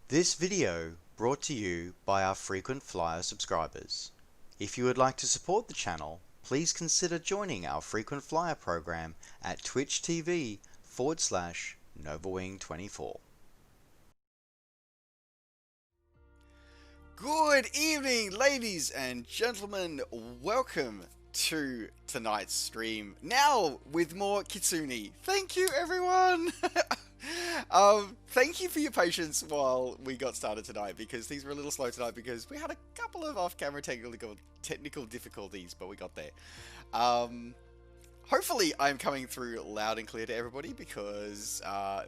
This video brought to you by our frequent flyer subscribers. If you would like to support the channel, please consider joining our frequent flyer program at twitch.tv/NovaWing24. Good evening, ladies and gentlemen. Welcome to tonight's stream. Now with more Kitsune. Thank you, everyone. Thank you for your patience while we got started tonight, because things were a little slow tonight because we had a couple of off-camera technical difficulties, but we got there. Hopefully I'm coming through loud and clear to everybody, because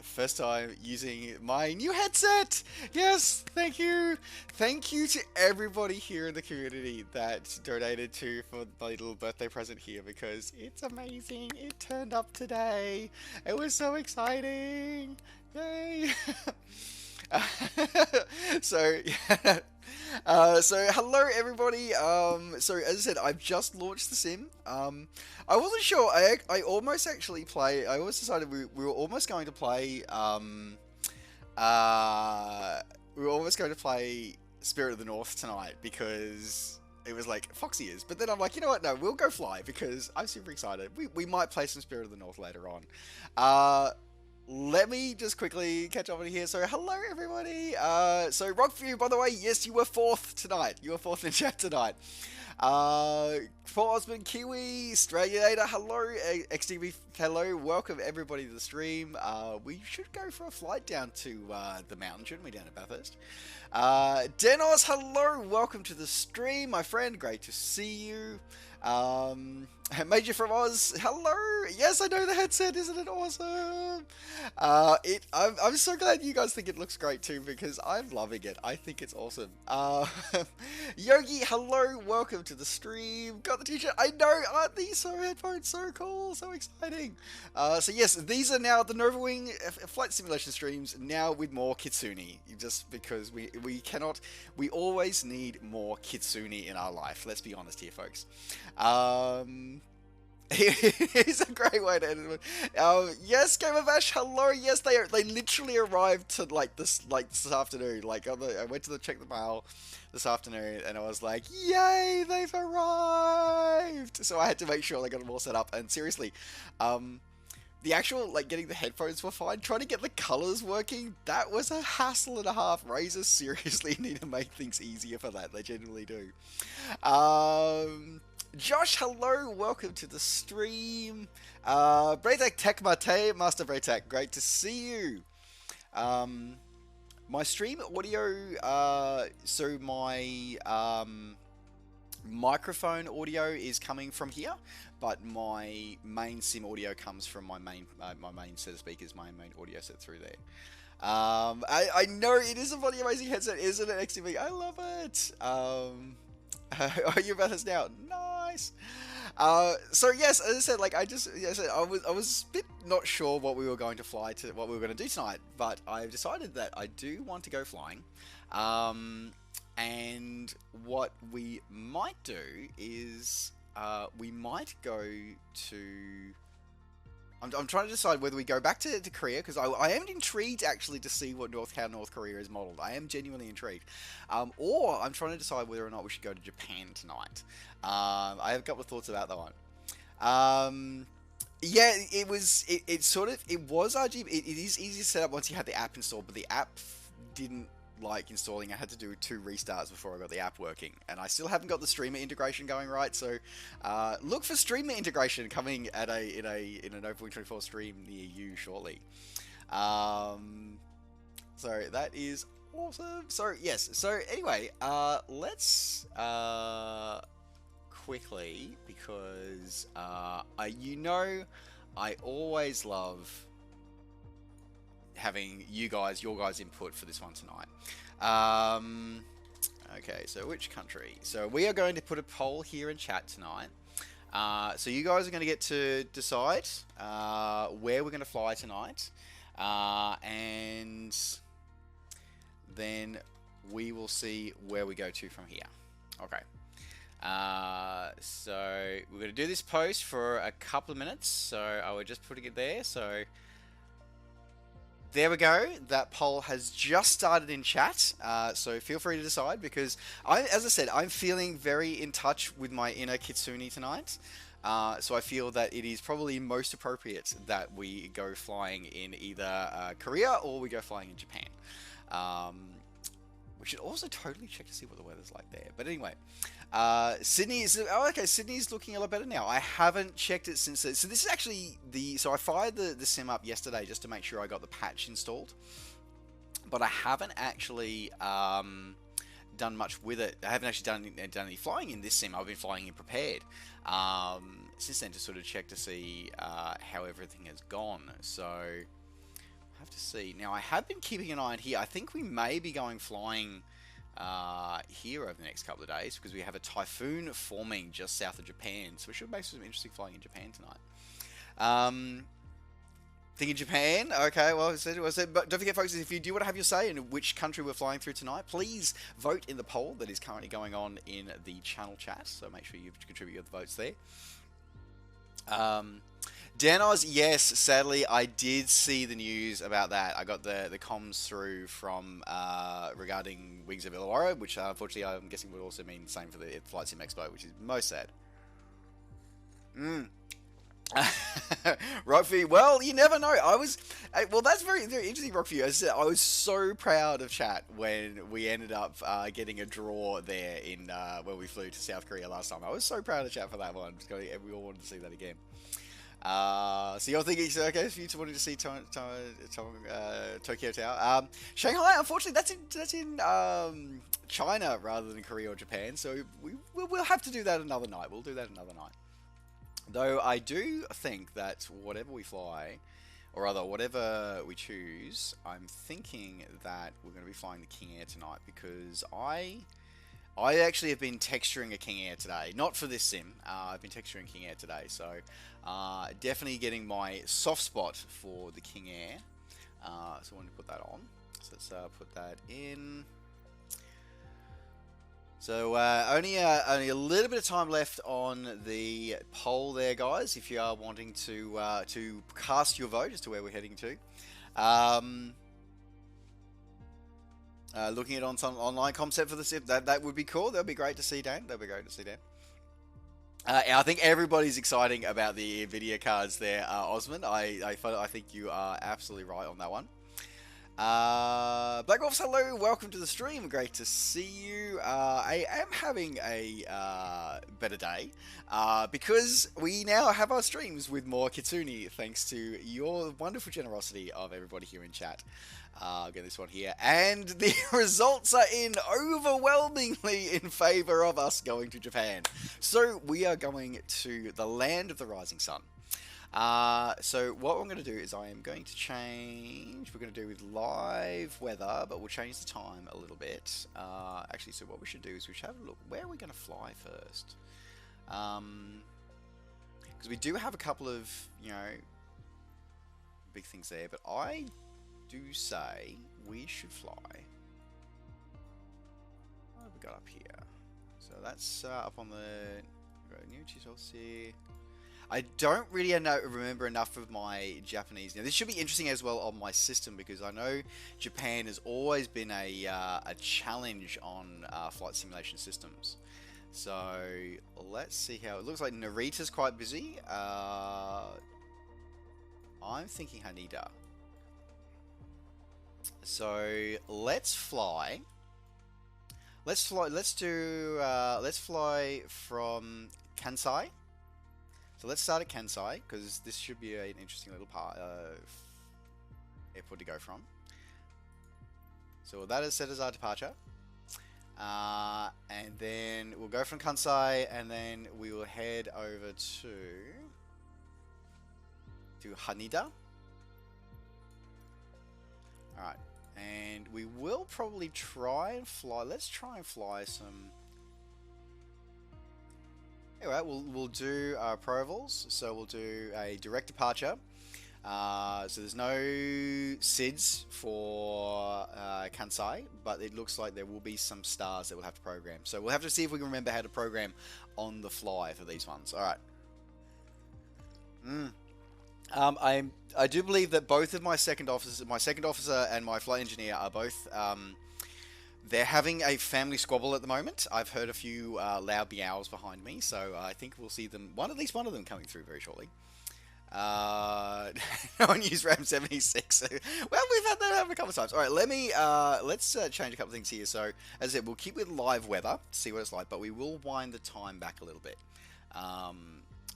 first time using my new headset. Yes, thank you. Thank you to everybody here in the community that donated for my little birthday present here, because it's amazing. It turned up today. It was so exciting. Yay. So so hello everybody. So as I said, I've just launched the sim. I wasn't sure. I almost actually I always decided we were almost going to play we were almost going to play Spirit of the North tonight, because it was like Foxy is. But then I'm like, you know what? No, we'll go Fly, because I'm super excited. We might play some Spirit of the North later on. Let me just quickly catch up on here. So, hello everybody. So Rockview, by the way, yes, you were fourth tonight. You were fourth in chat tonight. Osmond Kiwi, Strangulator, hello. XDB, hello. Welcome everybody to the stream. We should go for a flight down to the mountain, shouldn't we? Down at Bathurst. Denos, hello. Welcome to the stream, my friend. Great to see you. Major from Oz, hello. Yes, I know the headset, isn't it awesome? I'm so glad you guys think it looks great too, because I'm loving it. I think it's awesome. Yogi, hello. Welcome to the stream. Got the t-shirt. I know. Aren't these headphones so cool? So exciting. So yes, these are now the NovaWing flight simulation streams, now with more Kitsune. Just because we always need more Kitsune in our life. Let's be honest here, folks. It's a great way to end it. Yes, Gamer Bash, hello. Yes, they literally arrived to this afternoon. I went to check the mail this afternoon, and I was like, yay, they've arrived. So I had to make sure they got them all set up. And seriously, the actual getting the headphones were fine. Trying to get the colors working, that was a hassle and a half. Razer seriously need to make things easier for that. They genuinely do. Josh, hello, welcome to the stream. Braytek Tech Mate, Master Braytek, great to see you. My stream audio, so my microphone audio is coming from here, but my main sim audio comes from my main set of speakers, my main audio set through there. I know it is a bloody amazing headset, isn't it, XTV? I love it. Are you about us now? Nice. So yes, as I said, I was a bit not sure what we were going to do tonight, but I've decided that I do want to go flying. And what we might do is we might go to. I'm trying to decide whether we go back to Korea, because I am intrigued actually to see how North Korea is modeled. I am genuinely intrigued. Or I'm trying to decide whether or not we should go to Japan tonight. I have a couple of thoughts about that one. Yeah, it was RGB. It is easy to set up once you have the app installed, but the app didn't like installing. I had to do 2 restarts before I got the app working, and I still haven't got the streamer integration going right. So look for streamer integration coming in a NovaWing24 stream near you shortly. So that is awesome. So yes, so anyway, let's quickly, because I always love having your guys' input for this one tonight. Okay, so which country? So we are going to put a poll here in chat tonight. So you guys are going to get to decide where we're going to fly tonight, and then we will see where we go to from here. Okay. So we're going to do this post for a couple of minutes. So I was just putting it there. So There we go. That poll has just started in chat, so feel free to decide because as I said, I'm feeling very in touch with my inner Kitsune tonight. So I feel that it is probably most appropriate that we go flying in either Korea or we go flying in Japan. We should also totally check to see what the weather's like there. But anyway, Sydney is okay. Sydney's looking a lot better now. I haven't checked it since. So this is actually so I fired the sim up yesterday just to make sure I got the patch installed, but I haven't actually done much with it. I haven't actually done any flying in this sim. I've been flying in prepared since then to sort of check to see how everything has gone. So have to see. Now, I have been keeping an eye on here. I think we may be going flying here over the next couple of days because we have a typhoon forming just south of Japan. So we should make some interesting flying in Japan tonight. Thinking Japan? Okay, well, but don't forget, folks, if you do want to have your say in which country we're flying through tonight, please vote in the poll that is currently going on in the channel chat. So make sure you contribute your votes there. Danos, yes, sadly, I did see the news about that. I got the comms through from regarding Wings of Illawarra, which unfortunately I'm guessing would also mean the same for the Flight Sim Expo, which is most sad. Rockview, well, you never know. Well, that's very, very interesting, Rockview. As I said, I was so proud of chat when we ended up getting a draw there in when we flew to South Korea last time. I was so proud of chat for that one. We all wanted to see that again. So you're thinking, okay, if you wanted to see Tokyo Tower. Shanghai, unfortunately, that's in China rather than Korea or Japan. So we'll have to do that another night. We'll do that another night. Though I do think that whatever we fly, or rather whatever we choose, I'm thinking that we're going to be flying the King Air tonight because I actually have been texturing a King Air today. Not for this sim. I've been texturing King Air today. So definitely getting my soft spot for the King Air. So I want to put that on. So let's put that in. So only a little bit of time left on the poll there, guys. If you are wanting to cast your vote as to where we're heading to, looking at on some online concept for the SIP, that would be cool. That'd be great to see, Dan. That'd be great to see, Dan. I think everybody's exciting about the Nvidia cards there, Osmond. I think you are absolutely right on that one. Black Wolves, hello, welcome to the stream, great to see you. I am having a better day because we now have our streams with more Kitsune thanks to your wonderful generosity of everybody here in chat. I'll get this one here, and the results are in overwhelmingly in favor of us going to Japan. So we are going to the land of the rising sun. So what I'm going to do is I am going to change, we're going to do with live weather, but we'll change the time a little bit. Actually, so what we should do is we should have a look, where are we going to fly first? Because we do have a couple of, you know, big things there, but I do say we should fly. What have we got up here? So that's up on the new Chitose. I don't really remember enough of my Japanese. Now, this should be interesting as well on my system because I know Japan has always been a challenge on flight simulation systems. So let's see how it looks like. Narita's quite busy. I'm thinking Haneda. So let's fly. Let's fly from Kansai. So let's start at Kansai, because this should be an interesting little airport to go from. So that is set as our departure. And then we'll go from Kansai, and then we will head over to Haneda. Alright, and we will probably try and fly, let's try and fly some... Anyway, we'll do Provals, so we'll do a direct departure. So there's no SIDS for Kansai, but it looks like there will be some stars that we'll have to program. So we'll have to see if we can remember how to program on the fly for these ones. Alright. I do believe that both of my second officer and my flight engineer are both they're having a family squabble at the moment. I've heard a few loud meows behind me, so I think we'll see them at least one of them coming through very shortly. No one used RAM 76. Well, we've had that happen a couple of times. All right, let's change a couple of things here. So, as I said, we'll keep with live weather to see what it's like, but we will wind the time back a little bit.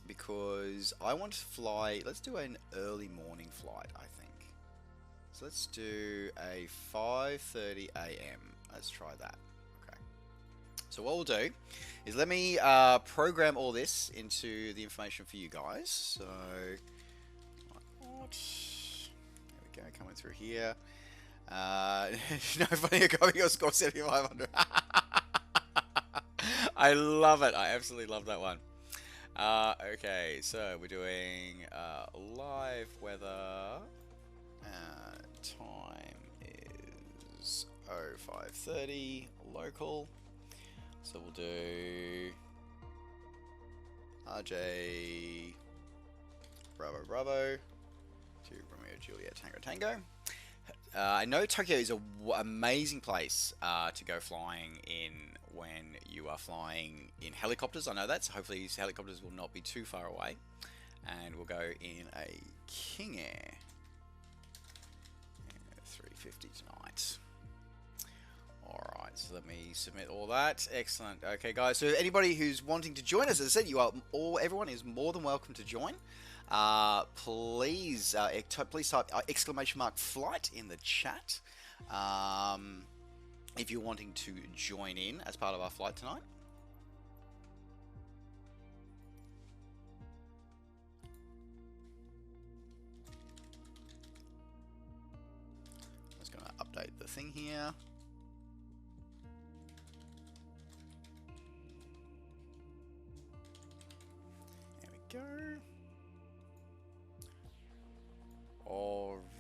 Because I want to fly. Let's do an early morning flight, I think. So let's do a 5:30 a.m. Let's try that. Okay. So what we'll do is let me program all this into the information for you guys. So, there we go, coming through here. No funny, going your score 7,500. I love it. I absolutely love that one. Okay, so we're doing live weather. Time is 05:30 local. So we'll do RJ Bravo Bravo to Romeo Juliet Tango Tango. I know Tokyo is an amazing place to go flying in when you are flying in helicopters. I know that, so hopefully these helicopters will not be too far away. And we'll go in a King Air 350 tonight. Alright, so let me submit all that. Excellent. Okay, guys, so anybody who's wanting to join us, as I said, everyone is more than welcome to join. Please type exclamation mark flight in the chat if you're wanting to join in as part of our flight tonight. I'm just going to update the thing here. There we go.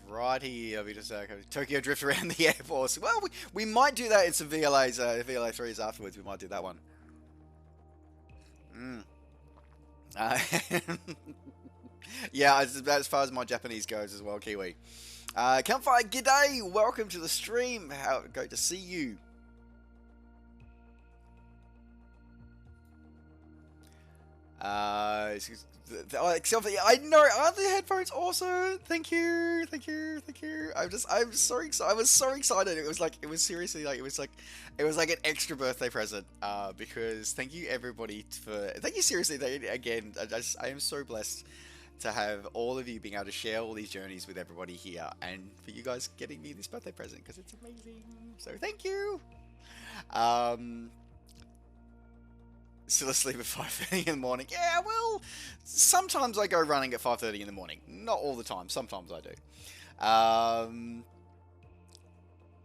Alrighty, I'll be just Tokyo drift around the Air Force. Well, we might do that in some VLAs, VLA 3s afterwards. We might do that one. Yeah, as far as my Japanese goes as well, Kiwi. Campfire, g'day! Welcome to the stream. Great to see you. I know, aren't the headphones awesome? Thank you. I'm so excited. I was so excited. It was seriously like an extra birthday present. Because thank you everybody thank you seriously again. I am so blessed to have all of you being able to share all these journeys with everybody here, and for you guys getting me this birthday present because it's amazing. So thank you. Still asleep at 5:30 in the morning. Yeah, well, sometimes I go running at 5:30 in the morning. Not all the time. Sometimes I do.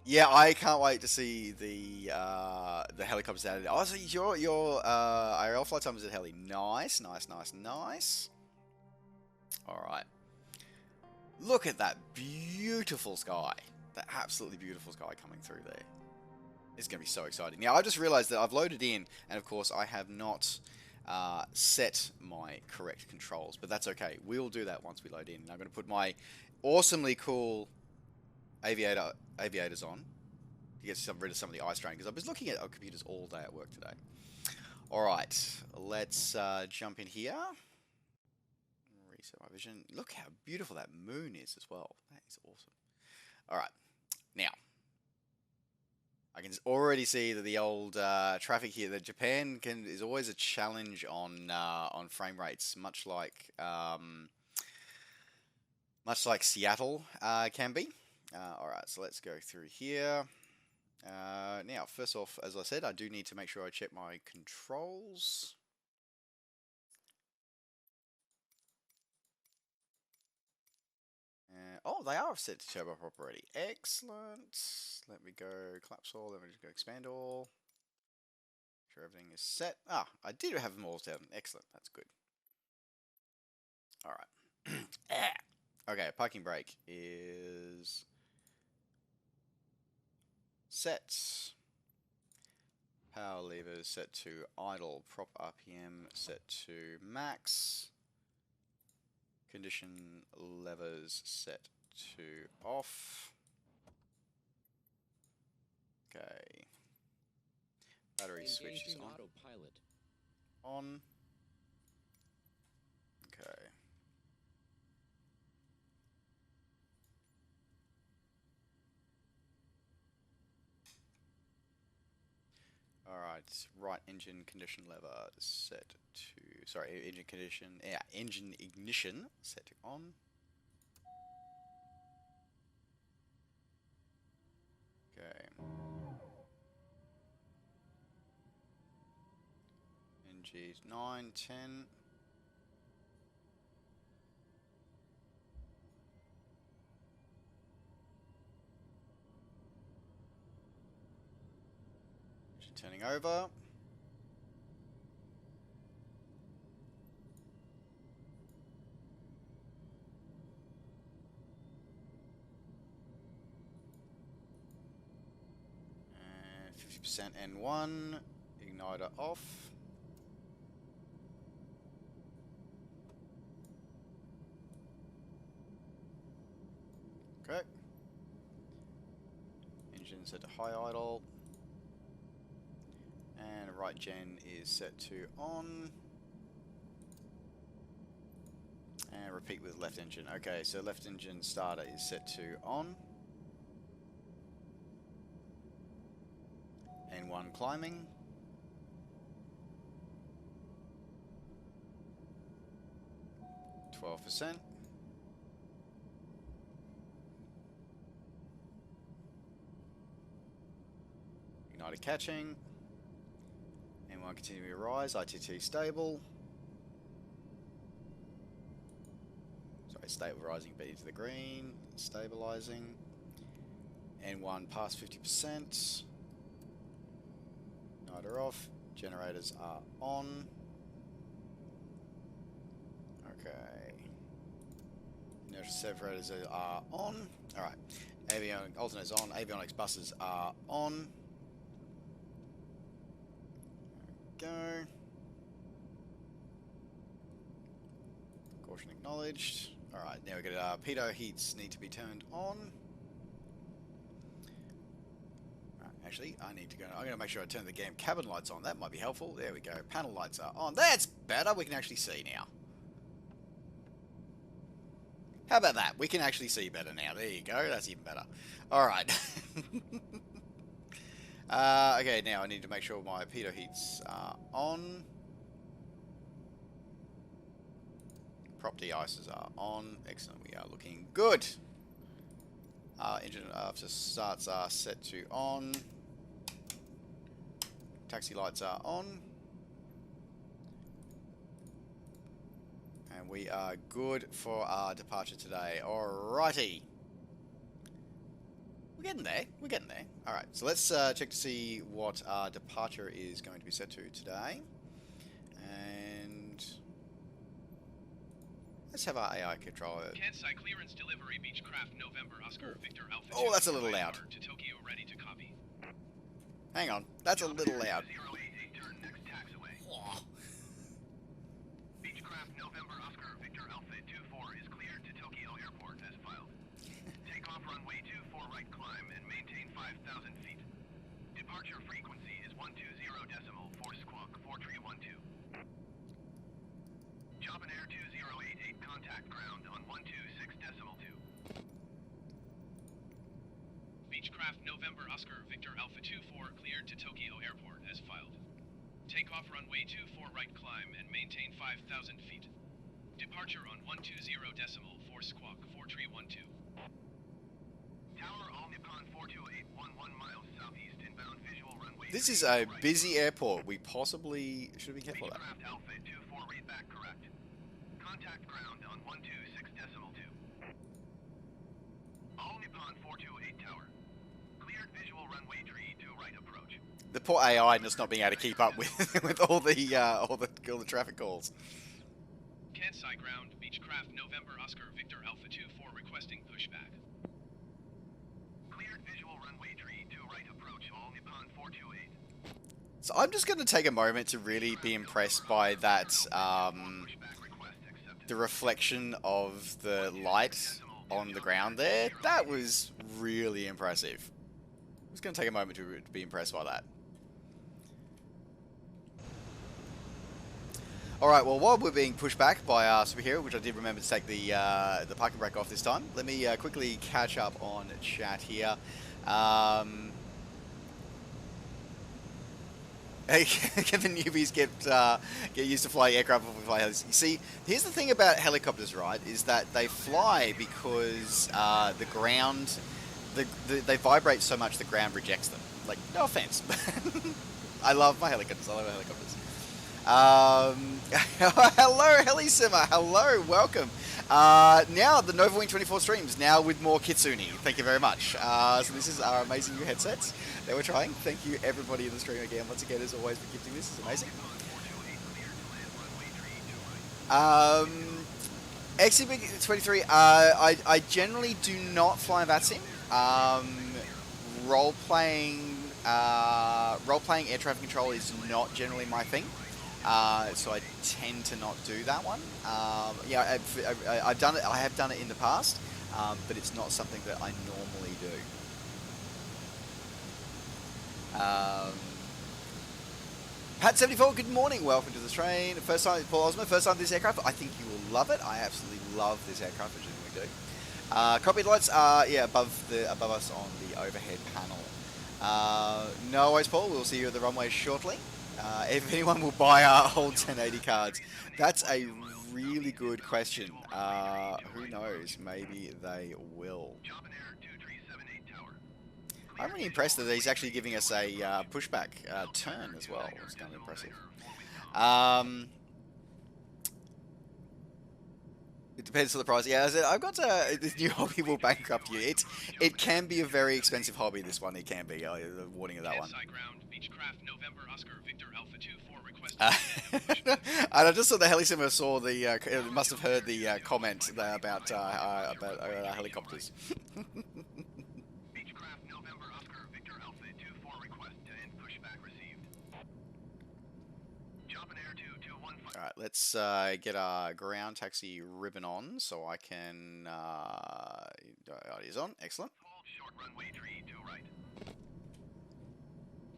Yeah, I can't wait to see the helicopter Saturday. Oh, so your IRL flight time is at heli. Nice. All right. Look at that beautiful sky. That absolutely beautiful sky coming through there. It's going to be so exciting. Now, I just realized that I've loaded in, and of course, I have not set my correct controls, but that's okay. We'll do that once we load in. And I'm going to put my awesomely cool aviators on to get rid of some of the eye strain, because I was looking at our computers all day at work today. All right, let's jump in here. Reset my vision. Look how beautiful that moon is as well. That is awesome. All right, now. I can already see that the old traffic here, that Japan is always a challenge on frame rates, much like Seattle can be. All right, so let's go through here. Now, first off, as I said, I do need to make sure I check my controls. Oh, they are set to turboprop already. Excellent. Let me go collapse all. Let me just go expand all. Make sure everything is set. Ah, I did have them all down. Excellent. That's good. All right. Okay, parking brake is set. Power levers set to idle. Prop RPM set to max. Condition levers set to off. Okay. Battery switch is on. Autopilot. On. Okay. Alright, right engine condition lever set to, sorry, engine condition, yeah, engine ignition set to on. Okay. NG's 9, 10. Engine turning over. And 50% N1. Igniter off. Okay. Engine set to high idle. And right gen is set to on. And repeat with left engine. Okay, so left engine starter is set to on. N1 climbing. %. Igniter catching. N1 continue to rise. ITT stable. Sorry, stabilizing B to the green. Stabilizing. N1 past 50%. Igniter off. Generators are on. Okay. Inertial separators are on. Alright. Avionic alternators on. Avionics buses are on. Go. Caution acknowledged. Alright, now we got pitot heats need to be turned on. Actually, I need to go. I'm going to make sure I turn the game cabin lights on. That might be helpful. There we go. Panel lights are on. That's better. We can actually see now. How about that? We can actually see better now. There you go. That's even better. Alright. Okay, now I need to make sure my pitot heats are on. Prop de-icers are on. Excellent. We are looking good. Engine after starts are set to on. Taxi lights are on. And we are good for our departure today. Alrighty. We're getting there. We're getting there. Alright, so let's check to see what our departure is going to be set to today. And let's have our AI controller. Kansai clearance delivery Beechcraft November Oscar Victor Alpha. Oh, that's a little loud. To Tokyo, ready to copy. Hang on, that's a little loud. 088, turn next taxiway. Oh. Beechcraft November Oscar Victor Alpha 24 is cleared to Tokyo Airport as filed. Take off runway 24 right climb and maintain 5,000 feet. Departure frequency is 120.4 squawk 4312. Jobbin Air 2088 contact ground on 126.2. Beechcraft November Oscar Victor Alpha 24 cleared to Tokyo Airport as filed. Take off runway 24 right climb and maintain 5,000 feet. Departure on 120.4 squawk 4312. Tower All Nippon 42811 miles southeast inbound visual runway. This is a busy airport. We possibly should be careful of that. Beechcraft Alpha 24 read back correct. Contact ground on 126.2. All Nippon 428 tower. Cleared visual runway tree to right approach. The poor AI just not being able to keep up with with all the traffic calls. Kansai ground Beechcraft November Oscar Victor Alpha 24 requesting pushback. Cleared visual runway tree to right approach all Nippon 428. So I'm just going to take a moment to really be impressed by that Pushback request accepted. the reflection of the light on the ground there, that was really impressive. I'm just going to take a moment to be impressed by that. Alright, well, while we're being pushed back by our superhero, which I did remember to take the parking brake off this time, let me quickly catch up on chat here. Can the newbies get used to flying aircraft before we fly helicopters? You see, here's the thing about helicopters, right? Is that they fly because the ground, they vibrate so much the ground rejects them. Like, no offense, but I love my helicopters. I love my helicopters. Hello, Helisimmer. Hello, welcome. Now the Nova Wing 24 streams now with more Kitsune. Thank you very much. So this is our amazing new headsets that we're trying. Thank you everybody in the stream again once again as always for gifting this. It's amazing. XCB23. I generally do not fly VATSIM. Role playing air traffic control is not generally my thing. So I tend to not do that one. Yeah, I've done it. I have done it in the past, but it's not something that I normally do. Pat74, good morning. Welcome to the train. First time, Paul Osmo. First time this aircraft. I think you will love it. I absolutely love this aircraft, which we do. Cockpit lights are above us on the overhead panel. No worries, Paul. We'll see you at the runway shortly. If anyone will buy our old 1080 cards, that's a really good question. Who knows? Maybe they will. I'm really impressed that he's actually giving us a pushback turn as well. It's kind of impressive. It depends on the price. Yeah, I've got this new hobby will bankrupt you. It can be a very expensive hobby. This one, it can be. Warning of that one. And I just saw the Helisimmer saw the must have heard the comment about helicopters. All right, let's get our ground taxi ribbon on so I can. It is on. Excellent. Short runway 32 right.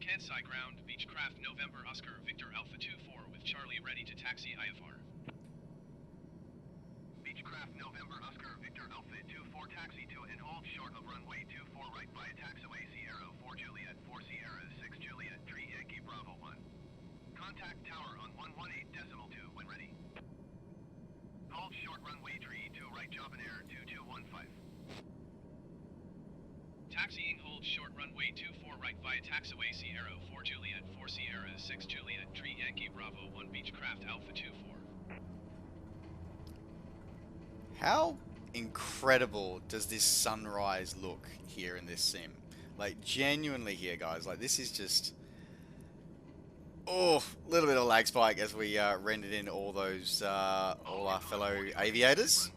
Kansai ground, Beechcraft November Oscar Victor Alpha 24 with Charlie ready to taxi IFR. Beechcraft November Oscar Victor Alpha 24 taxi to and hold short of runway 24 right by taxiway Sierra 4 Juliet 4 Sierra 6 Juliet 3 Yankee Bravo 1. Contact tower on 118.2 when ready. Hold short runway 32 right Job and Air 2215. Taxiing hold short runway 24 right via taxiway Sierra 4 Juliet 4 Sierra 6 Juliet 3 Yankee Bravo 1 Beechcraft Alpha 24. How incredible does this sunrise look here in this sim? Like genuinely here, guys. Like this is just a little bit of lag spike as we rendered in all those all our fellow aviators.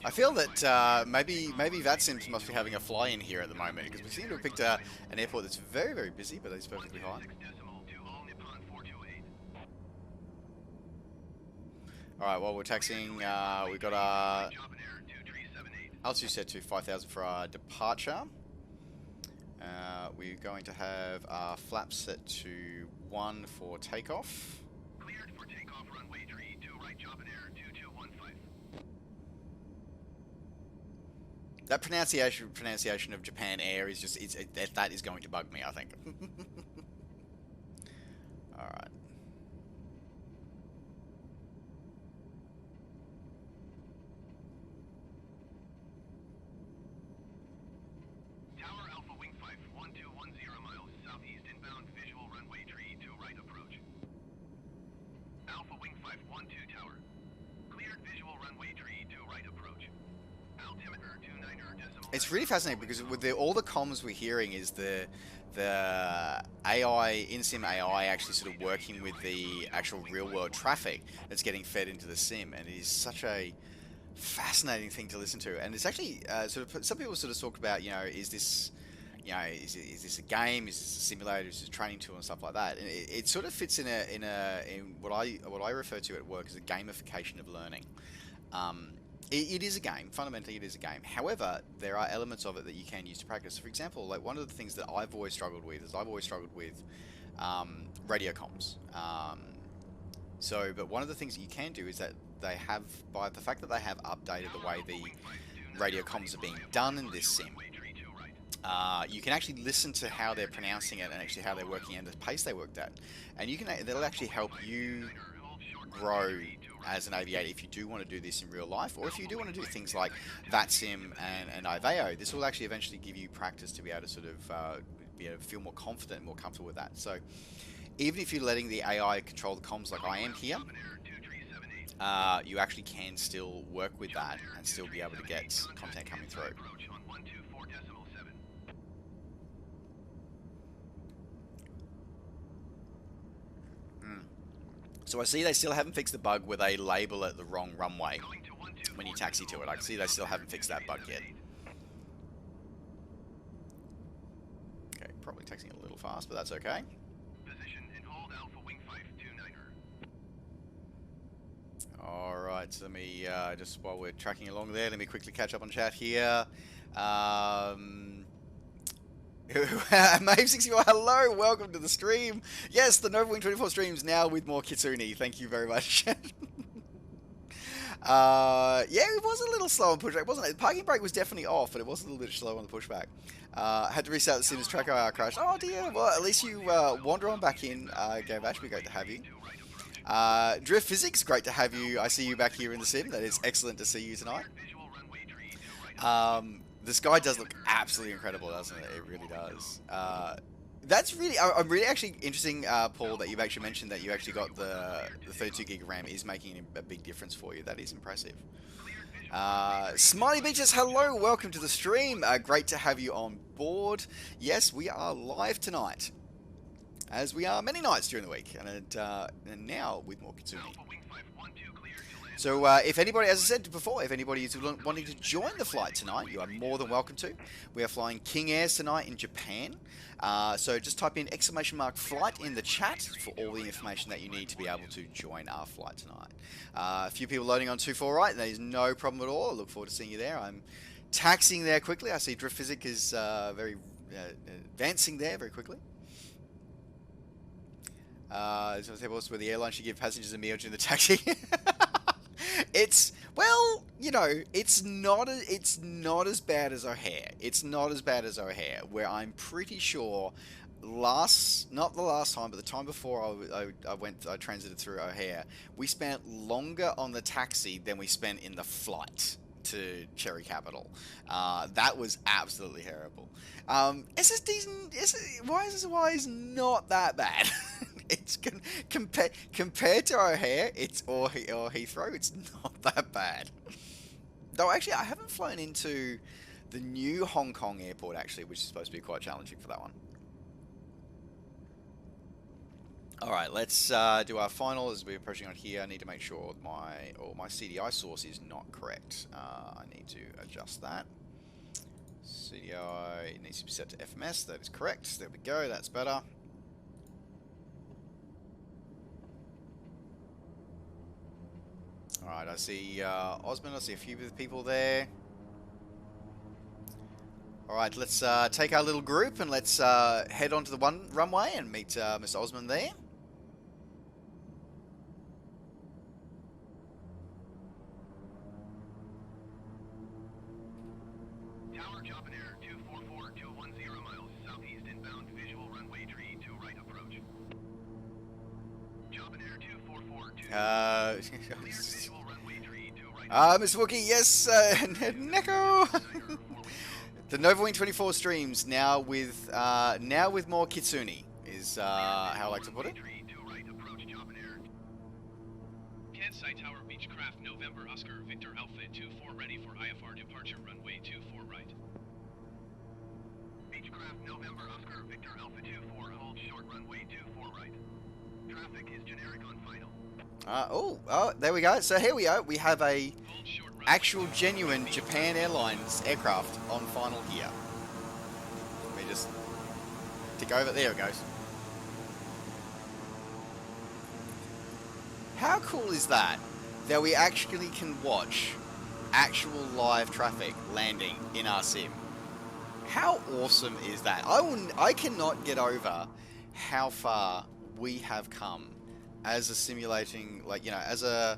I feel that maybe VATSIMs must be having a fly-in here at the moment because we seem to have picked an airport that's very, very busy, but it's perfectly fine. Alright, while we're taxiing, we've got our altitude set to 5,000 for our departure. We're going to have our flaps set to 1 for takeoff. Cleared for takeoff runway 32 right Job and Air 2215. That pronunciation of Japan Air is just that is going to bug me, I think. All right. Tower Alpha Wing 5 1210 miles southeast inbound visual runway 32 right approach. Alpha Wing 5 12 tower. Cleared visual runway 32 right approach. Altimeter It's really fascinating because with all the comms we're hearing is the AI, in-sim AI actually sort of working with the actual real-world traffic that's getting fed into the sim, and it is such a fascinating thing to listen to. And it's actually sort of, some people sort of talk about, is this, is this a game? Is this a simulator? Is this a training tool and stuff like that? And it sort of fits in what I refer to at work as a gamification of learning. It is a game. Fundamentally, it is a game. However, there are elements of it that you can use to practice. For example, like one of the things that I've always struggled with is radio comms. But one of the things that you can do is that they have, by the fact that they have updated the way the radio comms are being done in this sim, you can actually listen to how they're pronouncing it and actually how they're working and the pace they worked at, and that'll actually help you grow as an aviator if you do want to do this in real life, or if you do want to do things like VATSIM and IVAO. This will actually eventually give you practice to be able to sort of feel more confident, more comfortable with that. So even if you're letting the AI control the comms like I am here, you actually can still work with that and still be able to get content coming through. So I see they still haven't fixed the bug where they label it the wrong runway when you taxi to it. I can see they still haven't fixed that bug yet. Okay, probably taxiing a little fast, but that's okay. Position and hold Alpha Wing 529er. Alright, so let me, just while we're tracking along there, let me quickly catch up on chat here. Mave61, hello, welcome to the stream. Yes, the Nova Wing 24 streams now with more Kitsune. Thank you very much. Yeah, it was a little slow on pushback, wasn't it? The parking brake was definitely off, but it was a little bit slow on the pushback. Had to restart the sim as track IR crashed. Oh dear, well, at least you wander on back in, Gav Ashby, great to have you. Drift Physics, great to have you. I see you back here in the sim. That is excellent to see you tonight. The sky does look absolutely incredible, doesn't it? It really does. That's really, I'm really actually interesting, Paul, that you've actually mentioned that you actually got the 32 gig RAM is making a big difference for you. That is impressive. Smiley Beaches, hello, welcome to the stream. Great to have you on board. Yes, we are live tonight, as we are many nights during the week, and now with more Kitsune. So if anybody, as I said before, if anybody is wanting to join the flight tonight, you are more than welcome to. We are flying King Airs tonight in Japan. So just type in !flight in the chat for all the information that you need to be able to join our flight tonight. A few people loading on 24 right, there is no problem at all. I look forward to seeing you there. I'm taxiing there quickly. I see Drift Physic is very advancing there very quickly. Where the airline should give passengers a meal during the taxi. It's, well, it's not as bad as O'Hare. It's not as bad as O'Hare, where I'm pretty sure not the last time, but the time before I transited through O'Hare, we spent longer on the taxi than we spent in the flight to Cherry Capital. That was absolutely terrible. SSY is not that bad. It's compared to O'Hare, or Heathrow, it's not that bad. Though actually, I haven't flown into the new Hong Kong airport actually, which is supposed to be quite challenging for that one. All right, let's do our final as we're approaching on here. I need to make sure my CDI source is not correct. I need to adjust that. CDI needs to be set to FMS. That is correct. There we go. That's better. Alright, I see Osmond, I see a few people there. Alright, let's take our little group and let's head onto the runway and meet Mr. Osmond there. Tower, Japan Air 244-210 miles southeast inbound, visual runway tree to right approach. Japan Air 244-210 visual runway tree to right Mr. Wookie, yes, Neko! The Nova Wing 24 streams now with more Kitsune is how I like to put it. Can't sight tower, be Beechcraft November Oscar Victor Alpha 24 ready for IFR departure runway 24 right. Beechcraft November Oscar Victor Alpha 24 hold short runway 24 right. Traffic is generic on final. Oh, there we go. So here we are. We have a actual genuine Japan Airlines aircraft on final here. Let me just tick over. There it goes. How cool is that? That we actually can watch actual live traffic landing in our sim. How awesome is that? I cannot get over how far we have come as a simulating, like, you know, as a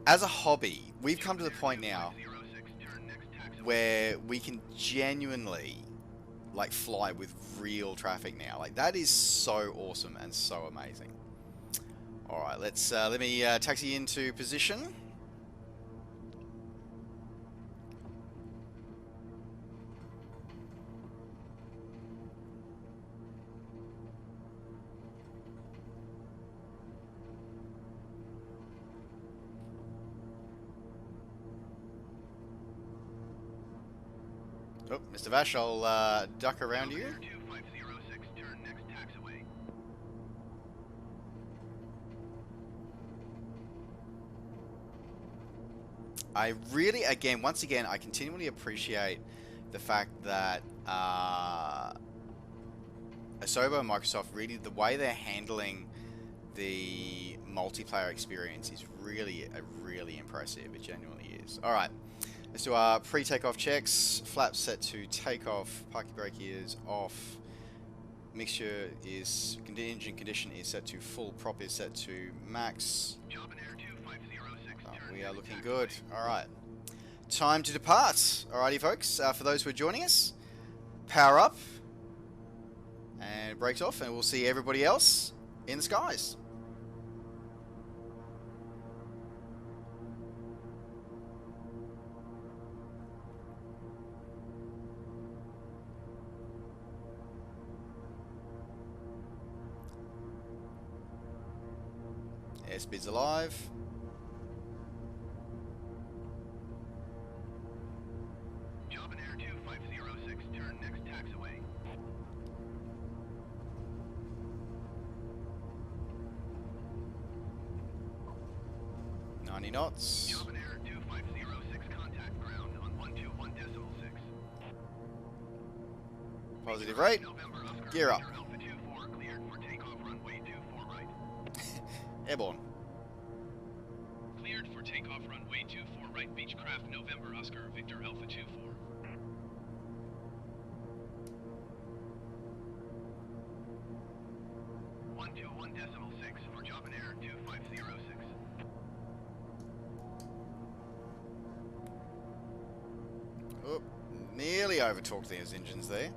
hobby. We've come to the point now where we can genuinely, like, fly with real traffic now. Like, that is so awesome and so amazing. All right, let me taxi into position. Oh, Mr. Vash, I'll duck around you. I really, once again, I continually appreciate the fact that Asobo and Microsoft, really, the way they're handling the multiplayer experience is really impressive. It genuinely is. All right, let's do our pre-takeoff checks. Flaps set to takeoff. Parking brake is off. Mixture is, engine condition is set to full. Prop is set to max. We are looking good. Alright. Time to depart. Alrighty, folks. For those who are joining us, power up. And brakes off. And we'll see everybody else in the skies. Airspeed's alive. Air 2506, turn next taxiway. 90 knots. Air 2506, contact ground on 121.6. Positive rate. Gear up. Alpha 24 cleared for takeoff runway 24 right. Airborne. Cleared for takeoff runway 24 right. Beechcraft November Oscar Victor Alpha 24. 121.6 for Japan Air 2506. Oh, nearly overtalked those engines there.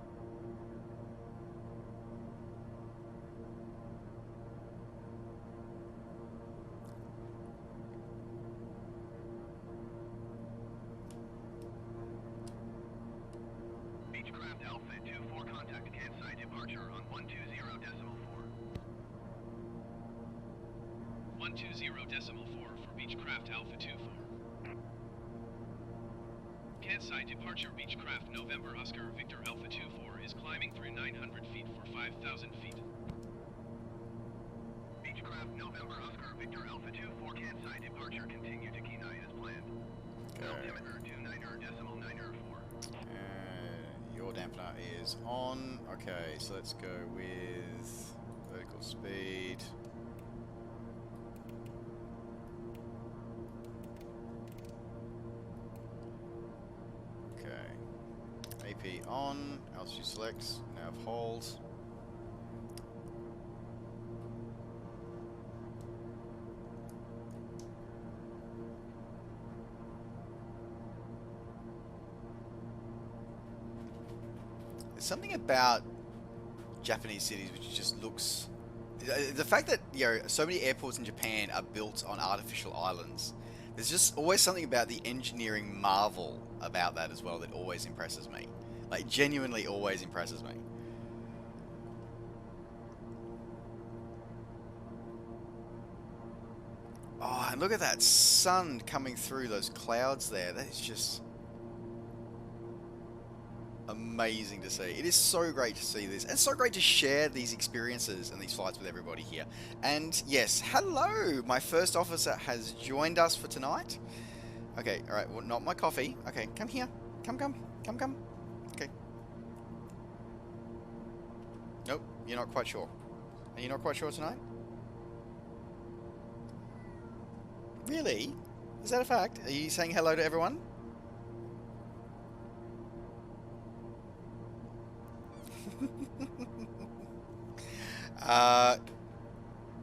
Beechcraft Alpha 24 contact campsite departure on 120.4. 120.4 for Beechcraft Alpha 24. Campsite departure Beechcraft November Oscar Victor Alpha 24 is climbing through 900 feet for 5,000 feet. Beechcraft November Oscar Victor Alpha 24 campsite departure continue to Kenai as planned. Altimeter 29.94. Your dampener is on. Okay, so let's go with vertical speed. Okay. AP on. Altitude selects. Nav hold. There's something about Japanese cities which just looks... The fact that, you know, so many airports in Japan are built on artificial islands, there's just always something about the engineering marvel about that as well that always impresses me. Like, genuinely always impresses me. Oh, And look at that sun coming through those clouds there. That is just amazing to see. It is so great to see this, and so great to share these experiences and these flights with everybody here. And yes, hello! My first officer has joined us for tonight. Okay, alright, well, not my coffee. Okay, come here. Come. Okay. Nope, you're not quite sure. Are you not quite sure tonight? Really? Is that a fact? Are you saying hello to everyone?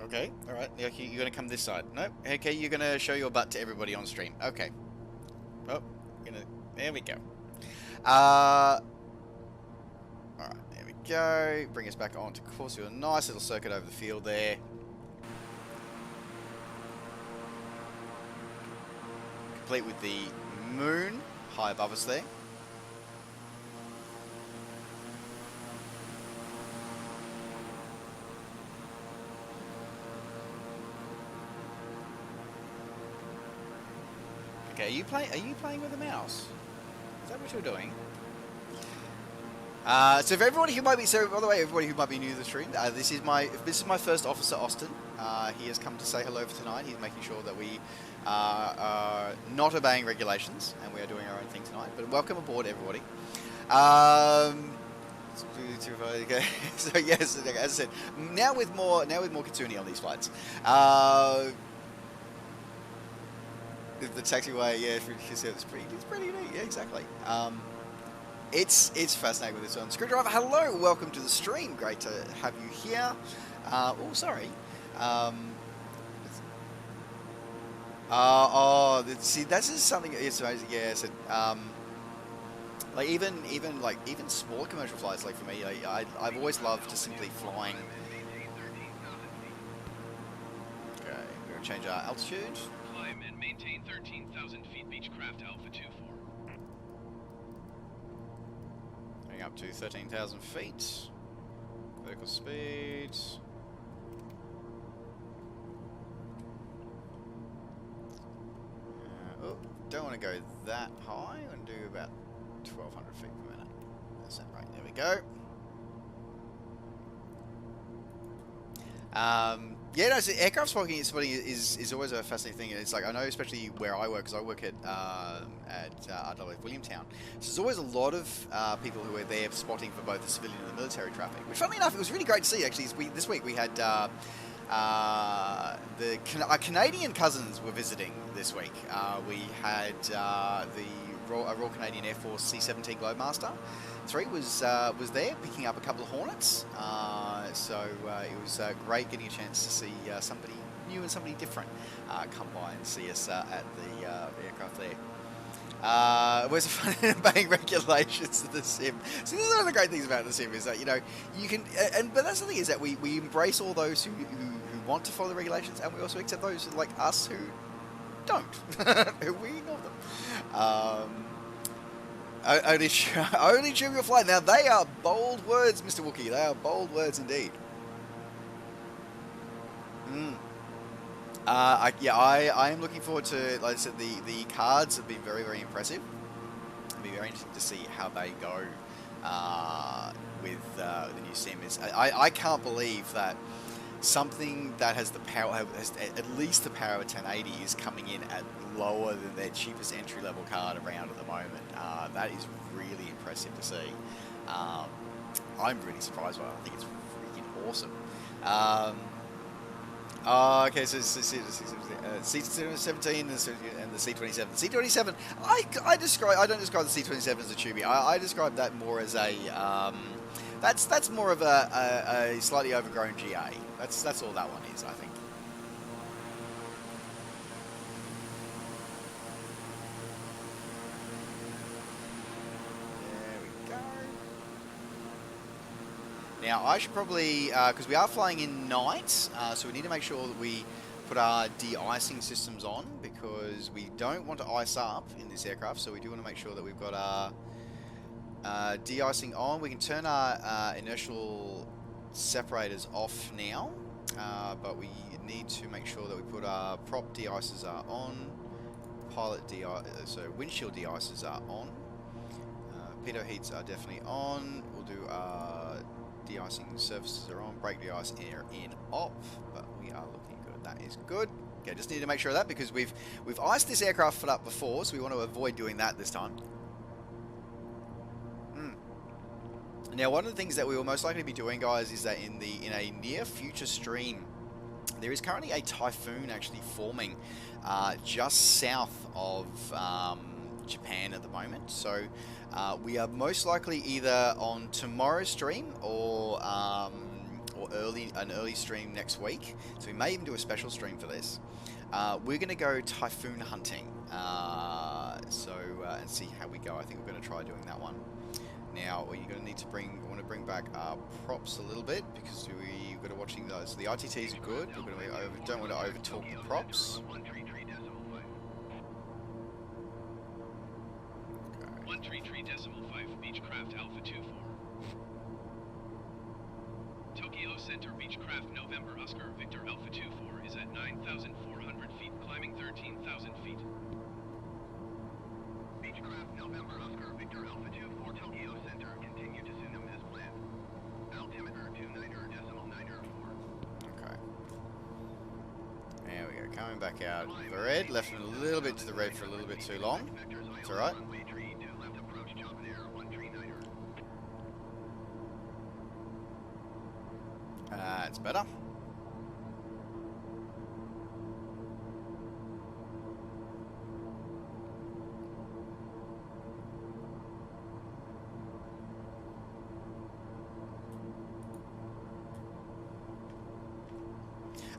Okay, alright. Okay, you're gonna come this side. Nope. Okay, you're gonna show your butt to everybody on stream. Okay. Oh, there we go. Alright, there we go. Bring us back onto course. Do a nice little circuit over the field there. Complete with the moon high above us there. Okay, are you playing with the mouse? Is that what you're doing? So for everybody who might be, by the way, everybody who might be new to the stream, this is my first officer, Austin. He has come to say hello for tonight. He's making sure that we are not obeying regulations and we are doing our own thing tonight. But welcome aboard, everybody. So yes, as I said, now with more Kitsune on these flights. The taxiway, yeah, it's pretty neat. Yeah, exactly. It's fascinating with this one. Screwdriver, hello, welcome to the stream. Great to have you here. Oh, sorry. See, that's just something. It's amazing. Yeah, so, like even smaller commercial flights. Like for me, I've always loved just simply flying. Okay, we're gonna change our altitude. Climb and maintain 13,000 feet Beechcraft Alpha 24. Going up to 13,000 feet. Vertical speed. Oh, don't want to go that high. I'm going to do about 1,200 feet per minute. That's that right. There we go. Yeah, no, so aircraft spotting is always a fascinating thing. It's like, I know, especially where I work, because I work at RWF Williamtown. So there's always a lot of people who are there spotting for both the civilian and the military traffic. Which, funnily enough, it was really great to see. Actually, this week we had our Canadian cousins were visiting this week. We had the Royal Canadian Air Force C-17 Globemaster 3 was there picking up a couple of Hornets. So it was great getting a chance to see somebody new and somebody different come by and see us at the aircraft there. Where's the fun in obeying regulations of the sim? So this is one of the great things about the sim is that, you know, you can, but that's the thing, is that we embrace all those who want to follow the regulations, and we also accept those like us who don't, who we ignore them. Only trim your flight. Now they are bold words, Mr. Wookie. They are bold words indeed. I am looking forward to, like I said, the cards have been very, very impressive. It'll be very interesting to see how they go with the new sim. I can't believe that something that has the power, has at least the power of 1080, is coming in at lower than their cheapest entry-level card around at the moment. That is really impressive to see. I'm really surprised by it. I think it's freaking awesome. Okay, so C-17 and the C-27. C-27, I don't describe the C-27 as a tubie. I describe that more as a that's more of a slightly overgrown GA. That's all that one is, I think. There we go. Now I should probably, because we are flying in night, so we need to make sure that we put our de-icing systems on, because we don't want to ice up in this aircraft, so we do want to make sure that we've got our de-icing on. We can turn our inertial separators off now, but we need to make sure that we put our prop de-icers are on, pilot so windshield de-icers are on, pitot heats are definitely on. We'll do de-icing surfaces are on, brake de-ice air in op, but we are looking good. That is good. Okay, just need to make sure of that because we've iced this aircraft up before, so we want to avoid doing that this time. Now, one of the things that we will most likely be doing, guys, is that in a near future stream, there is currently a typhoon actually forming just south of Japan at the moment. So we are most likely either on tomorrow's stream or an early stream next week. So we may even do a special stream for this. We're going to go typhoon hunting. And see how we go. I think we're going to try doing that one. Now, what you're going to need to we want to bring back our props a little bit because we've got to watching those. The ITTs are good. We're going to don't want to over talk the props. 133.5 Beechcraft Alpha 24. Tokyo Center Beechcraft November Oscar Victor Alpha 24 is at 9,400 feet, climbing 13,000 feet. Beechcraft November Oscar Victor Alpha 24 Tokyo Center, continue to Sunum as planned. Altimeter 29.94. Okay. There we go. Coming back out the red. Left it a little bit to the red for a little bit too long. It's alright. It's better.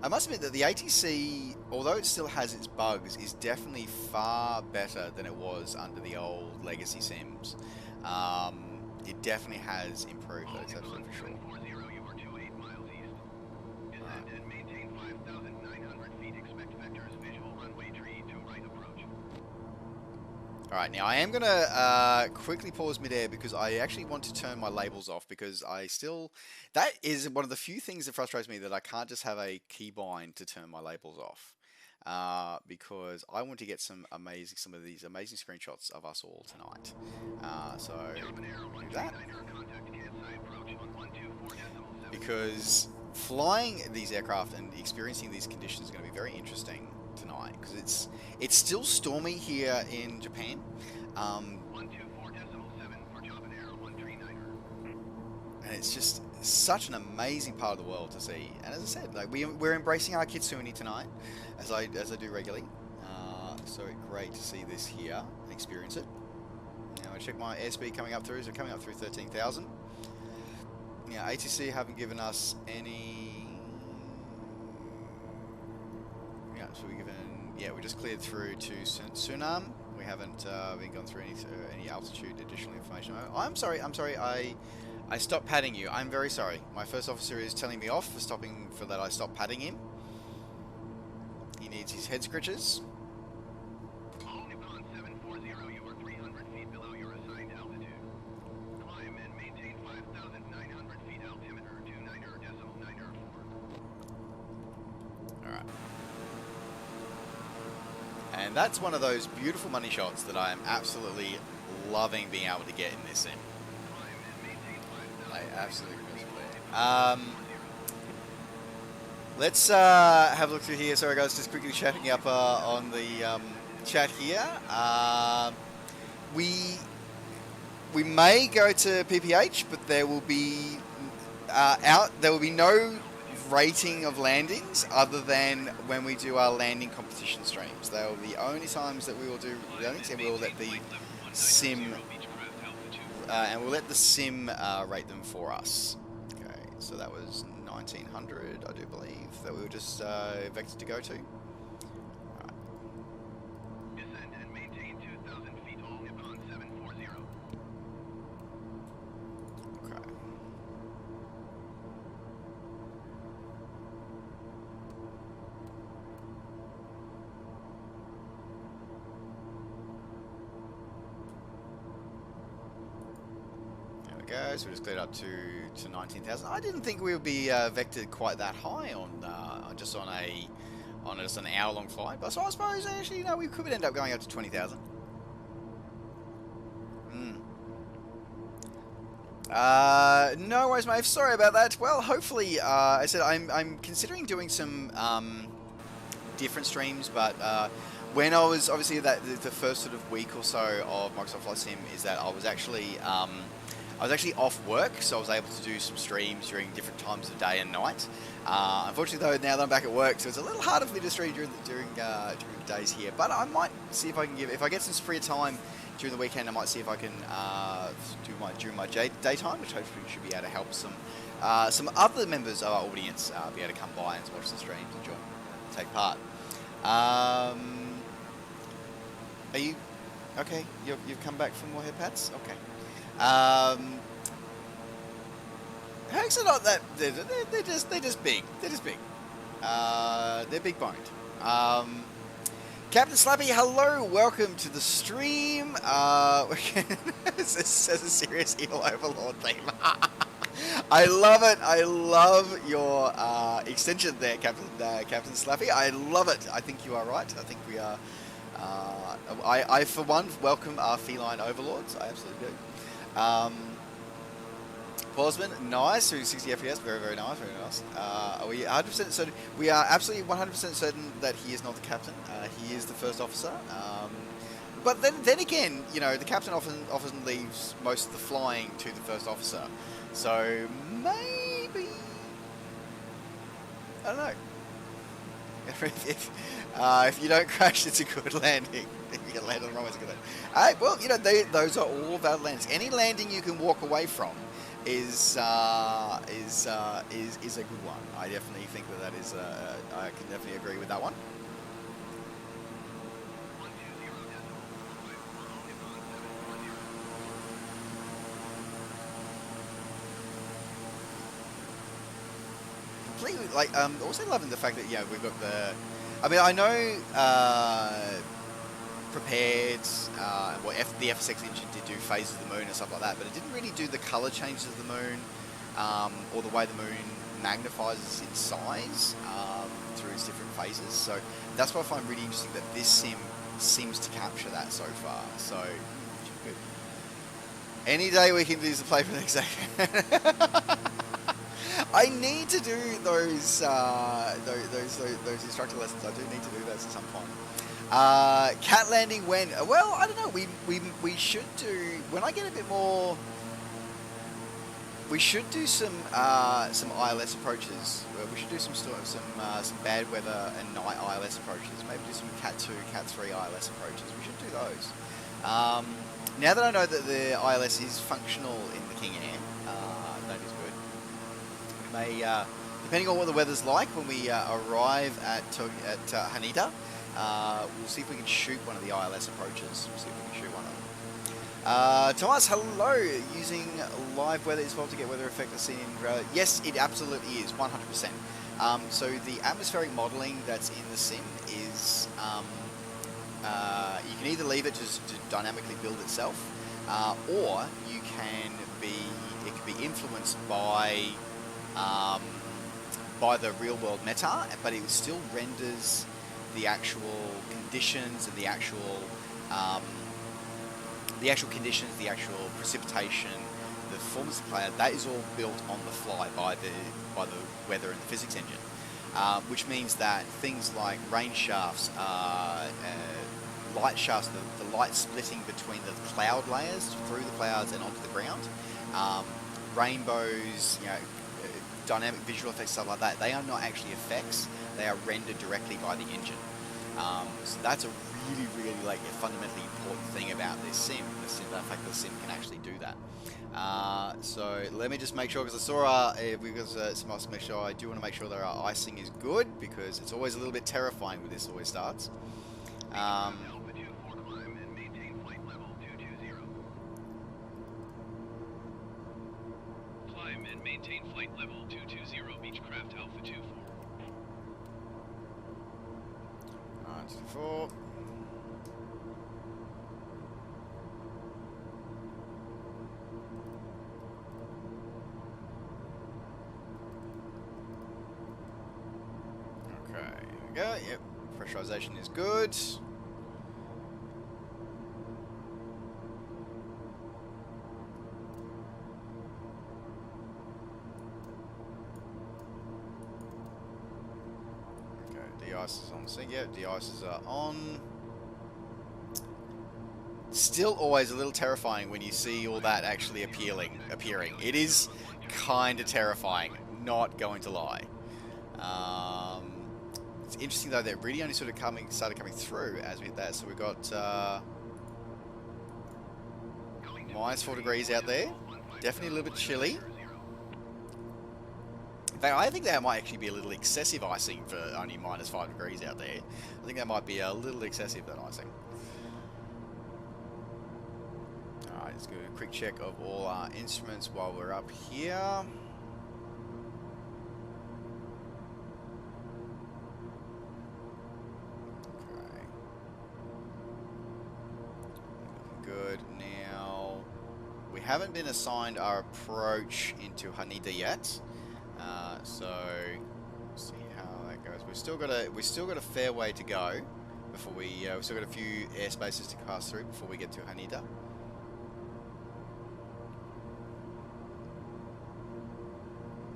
I must admit that the ATC, although it still has its bugs, is definitely far better than it was under the old legacy sims. It definitely has improved, that's absolutely for sure. Alright, now I am going to quickly pause midair because I actually want to turn my labels off because that is one of the few things that frustrates me, that I can't just have a keybind to turn my labels off. Because I want to get some of these amazing screenshots of us all tonight. So, do that. Because flying these aircraft and experiencing these conditions is going to be very interesting tonight, because it's still stormy here in Japan. And it's just such an amazing part of the world to see. And as I said, like we're embracing our Kitsune tonight, as I do regularly. So great to see this here and experience it. Now I check my airspeed coming up through. So coming up through 13,000. Now ATC haven't given us any. Yeah, so we just cleared through to Sunam. We haven't been gone through any altitude additional information. I'm sorry. I stopped patting you. I'm very sorry. My first officer is telling me off for that I stopped patting him. He needs his head scratches. Honeycomb 740, you are 300 feet below your assigned altitude. Climb and maintain 5,900 feet altimeter, 29.94. Alright. And that's one of those beautiful money shots that I am absolutely loving being able to get in this sim. I absolutely love it. Let's have a look through here. Sorry guys, just quickly chatting up on the chat here. We may go to PPH, but there will be no rating of landings other than when we do our landing competition streams. They will be the only times that we will do landings, and we will let the sim rate them for us. Okay, so that was 1900, I do believe, that we were just vectored to go to. Right. Descend and maintain 2,000 feet, all Nippon 740. Okay. go. So we just cleared up to 19,000. I didn't think we would be vectored quite that high on just on an hour-long flight. But so I suppose actually, we could end up going up to 20,000. No worries, mate. Sorry about that. Well, hopefully, I said I'm considering doing some different streams, but when I was obviously the first sort of week or so of Microsoft Flight Sim is that I was actually off work, so I was able to do some streams during different times of day and night. Unfortunately, though, now that I'm back at work, so it's a little harder for me to stream during the days here. But I might see if I can if I get some free time during the weekend, I might see if I can do during my daytime, which hopefully should be able to help some other members of our audience be able to come by and watch the streams and take part. Are you okay? You've come back from Warhead Pats? Okay. Hags are not that. They're just big. They're just big. They're big boned. Captain Slappy, hello, welcome to the stream. This is a serious Evil Overlord theme. I love it. I love your extension there, Captain Slappy. I love it. I think you are right. I think we are. I for one welcome our feline overlords. I absolutely do. Paulsman, nice, 60 FPS, very, very nice, very nice. Are we 100% certain? We are absolutely 100% certain that he is not the captain. He is the first officer. But then again, the captain often leaves most of the flying to the first officer. So maybe, I don't know. If you don't crash, it's a good landing. If you get landed on the wrong way, it's a good landing. Well, those are all valid landings. Any landing you can walk away from is a good one. I definitely think that is. I can definitely agree with that one. Completely, also loving the fact that we've got the. I mean, I know prepared. The FSX engine did do phases of the moon and stuff like that, but it didn't really do the color changes of the moon or the way the moon magnifies in size through its different phases. So that's what I find really interesting, that this sim seems to capture that so far. So good. Any day we can use the play for the next day. I need to do those instructor lessons. I do need to do those at some point. Cat landing when? Well, I don't know. We should do, when I get a bit more. We should do some ILS approaches. We should do some bad weather and night ILS approaches. Maybe do some Cat 2, Cat 3 ILS approaches. We should do those. Now that I know that the ILS is functional in the King Air, that is good. We may, depending on what the weather's like when we arrive at Haneda, we'll see if we can shoot one of the ILS approaches. We'll see if we can shoot one of them. Thomas, hello. Using live weather is possible to get weather effect as seen in... yes, it absolutely is, 100%. So the atmospheric modelling that's in the sim is... you can either leave it to dynamically build itself, or you can it can be influenced by the real-world meta, but it still renders the actual conditions and the actual conditions, the actual precipitation, the performance of the player. That is all built on the fly by the weather and the physics engine, which means that things like rain shafts, light shafts, the light splitting between the cloud layers through the clouds and onto the ground, rainbows, dynamic visual effects, stuff like that, they are not actually effects, they are rendered directly by the engine. So that's a really a fundamentally important thing about this sim, the fact that the sim can actually do that. So let me just make sure, because I saw make sure, I do want to make sure that our icing is good, because it's always a little bit terrifying when this always starts. Maintain flight level 220, Beechcraft Alpha 24. 924. go. Yep, pressurization is good. Okay, de-icers on sync. Yep, de-icers are on. Still always a little terrifying when you see all that actually appearing. It is kind of terrifying, not going to lie. It's interesting though that really only sort of started coming through as we did that. So we got -4 degrees out there. Definitely a little bit chilly. In fact, I think that might actually be a little excessive icing for only -5 degrees out there. I think that might be a little excessive, that icing. Alright, let's do a quick check of all our instruments while we're up here. Okay. Looking good. Now, we haven't been assigned our approach into Haneda yet. So see how that goes. We've still got a fair way to go before we've still got a few airspaces to pass through before we get to Haneda.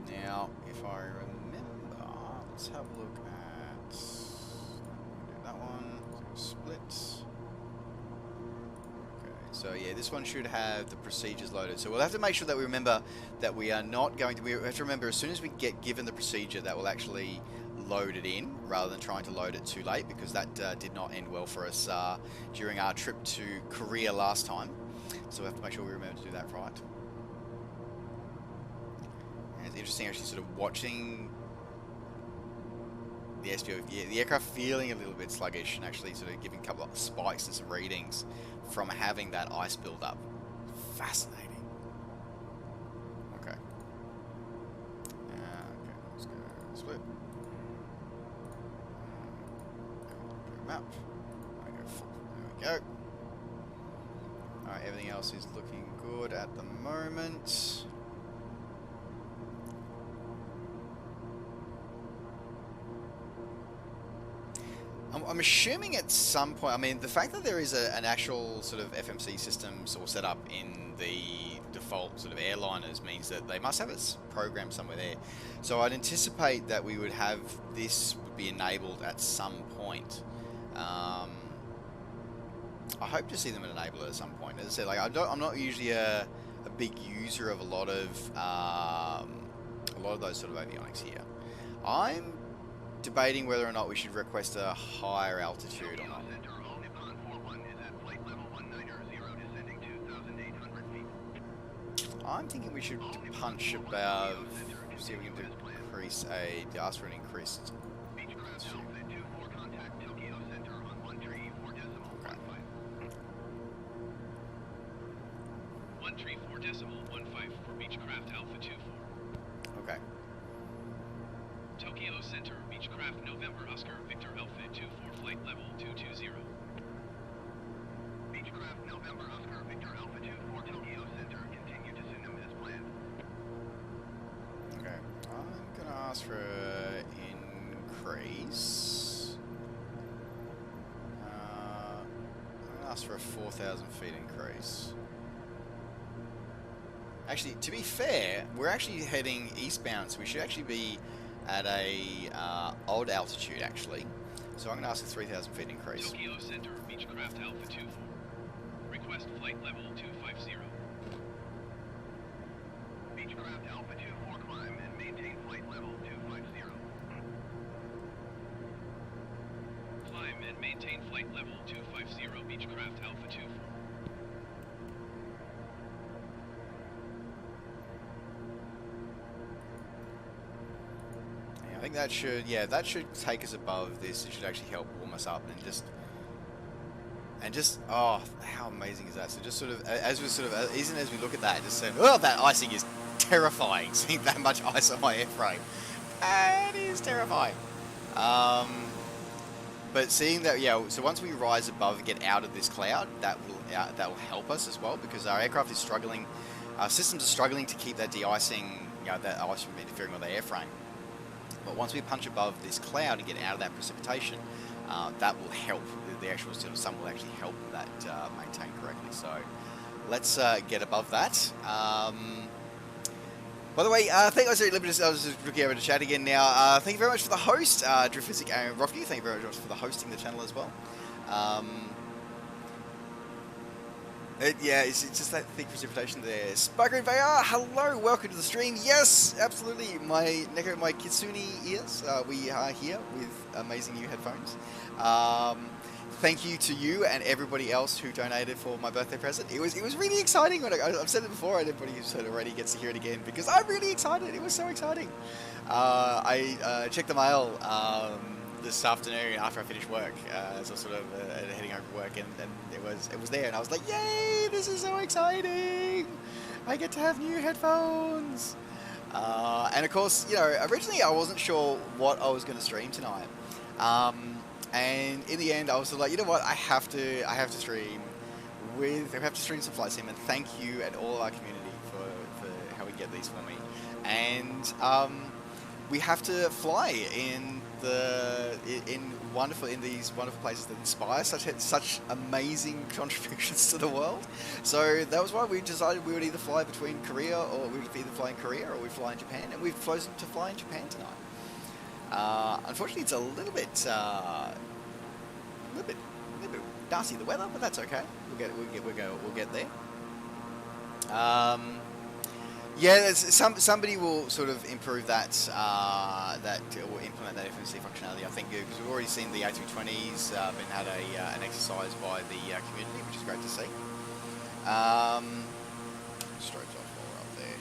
Now, if I remember, let's have a look at that one. Split. So yeah, this one should have the procedures loaded. So we'll have to make sure that we remember that we are not going to... We have to remember as soon as we get given the procedure that will actually load it in rather than trying to load it too late, because that did not end well for us during our trip to Korea last time. So we have to make sure we remember to do that right. And it's interesting actually sort of watching the SPO, yeah, the aircraft feeling a little bit sluggish and actually sort of giving a couple of spikes and some readings from having that ice build up. Fascinating. Okay. Okay, let's go split. Map. There we go. Alright, everything else is looking good at the moment. I'm assuming at some point, I mean, the fact that there is an actual sort of FMC system sort of set up in the default sort of airliners means that they must have its program somewhere there. So I'd anticipate that we would have this would be enabled at some point. I hope to see them enable it at some point. As I said, like I'm not usually a big user of a lot of those sort of avionics here. I'm debating whether or not we should request a higher altitude or not. I'm thinking we should punch about, see if we can ask for an increased altitude. Okay. 134.15 for Beechcraft Alpha 24. Okay. Tokyo Center, Beechcraft November Oscar Victor Alpha 24, flight level 220. Beechcraft November Oscar Victor Alpha 24, Tokyo Center, continue to Tsunami as planned. Okay, I'm gonna ask for an increase. I'm gonna ask for a 4,000 feet increase. Actually, to be fair, we're actually heading eastbound, so we should actually be at a odd altitude, actually. So I'm going to ask a 3,000 feet increase. Tokyo Center, Beechcraft Alpha 24. Request flight level 250. Beechcraft Alpha 24, climb and maintain flight level 250. Climb and maintain flight level 250, Beechcraft Alpha 24. I think that should, yeah, that should take us above this. It should actually help warm us up and just, oh, how amazing is that? So just sort of, as we look at that, just saying, oh, that icing is terrifying. Seeing that much ice on my airframe, it is terrifying. But seeing that, yeah, so once we rise above and get out of this cloud, that will help us as well, because our aircraft is struggling, our systems are struggling to keep that de-icing, you know, that ice from interfering with the airframe. But once we punch above this cloud and get out of that precipitation, that will help. The actual sort of sun will actually help that maintain correctly. So let's get above that. By the way, thank you, I was just looking over the chat again now. Thank you very much for the host, Drifphysic and Rocky. Thank you very much for the hosting the channel as well. Yeah, it's just that thick precipitation there. Sparkling VR, hello, welcome to the stream. Yes, absolutely. My Neko, my Kitsune ears. We are here with amazing new headphones. Thank you to you and everybody else who donated for my birthday present. It was really exciting. When I've said it before, and everybody who's heard already gets to hear it again because I'm really excited. It was so exciting. I checked the mail this afternoon after I finished work, so sort of heading over work, and it was there, and I was like, yay! This is so exciting! I get to have new headphones. And of course, you know, originally I wasn't sure what I was going to stream tonight. And in the end, I was sort of like, you know what? I have to stream some flight sim, and thank you and all of our community for helping get these for me. And we have to fly in these wonderful places that inspire such amazing contributions to the world. So that was why we decided we would either fly between Korea, or we would either fly in Korea or we'd fly in Japan, and we've chosen to fly in Japan tonight. Unfortunately, it's a little bit nasty, the weather, but that's okay. We'll get there. Yeah, somebody will sort of improve that or implement that FMC functionality, I think, because we've already seen the A320s been had an exercise by the community, which is great to see. Strobes off while we're up there.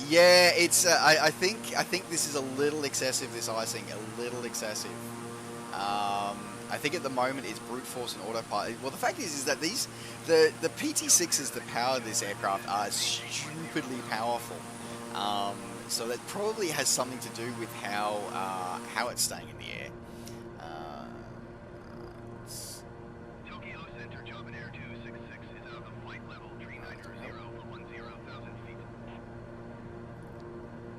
Yeah, it's. I think this is a little excessive. This icing, a little excessive. I think at the moment it's brute force and autopilot. Well, the fact is that the PT6s that power this aircraft are stupidly powerful. So that probably has something to do with how it's staying in the air. Tokyo Center, Japan Air 266 is out of flight level 390 for 10,000 feet.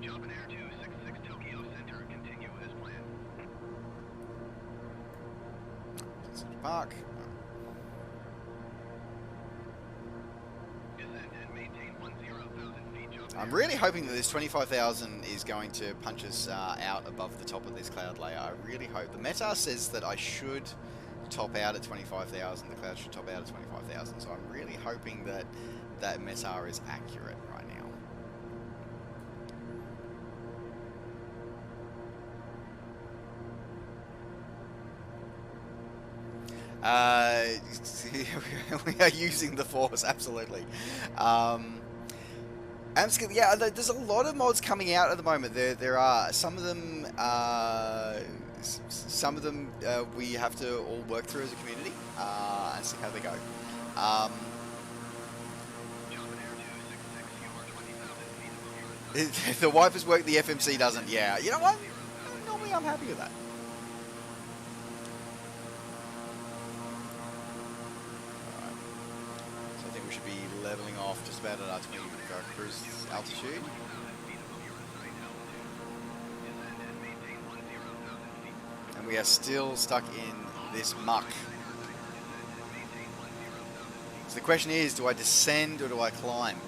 Japan Air 266, Tokyo Center, continue as planned. Park. Descend and maintain 10,000 feet. Japan I'm really hoping that this 25,000 is going to punch us out above the top of this cloud layer. I really hope. The METAR says that I should top out at 25,000. The cloud should top out at 25,000. So I'm really hoping that that METAR is accurate right now. We are using the Force, absolutely. Yeah, there's a lot of mods coming out at the moment. There are some of them. We have to all work through as a community and see how they go. The wipers work, the FMC doesn't. Yeah, you know what? Normally, I'm happy with that. We should be leveling off just about at our 20 cruise altitude. And we are still stuck in this muck. So the question is, do I descend or do I climb?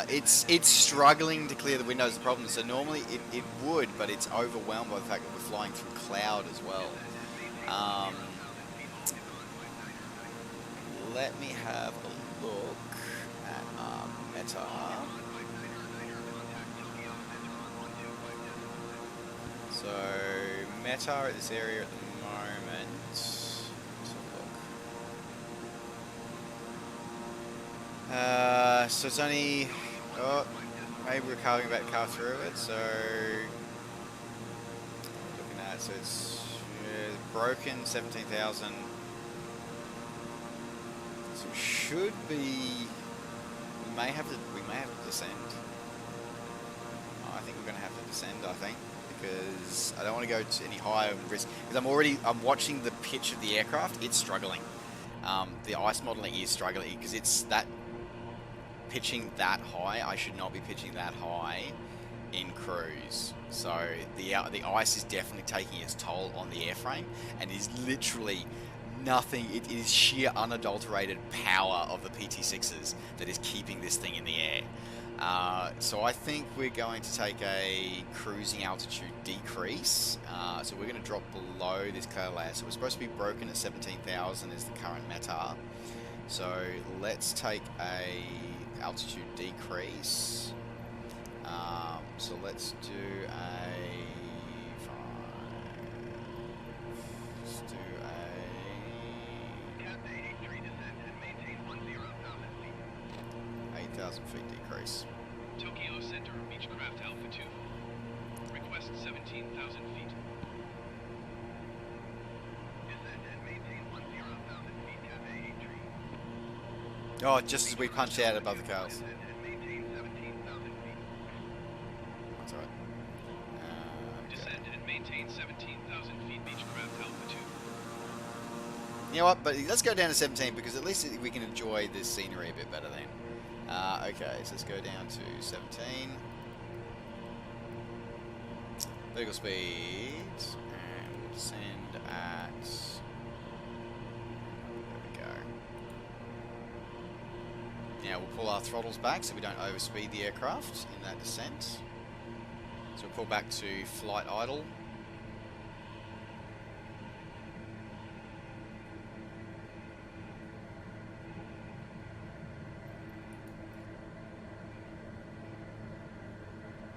It's struggling to clear the windows, the problem. So normally it would, but it's overwhelmed by the fact that we're flying through cloud as well. Let me have a look at METAR. So METAR at this area at the moment. Let's have a look. So it's only. Oh, maybe we're carving about to carve through it. So looking at it, so it's broken 17,000. So we should be. We may have to descend. I think we're going to have to descend. I think because I don't want to go to any higher risk. Because I'm watching the pitch of the aircraft. It's struggling. The ice modeling is struggling because it's that pitching that high. I should not be pitching that high in cruise. So the ice is definitely taking its toll on the airframe, and is literally nothing. It is sheer unadulterated power of the PT6s that is keeping this thing in the air. So I think we're going to take a cruising altitude decrease. So we're going to drop below this cloud layer. So we're supposed to be broken at 17,000 is the current METAR. So let's take a altitude decrease. So let's do let's do a 8,000 feet decrease. Tokyo Center, Beechcraft Alpha 2. Request 17,000 feet. Descend and maintain 10,000 feet, Cafe 83. Oh, just as we punch out above the clouds. Descend and maintain 17,000 feet. That's alright. Descend and maintain 17,000 feet, Beechcraft Alpha 2. You know what? But let's go down to 17 because at least we can enjoy this scenery a bit better then. Okay, so let's go down to 17. Vertical speed, and we'll descend at. There we go. Now we'll pull our throttles back so we don't overspeed the aircraft in that descent. So we'll pull back to flight idle.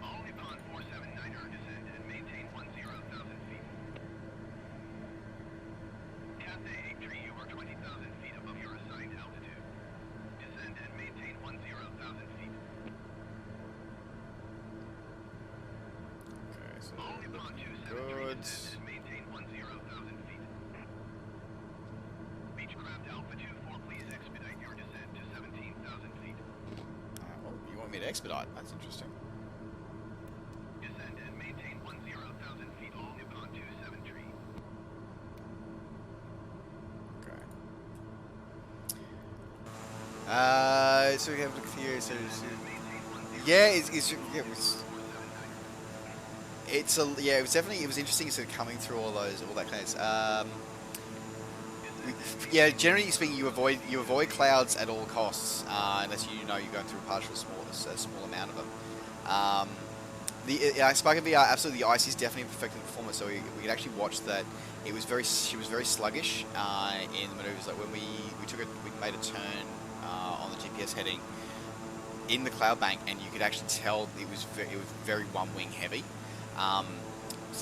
Honeycomb 479er, descend and maintain 10,000 feet. Cathay 83, you are 20,000 feet above your assigned altitude. Descend and maintain 10,000 feet. Okay, so Honeycomb looking 273, good. descend and maintain 10,000 feet. Beechcraft Alpha 24, please expedite your descent to 17,000 feet. Oh, you want me to expedite? That's interesting. Descend and maintain 10,000 feet, all Honeycomb 273. Okay. So we have a look here. So yeah, it was definitely interesting sort of coming through all that kind of. Yeah, generally speaking, you avoid clouds at all costs unless you know you're going through a small amount of them. The Spark VR, absolutely, the ice is definitely perfecting the performance. So we could actually watch that. She was very sluggish in the maneuvers. Like when we made a turn on the GPS heading in the cloud bank, and you could actually tell it was very one wing heavy.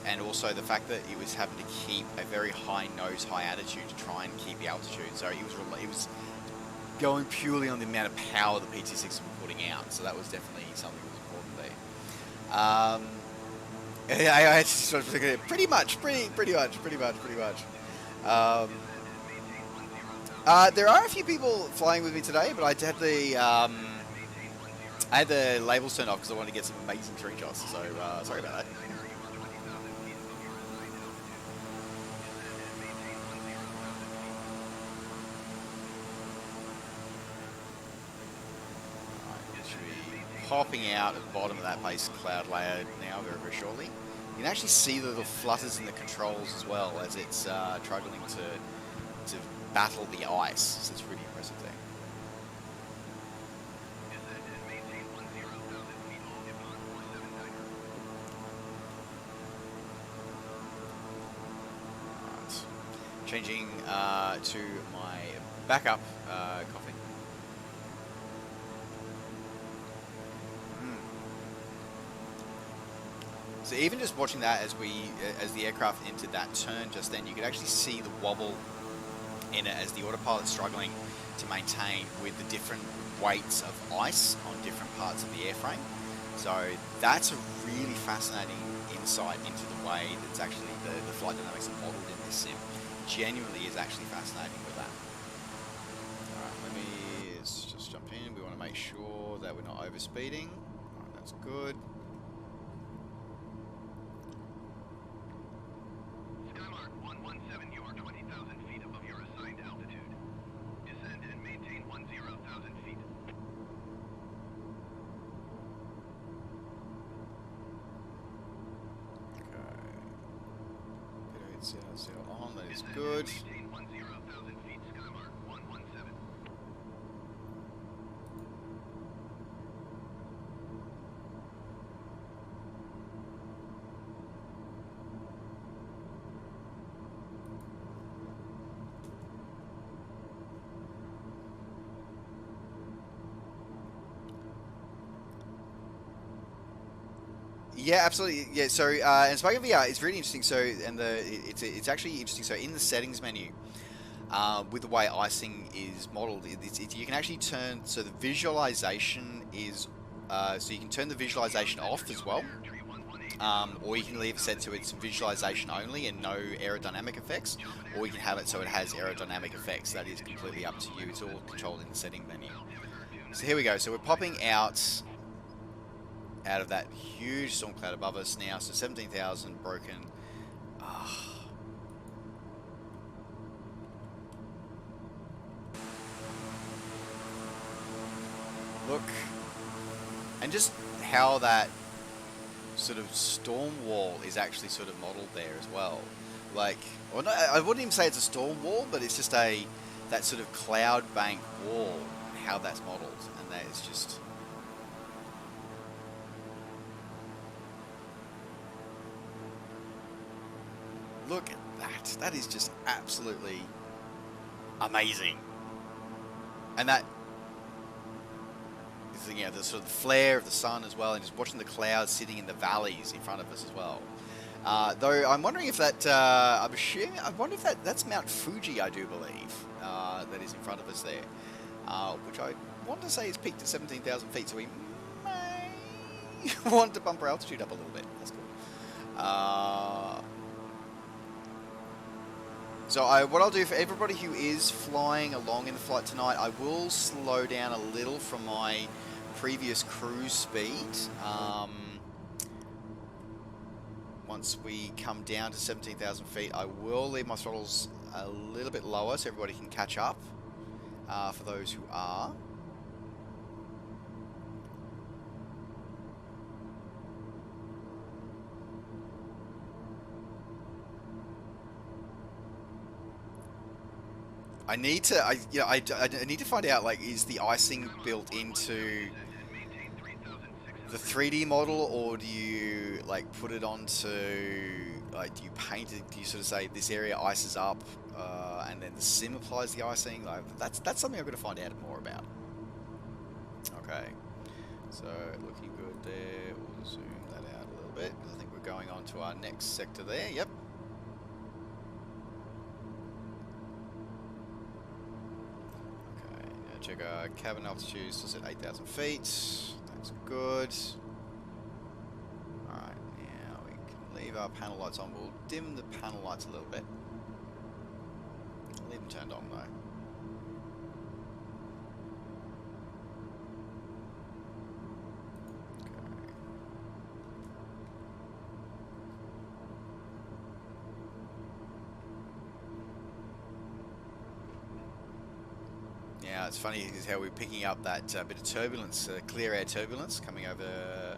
And also the fact that it was having to keep a very high nose, high attitude to try and keep the altitude. So it was going purely on the amount of power the PT6 were putting out. So that was definitely something that was important there. I had to sort of look at it pretty much. There are a few people flying with me today, but I had the labels turned off because I wanted to get some amazing screenshots. So sorry about that. Popping out at the bottom of that base cloud layer now very, very shortly. You can actually see the little flutters in the controls as well as it's struggling to battle the ice. So it's really impressive there. Right. Changing to my backup coffee. So even just watching that as the aircraft entered that turn just then, you could actually see the wobble in it as the autopilot's struggling to maintain with the different weights of ice on different parts of the airframe. So that's a really fascinating insight into the way that's actually the flight dynamics are modeled in this sim. Genuinely is actually fascinating with that. Alright, let's just jump in. We want to make sure that we're not overspeeding. Alright, that's good. on. That is good. Maintain 10,000 feet, Skymark 117. Yeah, absolutely. Yeah, so and speaking of VR, it's really interesting. So, and it's actually interesting. So, in the settings menu, with the way icing is modeled, you can actually turn. So the visualization is, so you can turn the visualization off as well, or you can leave it set to its visualization only and no aerodynamic effects, or you can have it so it has aerodynamic effects. That is completely up to you. It's all controlled in the setting menu. So here we go. So we're popping out of that huge storm cloud above us now. So 17,000 broken. Look, and just how that sort of storm wall is actually sort of modeled there as well. Like, well, no, I wouldn't even say it's a storm wall, but it's just that sort of cloud bank wall. How that's modeled, and that is just. Look at that. That is just absolutely amazing. And that is, you know, the sort of flare of the sun as well, and just watching the clouds sitting in the valleys in front of us as well. Though I'm wondering if that, I wonder if that's Mount Fuji, I do believe, that is in front of us there. Which I want to say is peaked at 17,000 feet, so we may want to bump our altitude up a little bit. That's cool. So what I'll do for everybody who is flying along in the flight tonight, I will slow down a little from my previous cruise speed. Once we come down to 17,000 feet, I will leave my throttles a little bit lower so everybody can catch up, for those who are. I need to, I need to find out, like, is the icing built into the 3D model, or do you, like, put it onto, like, do you paint it, do you sort of say this area ices up, and then the sim applies the icing? Like, that's something I'm going to find out more about. Okay, so looking good there. We'll zoom that out a little bit. I think we're going on to our next sector there. Yep. Check our cabin altitude, still at 8,000 feet. That's good. Alright, now we can leave our panel lights on. We'll dim the panel lights a little bit. Leave them turned on though. Yeah, it's funny how we're picking up that bit of turbulence, clear air turbulence coming over the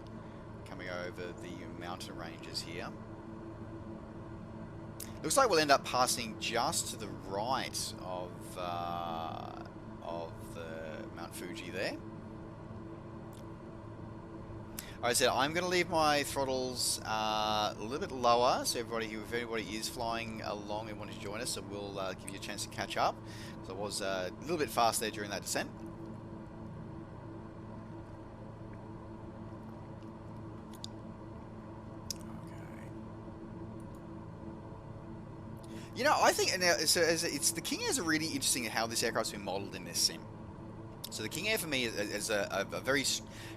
mountain ranges here. Looks like we'll end up passing just to the right of the Mount Fuji there. Like I said, I'm going to leave my throttles a little bit lower, so if anybody is flying along and wanting to join us, so we'll give you a chance to catch up. So I was a little bit fast there during that descent. Okay. You know, I think now, so it's the King Airs are really interesting at how this aircraft's been modelled in this sim. So the King Air for me is a very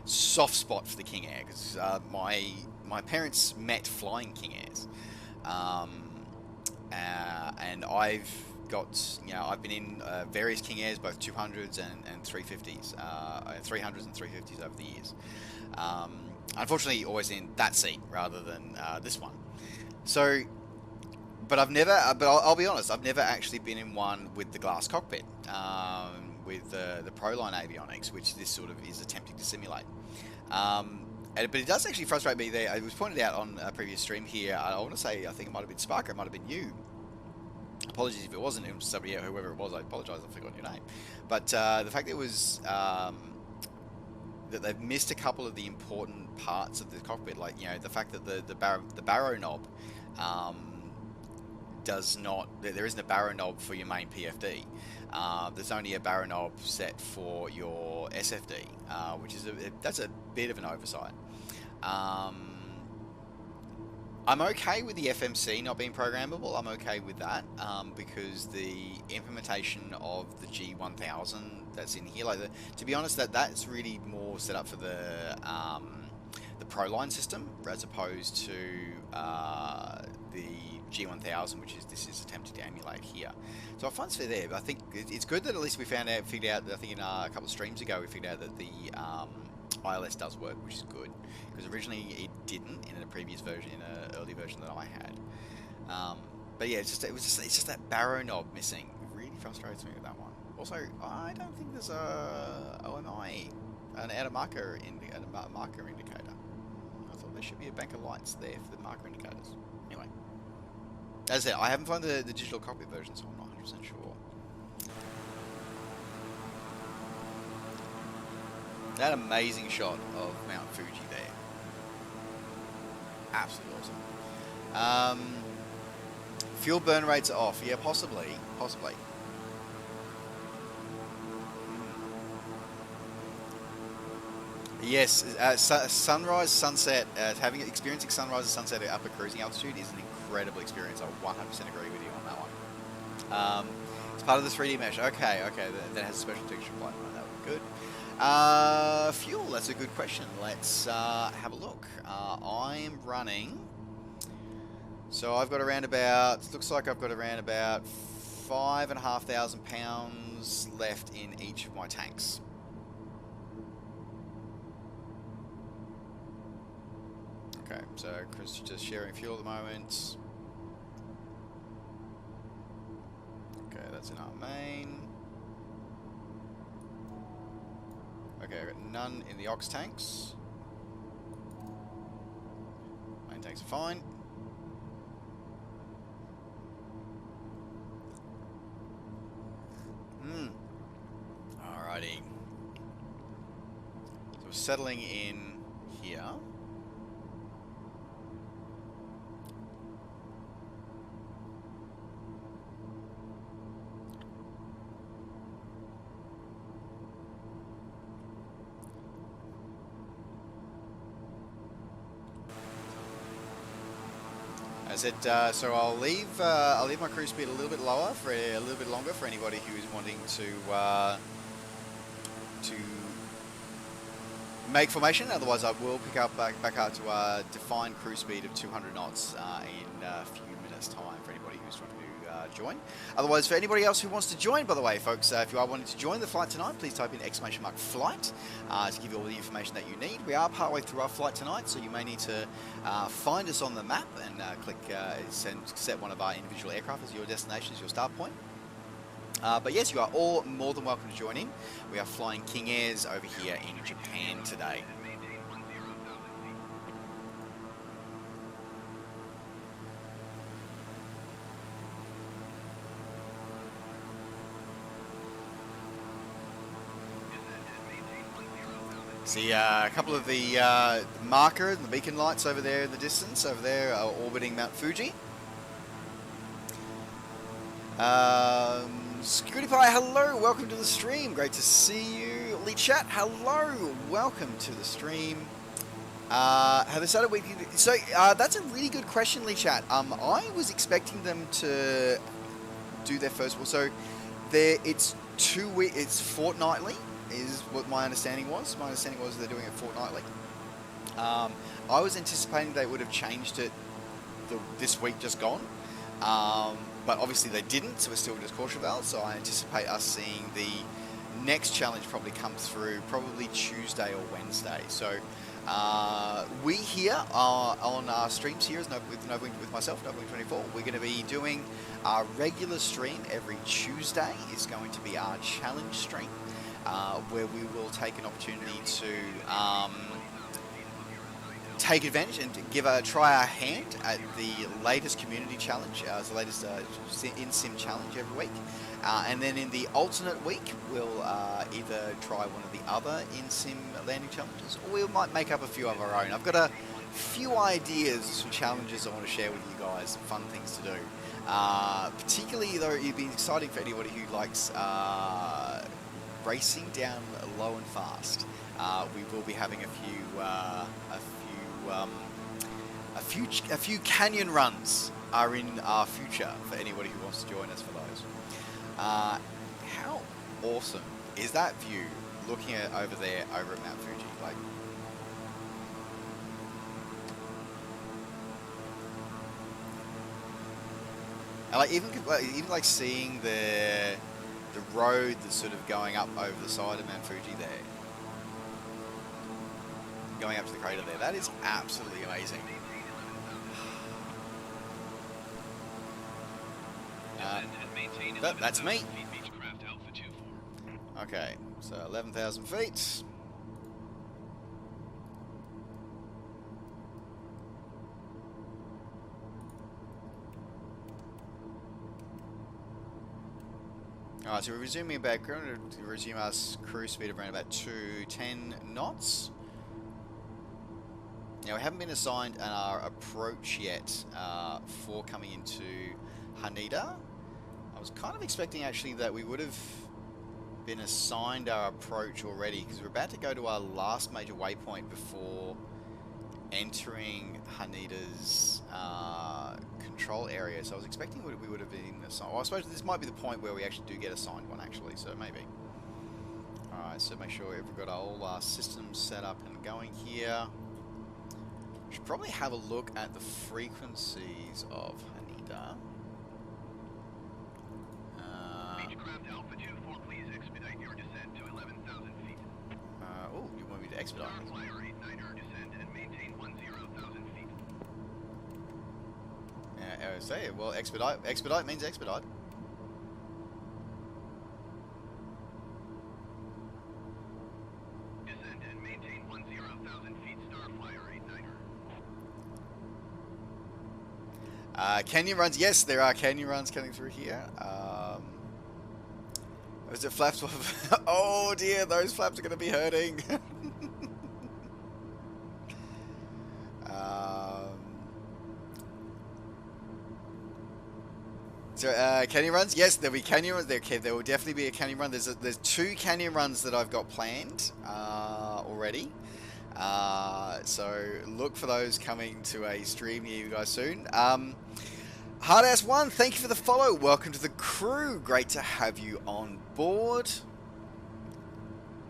soft spot for the King Air, because my parents met flying King Airs, and I've got, you know, I've been in various King Airs, both 200s and 350s, 300s and 350s over the years. Unfortunately, always in that seat rather than this one. So, but I've never, but I'll be honest, I've never actually been in one with the glass cockpit. With the Proline avionics, which this sort of is attempting to simulate. but it does actually frustrate me there. It was pointed out on a previous stream here. I want to say, I think it might have been Sparker, it might have been you. Apologies if it wasn't, it was somebody, whoever it was, I apologise, I forgot your name. But the fact that it was, that they've missed a couple of the important parts of the cockpit, like, you know, the fact that the barrow knob does not, there isn't a barrow knob for your main PFD. There's only a barrow knob set for your SFD, which is that's a bit of an oversight. I'm okay with the FMC not being programmable. I'm okay with that because the implementation of the G1000 that's in here, like to be honest, that's really more set up for the Proline system as opposed to the G1000, which is this is attempting to emulate here. So I find it's fair there. But I think it's good that at least we figured out. I think in a couple of streams ago we figured out that the ILS does work, which is good, because originally it didn't in a previous version, in an early version that I had. But yeah, it's just that barrow knob missing. It really frustrates me with that one. Also, I don't think there's a OMI, an outer marker indicator. I thought there should be a bank of lights there for the marker indicators. Anyway, as I said, I haven't found the digital cockpit version, so I'm not 100% sure. That amazing shot of Mount Fuji there. Absolutely awesome. Fuel burn rates are off. Yeah, possibly. Yes, sunrise, sunset, experiencing sunrise and sunset at upper cruising altitude is an incredible experience. I 100% agree with you on that one. It's part of the 3D mesh. Okay, that has a special texture applied. That would be good. Fuel, that's a good question. Let's have a look. I'm running, so I've got around about, looks like I've got around about 5,500 pounds left in each of my tanks. Okay, so Chris just sharing fuel at the moment. Okay, that's in our main. Okay, I've got none in the ox tanks. Main tanks are fine. Alrighty. So we're settling in here. I said, so I'll leave my cruise speed a little bit lower for a little bit longer for anybody who is wanting to make formation. Otherwise, I will pick up back up to a defined cruise speed of 200 knots in a few minutes' time for anybody who's trying to join. Otherwise, for anybody else who wants to join, by the way, folks, if you are wanting to join the flight tonight, please type in !flight to give you all the information that you need. We are partway through our flight tonight, so you may need to find us on the map and click set one of our individual aircraft as your destination, as your start point. But yes, you are all more than welcome to join in. We are flying King Airs over here in Japan today. See a couple of the marker and the beacon lights over there in the distance, over there orbiting Mount Fuji. Security Pie, hello, welcome to the stream. Great to see you. Lee Chat, hello, welcome to the stream. Have they started weekly? So that's a really good question, Lee Chat. I was expecting them to do their first one. So it's 2 weeks. It's fortnightly, is what my understanding was. My understanding was they're doing it fortnightly. I was anticipating they would have changed it this week just gone. But obviously they didn't, so we're still just Courchevel. So I anticipate us seeing the next challenge probably come through probably Tuesday or Wednesday. So we here on our streams here with myself, Novawing24, we're going to be doing our regular stream every Tuesday. Is going to be our challenge stream, where we will take an opportunity to take advantage and try our hand at the latest community challenge, the latest in-sim challenge every week. And then in the alternate week, we'll either try one of the other in-sim landing challenges, or we might make up a few of our own. I've got a few ideas, some challenges I want to share with you guys, some fun things to do. Particularly, though, it'd be exciting for anybody who likes racing down low and fast. We will be having a few canyon runs are in our future for anybody who wants to join us for those. How awesome is that view looking at over there over at Mount Fuji? Like, and like even like seeing the road that's sort of going up over the side of Mount Fuji there, going up to the crater there, that is absolutely amazing. But that's me. Okay, so 11,000 feet. Alright, so we're resuming back. We're going to resume our cruise speed of around about 210 knots. Now, we haven't been assigned our approach yet for coming into Haneda. I was kind of expecting actually that we would have been assigned our approach already, because we're about to go to our last major waypoint before entering Haneda's control area. So I was expecting we would have been assigned. Well, I suppose this might be the point where we actually do get assigned one actually, so maybe. Alright, so make sure we've got all our systems set up and going here. Should probably have a look at the frequencies of Haneda. Beechcraft Alpha 24, please expedite your descent to 11,000 feet. Oh, you want me to expedite? Starflyer 89er, descend and maintain 10,000 feet. I say, well, expedite means expedite. Descend and maintain 10,000 feet, Starflyer 89er. Canyon runs, yes, there are canyon runs coming through here. Is it flaps? Oh dear, those flaps are going to be hurting. So canyon runs, yes, there'll be canyon runs. There will definitely be a canyon run. There's 2 canyon runs that I've got planned already. So look for those coming to a stream near you guys soon. Hardass1, thank you for the follow. Welcome to the crew. Great to have you on board.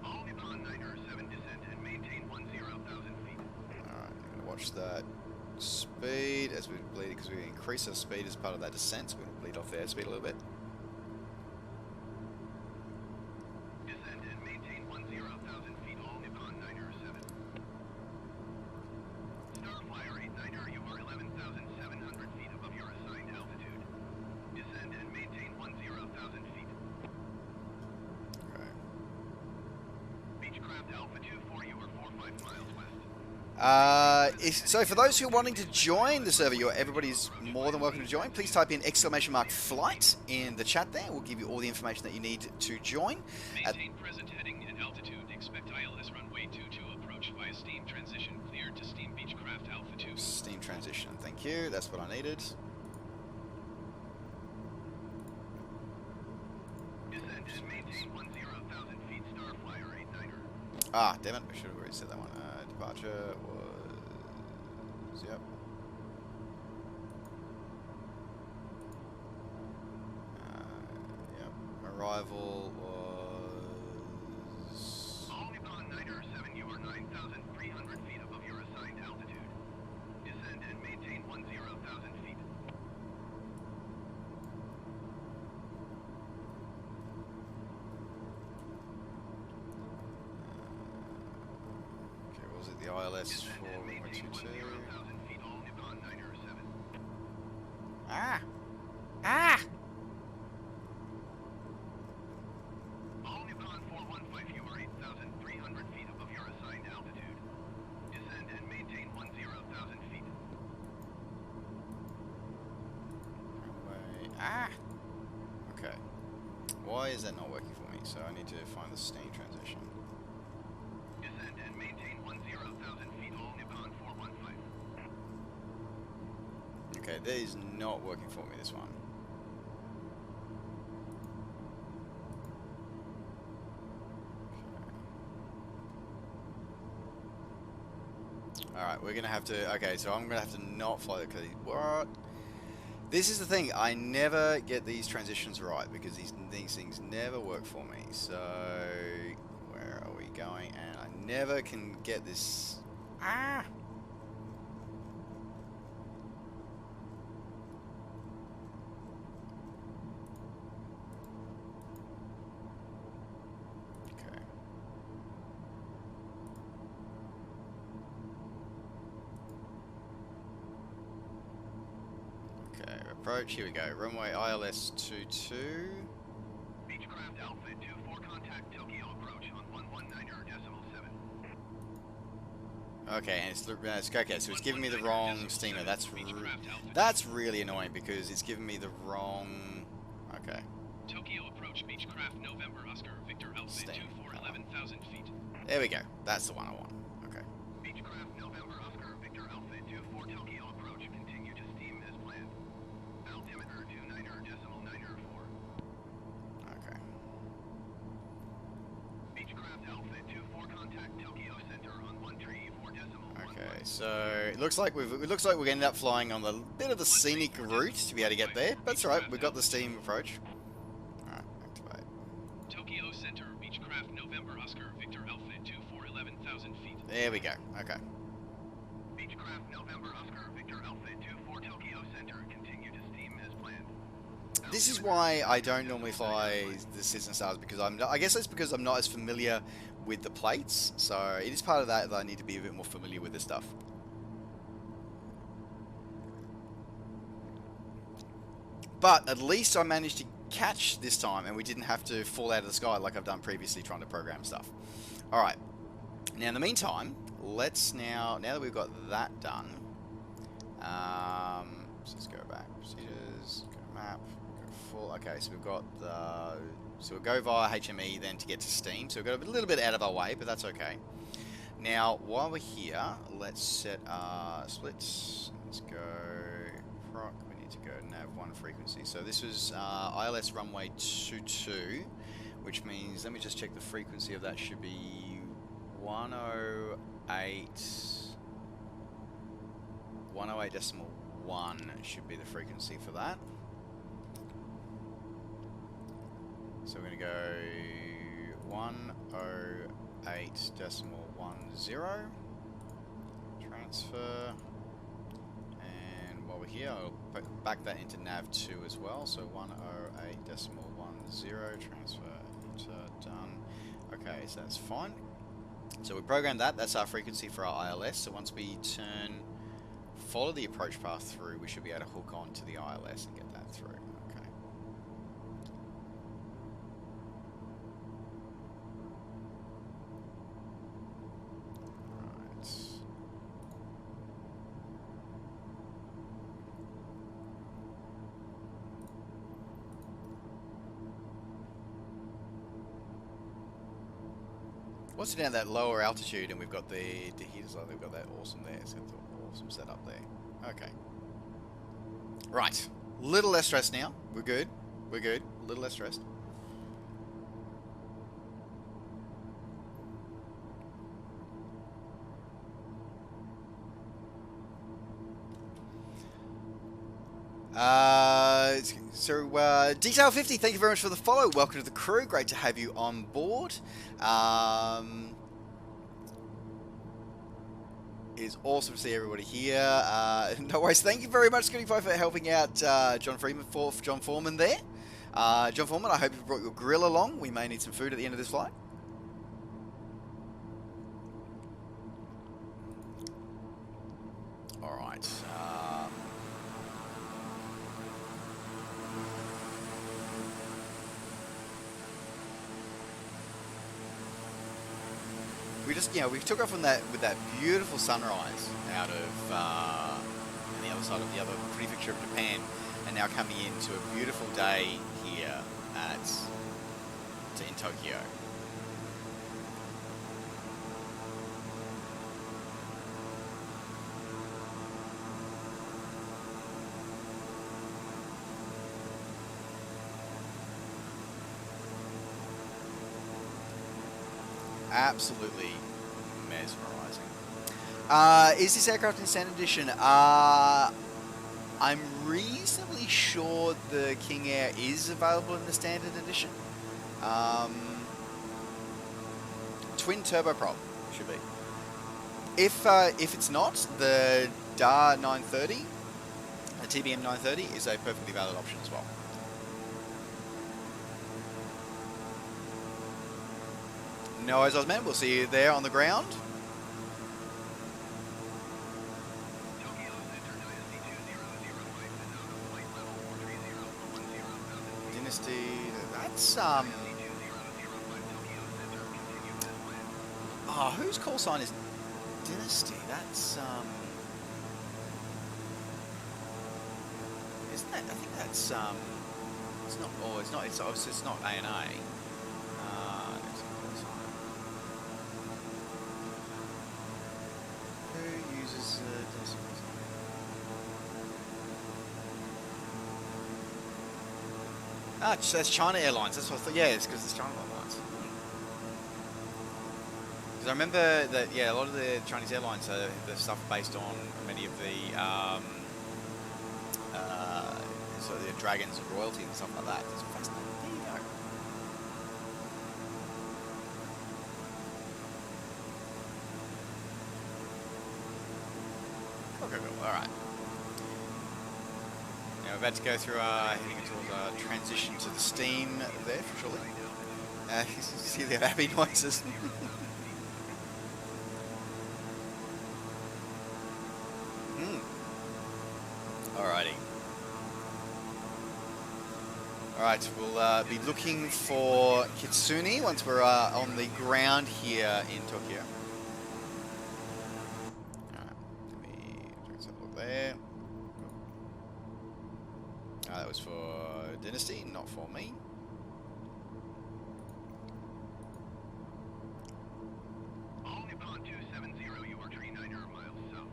Alright, I'm going to watch that speed as we bleed, because we increase our speed as part of that descent, so we're going to bleed off the airspeed a little bit. Descend and maintain 10,000 feet, all Nippon 907. Starflyer 89er, you are 11,700 feet above your assigned altitude. Descend and maintain 10,000 feet. Okay. Beechcraft Alpha 24, you are 45 miles west. So for those who are wanting to join the server, everybody's more than welcome to join. Please type in !flight in the chat there. We'll give you all the information that you need to join. Maintain present heading and altitude. Expect ILS runway 22 approach via steam transition. Cleared to steam Beechcraft Alpha 2. Steam transition, thank you. That's what I needed. Descend and maintain 10,000 feet, Starflyer 89er. Ah, damn it, I should have already said that one. Departure was... Yep. Yep. Arrival was... All Nippon 907, you are 9,300 feet above your assigned altitude. Descend and maintain 10,000 feet. Okay, what was it? The ILS Descend and maintain 422. 10,000 feet, all Nippon 907. Ah! Ah! All Nippon 415, you are 8,300 feet above your assigned altitude. Descend and maintain 10,000 Ah! Okay. Why is that not working for me? So I need to find the steam transition. Descend and maintain 10,000 feet all Nippon 415. Okay, that is not working for me, this one. Alright, we're gonna have to... Okay, so I'm gonna have to not fly the... What? This is the thing, I never get these transitions right, because these things never work for me. So... Where are we going? And I never can get this... Ah! Okay. Okay, approach, here we go. Runway ILS 22. Beechcraft Alpha 24 contact Tokyo approach on 119.7. Okay, and it's okay. So it's giving me the wrong steamer. That's really annoying because it's giving me the wrong. Okay. Tokyo approach Beechcraft November Oscar Victor Alpha Steam. 24 11,000 feet. There we go. That's the one I want. Okay. Beechcraft November Oscar Victor Alpha 24 Tokyo approach. Continue to steam as planned. Altimeter 29.94. Okay. Beechcraft Alpha 24 contact Tokyo Center on 134.1. Okay. So it looks like we're going to end up flying on the bit of the scenic route to be able to get there. That's all right. We've got the steam approach. All right. Activate. Tokyo Center Beechcraft November Oscar Victor Alpha 24 11,000 feet. There we go. Okay. Beechcraft November Oscar Victor Alpha 24 Tokyo Center. Continue to steam as planned. This is why I don't normally fly the Citizen Stars, because I guess it's because I'm not as familiar with the plates. So it is part of that I need to be a bit more familiar with this stuff. But at least I managed to catch this time, and we didn't have to fall out of the sky like I've done previously trying to program stuff. Alright. Now in the meantime, let's now that we've got that done, let's just go back. Procedures, go to map, go full. Okay, so we've got the... So we'll go via HME then to get to Steam. So we've got a little bit out of our way, but that's okay. Now, while we're here, let's set our splits. Let's go proc. We need to go nav1 frequency. So this was ILS runway 22, which means, let me just check the frequency of that. Should be 108. 108.1 should be the frequency for that. So we're going to go 108.10, transfer, and while we're here, I'll back that into nav2 as well, so 108.10, transfer, enter, done. Okay, so that's fine. So we programmed that, that's our frequency for our ILS, so once we follow the approach path through, we should be able to hook on to the ILS and get that through. Okay. Right. Once we're down that lower altitude and we've got the heaters, like we've got that awesome there, so it's awesome setup there. Okay. Right. Little less stressed now. We're good. We're good. A little less stressed. Detail 50, thank you very much for the follow. Welcome to the crew. Great to have you on board. It's awesome to see everybody here. No worries. Thank you very much, Scooty5, for helping out John Foreman there. John Foreman, I hope you brought your grill along. We may need some food at the end of this flight. All right. We took off on that with that beautiful sunrise out of on the other side of the other prefecture of Japan. and now coming into a beautiful day here in Tokyo. Absolutely mesmerizing. Is this aircraft in Standard Edition? I'm reasonably sure the King Air is available in the Standard Edition. Twin turboprop should be. If it's not, the DAR 930, the TBM 930 is a perfectly valid option as well. No worries, Osman. We'll see you there on the ground. Dynasty, that's oh, whose call sign is Dynasty? That's isn't that? I think that's it's not. Oh, it's not. It's obviously it's not ANA. Who uses Dynasty? Ah, that's China Airlines. That's what I thought. Yeah, it's because it's China Airlines. Because I remember that, yeah, a lot of the Chinese airlines are the stuff based on many of the so the Dragons of Royalty and stuff like that. It's fascinating. There you go. Cool. All right. Now we're about to go through heading towards transition to the steam there, for surely. You see the happy noises. Alrighty. Alright, we'll be looking for Kitsune once we're on the ground here in Tokyo. Alright, let me have a look there. That was for Dynasty, not for me. All Nippon 270, you are 39 miles south.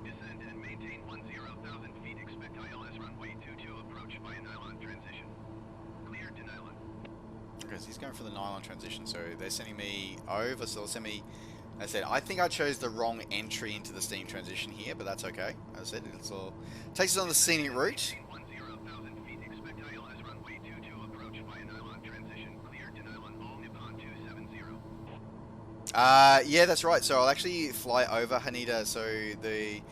Descend and maintain 10,000 feet. Expect ILS runway 22 approach via nylon transition. Cleared to nylon. Okay, so he's going for the nylon transition, so they're sending me over, so they'll send me... I said, I think I chose the wrong entry into the steam transition here, but that's okay. As I said, it's all... takes us on the scenic route. 10,000 feet. Expect ILS runway 22 approach via nylon transition. Cleared to nylon. All Nippon 270. Yeah, that's right. So I'll actually fly over Haneda. So the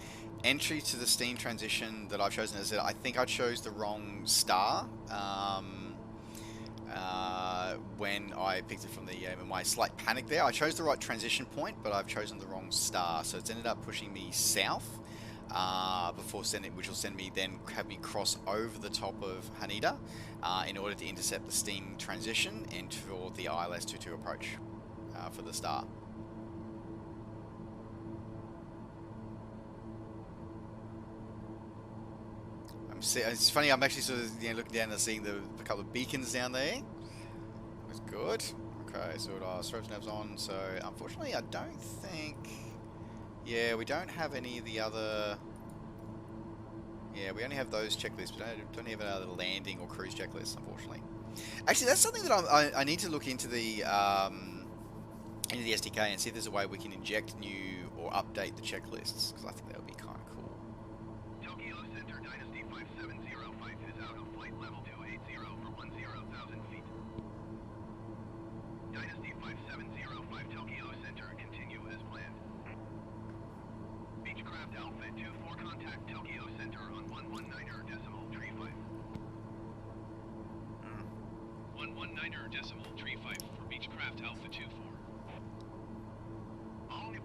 entry to the steam transition that I've chosen is that I think I chose the wrong star when I picked it from the my slight panic there. I chose the right transition point, but I've chosen the wrong star. So it's ended up pushing me south before sending, which will send me then have me cross over the top of Haneda in order to intercept the steam transition and for the ILS 22 approach for the star. It's funny, I'm actually sort of looking down and seeing a couple of beacons down there. That's good. Okay, so our strobes nav's on. So unfortunately, I don't think. Yeah, we don't have any of the other. Yeah, we only have those checklists. We don't have other landing or cruise checklists, unfortunately. Actually, that's something that I need to look into the SDK and see if there's a way we can inject new or update the checklists, because I think that would be kind of cool. Tokyo Center Dynasty 5705 is out of flight level 280 for 10,000 feet. Dynasty 5705 Tokyo Center, continue as planned. Beechcraft Alpha 24 contact Tokyo Center on 119.35. 119.35 for Beechcraft Alpha 24.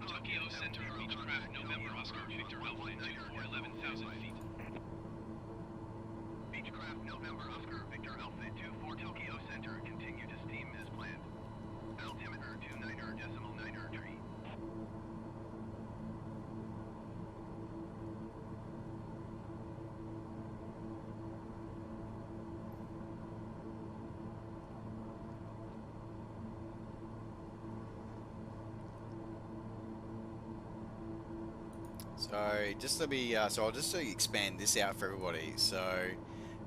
Tokyo Center, Beechcraft November Oscar Victor Alpha 24, 11,000 feet. Beechcraft November Oscar Victor Alpha 24 Tokyo Center, continue to steam as planned. Altimeter 29.93. So just let me. So I'll just expand this out for everybody. So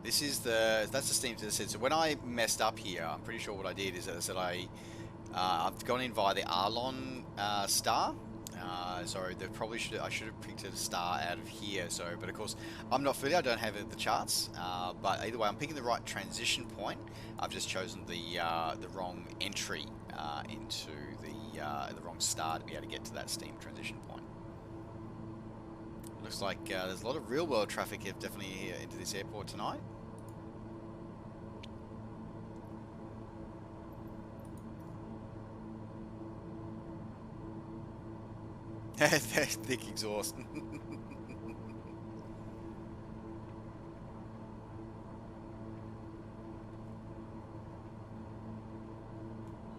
this is that's the Steam to the set. So when I messed up here, I'm pretty sure what I did is that I've gone in via the Arlon star. So I should have picked a star out of here. So, but of course, I'm not familiar. I don't have the charts. But either way, I'm picking the right transition point. I've just chosen the wrong entry into the wrong star to be able to get to that Steam transition point. Looks like there's a lot of real world traffic definitely into this airport tonight. Thick exhaust.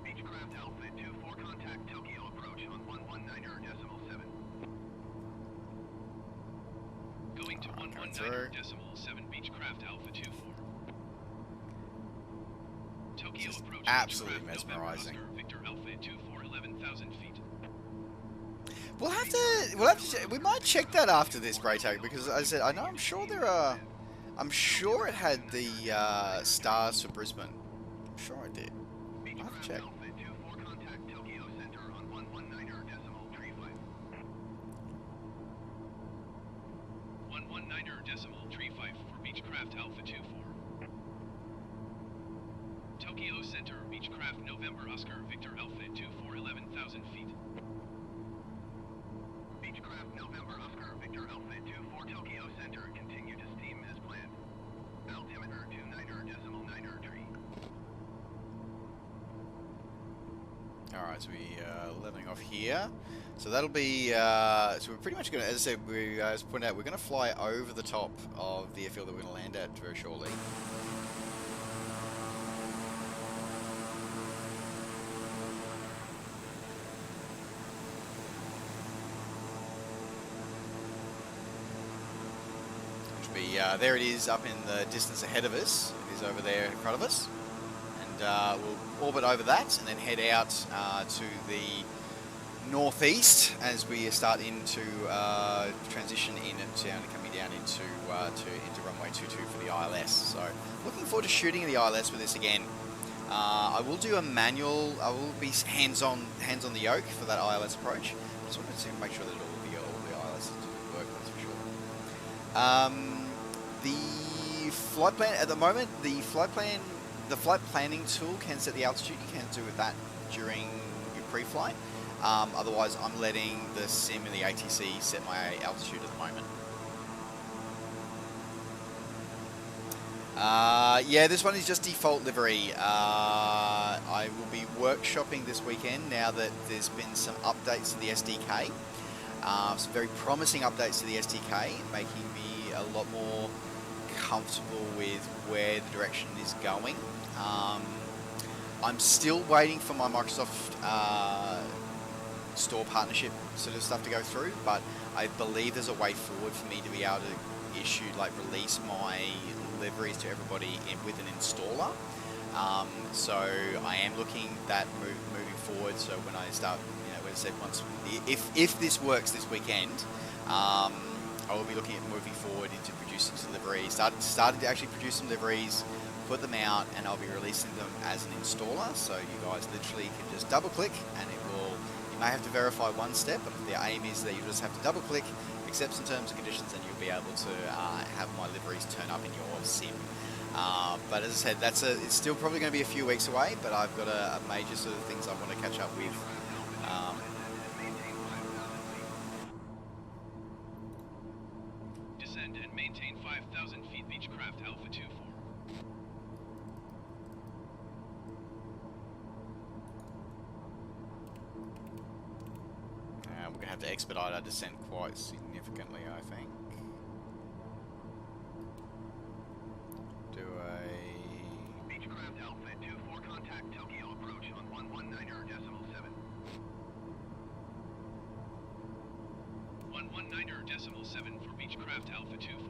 Beechcraft Alpha 24 contact Tokyo approach on 119.7. Going to 119.7 Beechcraft Alpha 24. Tokyo Just approach absolutely Beechcraft November mesmerizing. Oscar Victor Alpha 24 11,000 feet. We'll have to we might check that after this, Braytag, because as I said, I'm sure it had the stars for Brisbane. I'm sure it did. I'll have to check. Alpha 24 contact Tokyo Center on 119.35. 119.35 for Beechcraft Alpha 24. Tokyo Center Beechcraft November Oscar Victor Alpha 24 11,000 feet. Beechcraft November Oscar Victor Alpha 24 Tokyo Center continue to steam as planned. Altimeter 29.93. Alright, so we leveling off here. So that'll be so we're pretty much gonna, as I said, as pointed out, we're gonna fly over the top of the airfield that we're gonna land at very shortly. There it is up in the distance ahead of us. It is over there in front of us. And we'll orbit over that and then head out to the northeast as we start into transition in and coming down into runway 22 for the ILS. So looking forward to shooting the ILS with this again. I will do a manual. I will be hands on the yoke for that ILS approach. Just wanted to make sure that all the ILS work. That's for sure. The flight plan at the moment, the flight planning tool can set the altitude. You can do with that during your pre-flight. Otherwise, I'm letting the sim and the ATC set my altitude at the moment. Yeah, this one is just default livery. I will be workshopping this weekend now that there's been some updates to the SDK. Some very promising updates to the SDK, making me a lot more comfortable with where the direction is going. I'm still waiting for my Microsoft store partnership sort of stuff to go through, but I believe there's a way forward for me to be able to release my liveries to everybody with an installer. So I am looking that moving forward. So when I start, when I said if this works this weekend, I will be looking at moving forward into producing some liveries. Started to actually produce some liveries, put them out, and I'll be releasing them as an installer. So you guys literally can just double click, and it will. You may have to verify one step, but the aim is that you just have to double click, accept some terms and conditions, and you'll be able to have my liveries turn up in your sim. But as I said, it's still probably going to be a few weeks away, but I've got a major sort of things I want to catch up with. Descend and maintain 5,000 feet Beechcraft Alpha 24. We're going to have to expedite our descent quite significantly, I think. Do a... Beechcraft Alpha 24 contact Tokyo approach on 119.7. 119.7 for Beechcraft Alpha 24.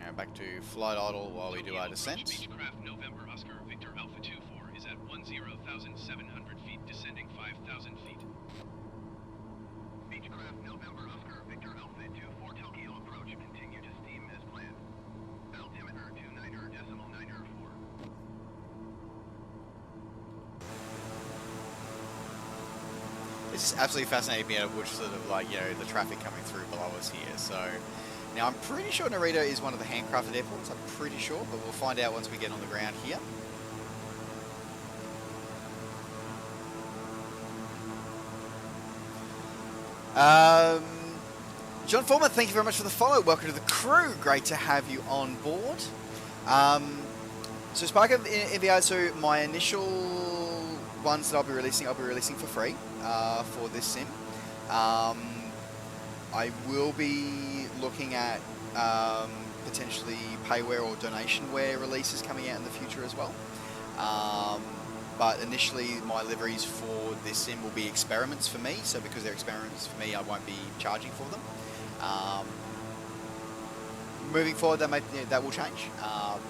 Now back to flight idle while we do our descent. Beechcraft November Oscar Victor Alpha 24 is at 10,700 feet, descending 5,000 feet. Beechcraft November Oscar Victor Alpha 24 Tokyo approach. Continue to steam as planned. Altimeter 29.904. It's just absolutely fascinating me at which sort of like, you know, the traffic coming through below us here. So now I'm pretty sure Narita is one of the handcrafted airports. I'm pretty sure, but we'll find out once we get on the ground here. John Foreman, thank you very much for the follow. Welcome to the crew. Great to have you on board. So Spark NVR, so my initial ones that I'll be releasing for free for this sim. I will be looking at potentially payware or donationware releases coming out in the future as well. But initially my liveries for this sim will be experiments for me, so because they're experiments for me I won't be charging for them. Moving forward that will change,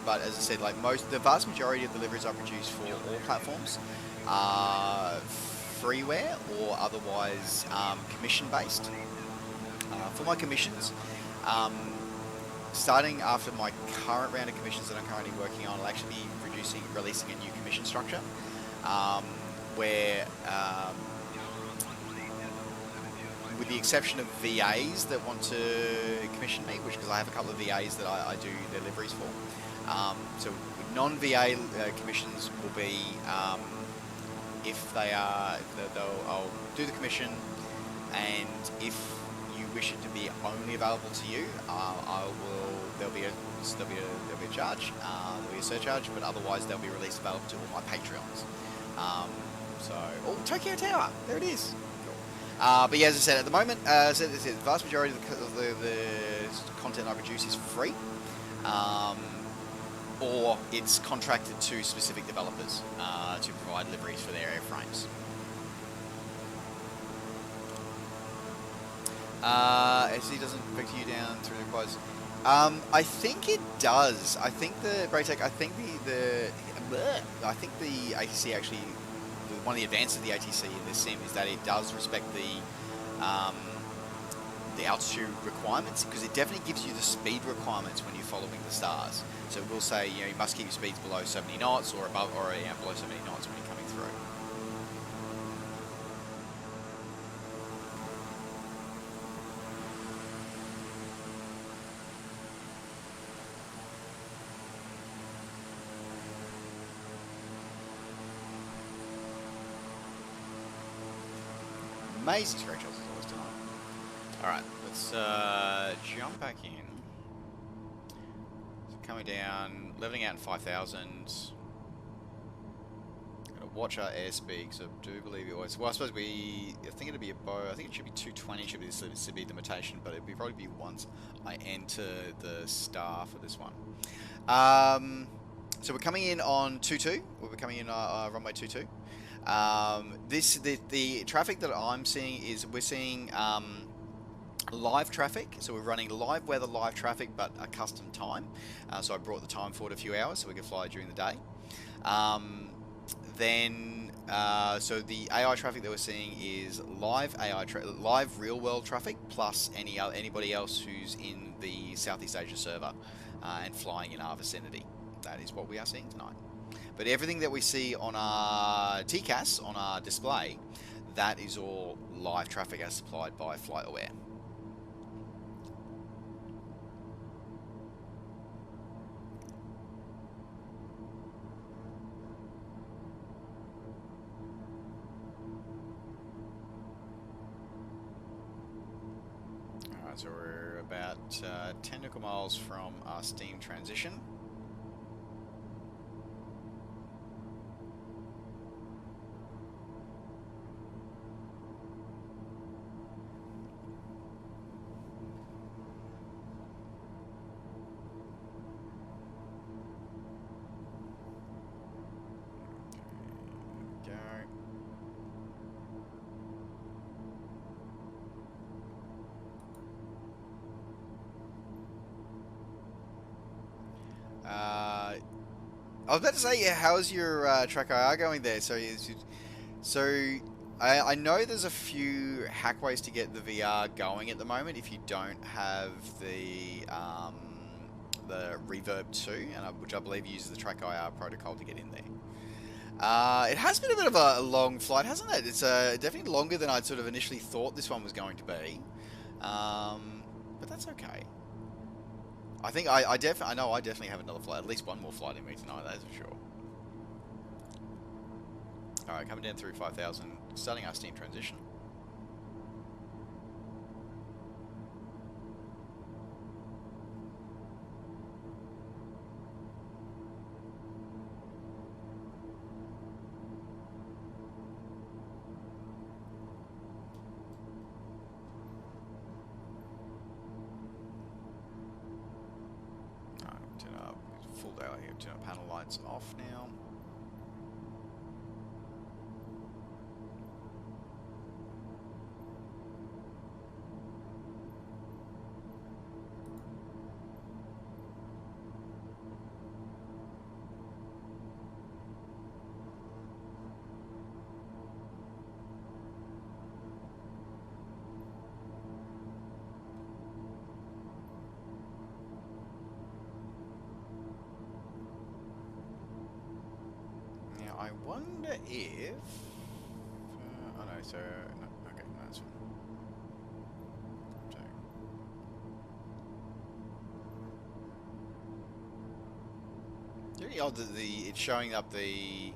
but as I said, like the vast majority of the liveries I produce for all platforms are freeware or otherwise commission based. For my commissions, starting after my current round of commissions that I'm currently working on, I'll actually be releasing a new commission structure where, with the exception of VAs that want to commission me, because I have a couple of VAs that I do their liveries for. So non-VA commissions will be, if they are, I'll do the commission, and if you wish it to be only available to you, there'll be a charge, there'll be a surcharge, but otherwise they'll be released available to all my Patreons. Tokyo Tower, there it is. Cool. But yeah, as I said, at the moment, the vast majority of the content I produce is free, or it's contracted to specific developers to provide liveries for their airframes. SD doesn't vector you down through the quads. I think it does. I think the Braytech, I think the ATC actually, one of the advances of the ATC in this sim is that it does respect the altitude requirements, because it definitely gives you the speed requirements when you're following the stars. So it will say, you know, you must keep your speeds below 70 knots or above, or below 70 knots when you're coming through. Amazing stretch as always tonight. Alright, let's jump back in. So coming down, leveling out in 5,000. Gonna watch our airspeed, because I do believe it was. Well, I suppose I think it'd be I think it should be 220 should be the limitation, but it'd probably be once I enter the star for this one. So we're coming in on 22. We're coming in runway 22. The traffic that I'm seeing is we're seeing live traffic, so we're running live weather, live traffic, but a custom time. So I brought the time forward a few hours so we can fly during the day. So the AI traffic that we're seeing is live live real world traffic plus anybody else who's in the Southeast Asia server and flying in our vicinity. That is what we are seeing tonight. But everything that we see on our TCAS, on our display, that is all live traffic as supplied by FlightAware. Alright, so we're about 10 nautical miles from our steam transition. I was about to say, yeah, how's your track IR going there? So I know there's a few hack ways to get the VR going at the moment if you don't have the Reverb 2, which I believe uses the Track IR protocol to get in there. It has been a bit of a long flight, hasn't it? It's definitely longer than I'd sort of initially thought this one was going to be. But that's okay. I think I know I definitely have another flight, at least one more flight in me tonight, that is for sure. Alright, coming down through 5,000, starting our steam transition. Alright, turn up, full daylight here, turn up panel lights off now. I wonder if... oh no, so... No, okay, no, that's fine. So, it's really odd that it's showing up the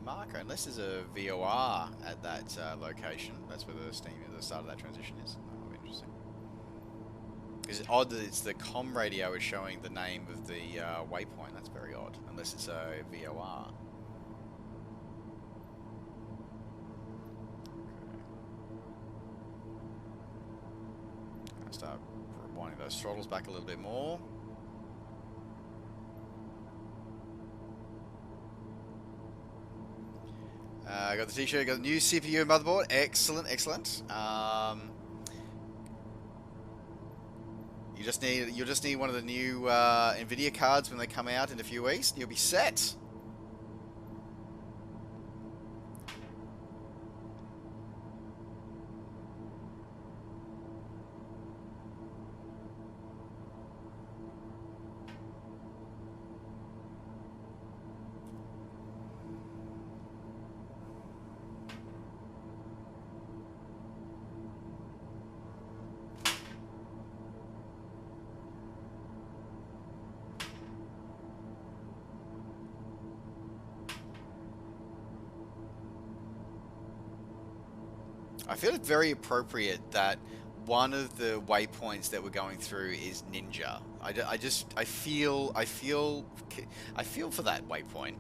marker, unless there's a VOR at that location. That's where the start of that transition is. That'll be interesting. It's odd that it's the comm radio is showing the name of the waypoint. That's very odd, unless it's a VOR. Okay. I'll start winding those throttles back a little bit more. Got the t-shirt, got the new CPU and motherboard. Excellent, excellent. You'll just need one of the new Nvidia cards when they come out in a few weeks, and you'll be set. I feel it's very appropriate that one of the waypoints that we're going through is Ninja. I feel for that waypoint.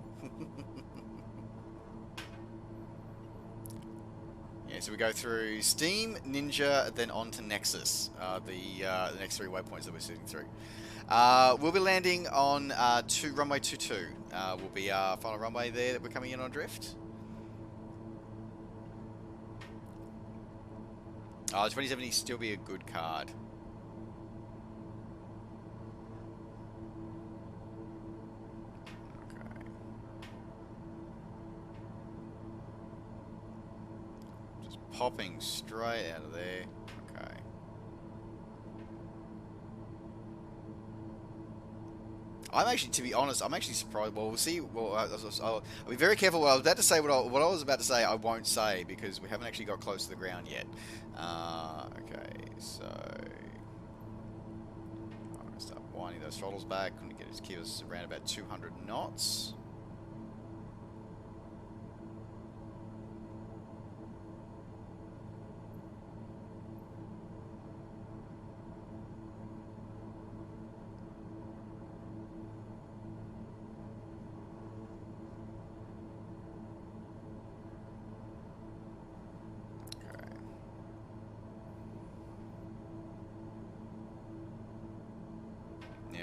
Yeah, so we go through Steam, Ninja, then on to Nexus, the next three waypoints that we're sitting through. We'll be landing on runway 22. Will be our final runway there that we're coming in on drift. 2070 still be a good card. Okay. Just popping straight out of there. Okay. I'm actually, to be honest, I'm actually surprised. Well, we'll see. Well, I'll be very careful. What I was about to say, what I was about to say, I won't say because we haven't actually got close to the ground yet. Okay, so I'm gonna start winding those throttles back. I'm gonna keep us around about 200 knots.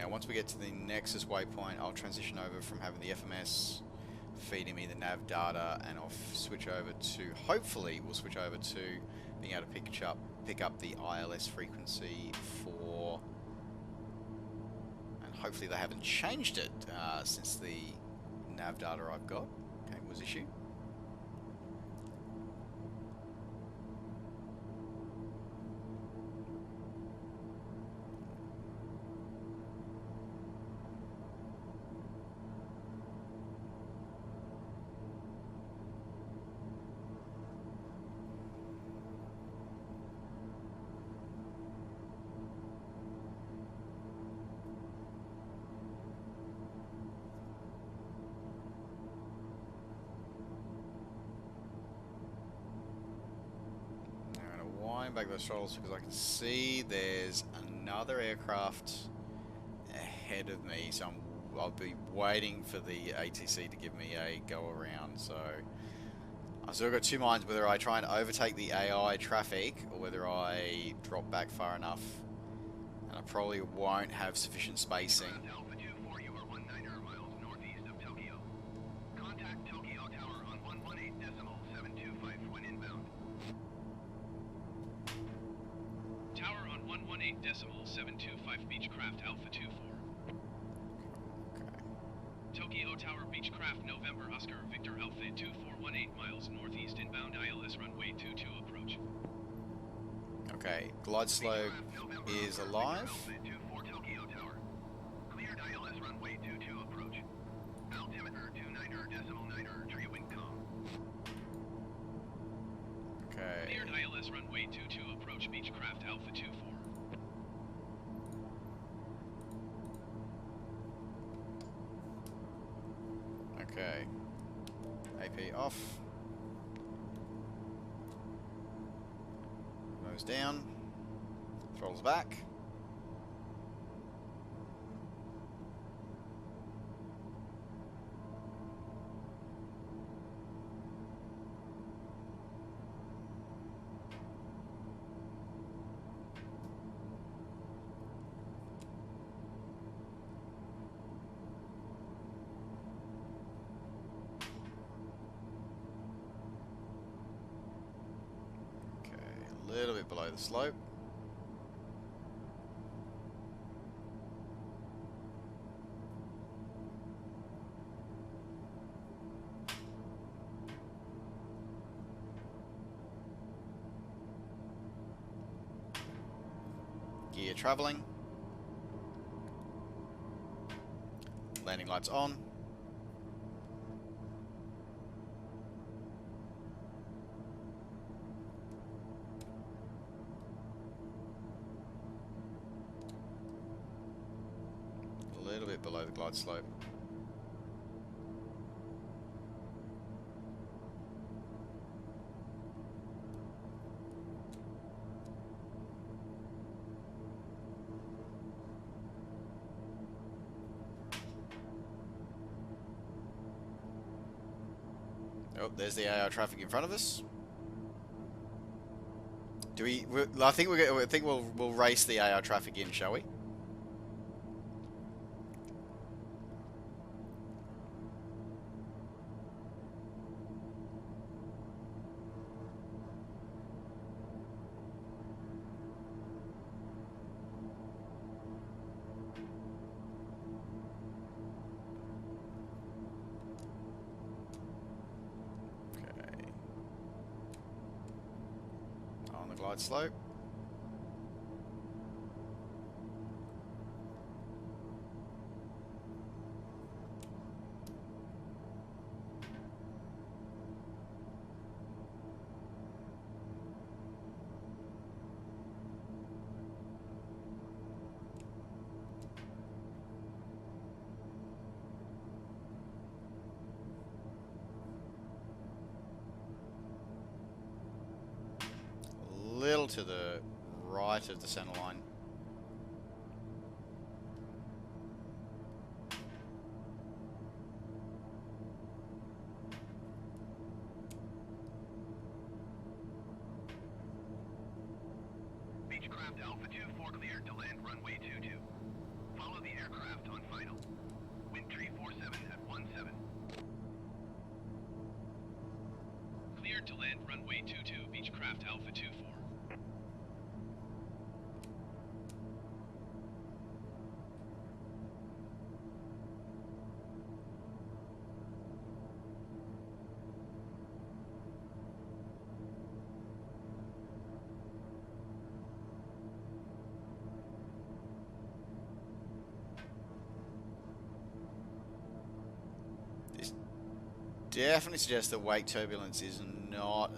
Once we get to the Nexus waypoint, I'll transition over from having the FMS feeding me the nav data, and I'll switch over to, hopefully, we'll switch over to being able to pick up the ILS frequency for, and hopefully they haven't changed it since the nav data I've got was issued. turn back those throttles because I can see there's another aircraft ahead of me, so I'll be waiting for the ATC to give me a go around. So I've still got two minds whether I try and overtake the AI traffic or whether I drop back far enough. And I probably won't have sufficient spacing. Alpha 24, you are 19 miles northeast of Tokyo. Contact Tokyo Tower on 118.725 when inbound. Tower on 118.725 Beechcraft Alpha 24. Okay. Tokyo Tower Beechcraft November Oscar Victor Alpha 2418 miles northeast inbound ILS runway 22 approach. Okay, glide slope is alive. Alpha 24 Tokyo Tower. Cleared ILS runway 22 approach. Altimeter 29.9 tree wind calm. Okay. Cleared ILS runway 22 approach Beechcraft Alpha 24. Okay. AP off. Nose down. Throttles back. A little bit below the slope. Gear traveling. Landing lights on. A little bit below the glide slope. Oh, there's the AI traffic in front of us. Do we? I think we'll race the AI traffic in, shall we? On the glide slope. Little to the right of the center line. Beechcraft Alpha 24 cleared to land runway 22. Follow the aircraft on final. Wind tree 47 at 17. Cleared to land runway 22 Beechcraft Alpha 24. Definitely suggests that wake turbulence is not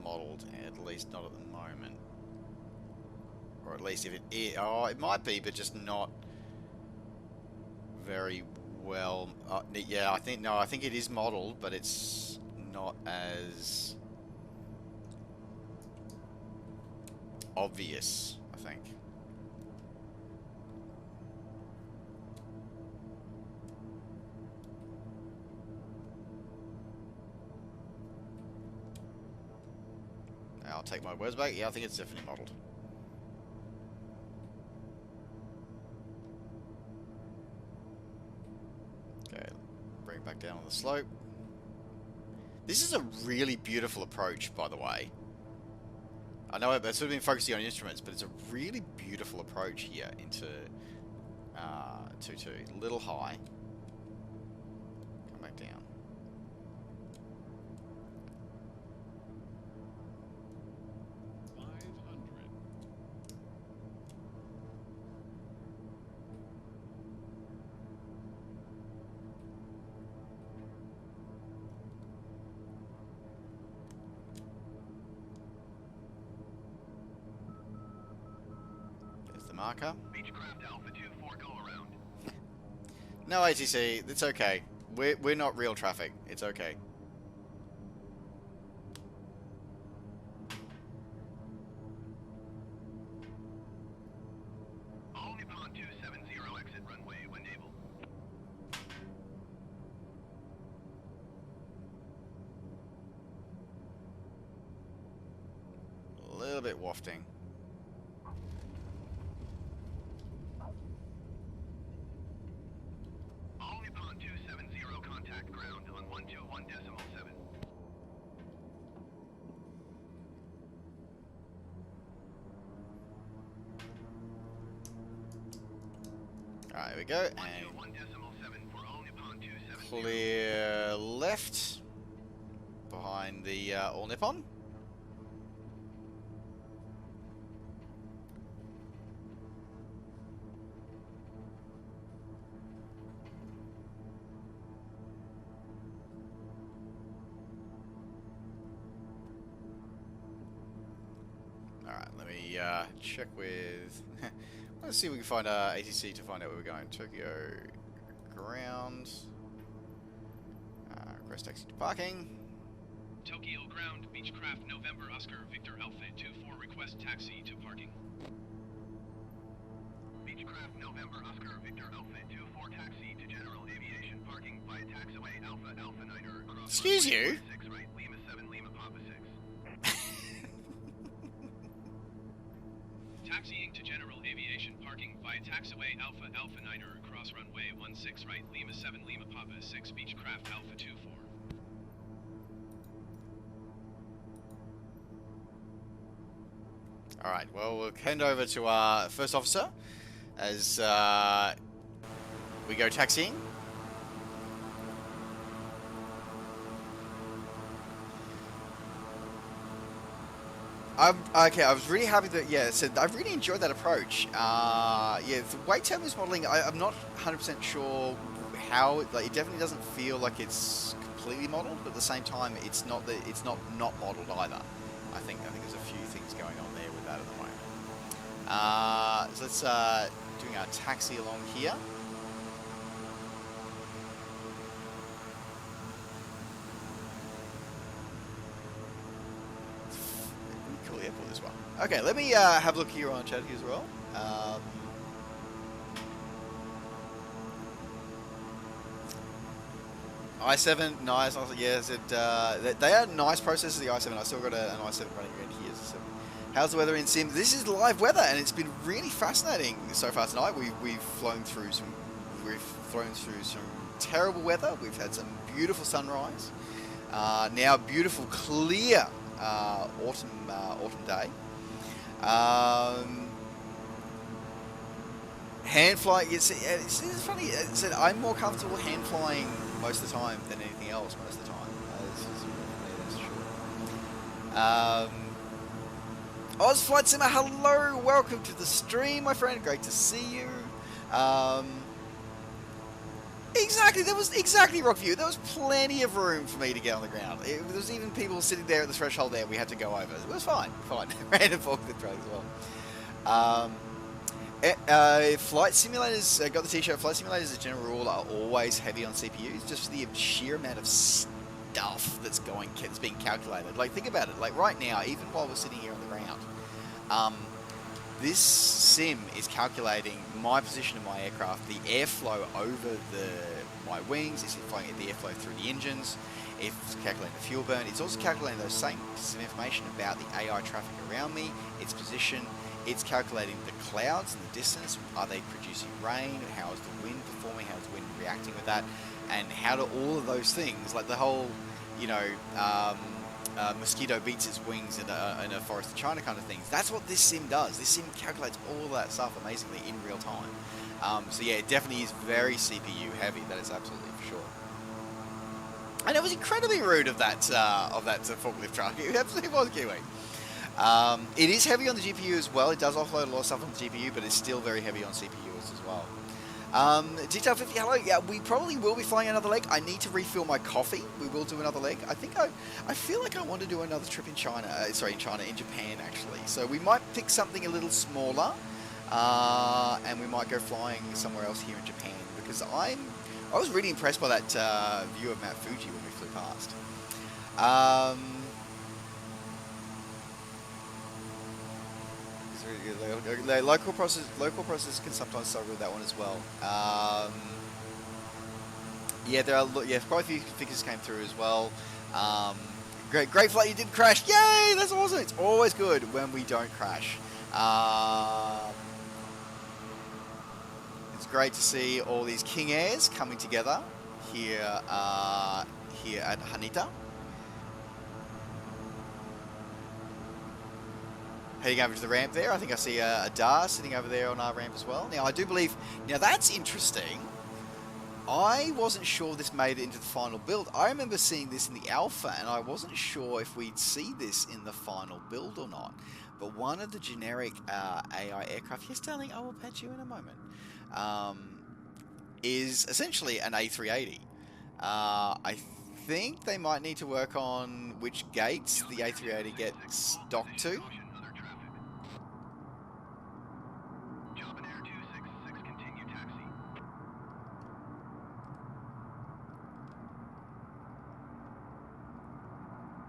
modelled, at least not at the moment. Or at least if it is, oh, it might be, but just not very well. Yeah, I think it is modelled, but it's not as obvious, I think. I'll take my words back. Yeah, I think it's definitely modelled. Okay, bring it back down on the slope. This is a really beautiful approach, by the way. I know I've sort of been focusing on instruments, but it's a really beautiful approach here into 2-2. A little high. Come back down. Marker. Beechcraft Alpha 2-4 go around. No ATC, it's okay. We're not real traffic. It's okay. All Nippon 270 exit runway when able. A little bit wafting. Alright, here we go, and clear left behind the All Nippon. Alright, let me check with... Let's see if we can find ATC to find out where we're going. Tokyo ground. Request taxi to parking. Tokyo ground, Beechcraft, November, Oscar, Victor, Alpha 2-4, request taxi to parking. Beechcraft, November, Oscar, Victor, Alpha 2-4, taxi to general aviation parking by taxiway Alpha, Alpha Niner, across Excuse you? 6 right, Lima 7, Lima Papa 6. Taxiing to general aviation parking via taxiway Alpha Alpha Niner across runway 16 right, Lima 7 Lima Papa 6 Beechcraft Alpha 2-4. Alright, well, we'll hand over to our first officer as we go taxiing. Okay, I was really happy that, yeah, so I really enjoyed that approach. Yeah, the wake turbulence modeling, I'm not 100% sure how, like, it definitely doesn't feel like it's completely modeled, but at the same time, it's not modeled either. I think there's a few things going on there with that at the moment. So let's doing our taxi along here. Cool airport as well. Okay, let me have a look here on chat here as well. i7, nice. Yes, they are nice processors. The i7. I still got an i7 running around here. So, how's the weather in Sim? This is live weather, and it's been really fascinating so far tonight. We've flown through some terrible weather. We've had some beautiful sunrise. Now beautiful clear autumn day. Hand flying. It's funny. I'm more comfortable hand flying most of the time than anything else most of the time. That's true. Oz Flight Simmer, hello, welcome to the stream, my friend. Great to see you. Exactly, that was exactly Rockview. There was plenty of room for me to get on the ground. There was even people sitting there at the threshold there we had to go over. It was fine. Random forklift truck as well. Flight simulators, got the t-shirt, flight simulators as a general rule are always heavy on CPUs, just for the sheer amount of stuff that's being calculated. Like, think about it, like right now, even while we're sitting here on the ground, this sim is calculating my position of my aircraft, the airflow over my wings, it's calculating the airflow through the engines, it's calculating the fuel burn, it's also calculating those same pieces of information about the AI traffic around me, its position, it's calculating the clouds in the distance, are they producing rain, how is the wind performing, how is the wind reacting with that, and how do all of those things, like the whole, you know, mosquito beats its wings in a forest of China kind of things. That's what this sim does. This sim calculates all of that stuff amazingly in real time. So yeah, it definitely is very CPU heavy. That is absolutely for sure. And it was incredibly rude of that forklift truck. It absolutely was, Kiwi. It is heavy on the GPU as well. It does offload a lot of stuff on the GPU, but it's still very heavy on CPUs as well. Detail 50, hello. Yeah, we probably will be flying another leg. I need to refill my coffee. We will do another leg. I think I feel like I want to do another trip in China. In Japan actually. So we might pick something a little smaller, and we might go flying somewhere else here in Japan because I was really impressed by that view of Mount Fuji when we flew past. Local processors can sometimes struggle with that one as well. Yeah, there are quite a few figures came through as well. Great flight, you didn't crash. Yay, that's awesome. It's always good when we don't crash. It's great to see all these King Airs coming together here at Haneda. Heading over to the ramp there, I think I see a DAR sitting over there on our ramp as well. Now, I do believe... Now, that's interesting. I wasn't sure this made it into the final build. I remember seeing this in the alpha, and I wasn't sure if we'd see this in the final build or not. But one of the generic AI aircraft... Yes, darling, I will pet you in a moment. Is essentially an A380. I think they might need to work on which gates the A380 gets docked to.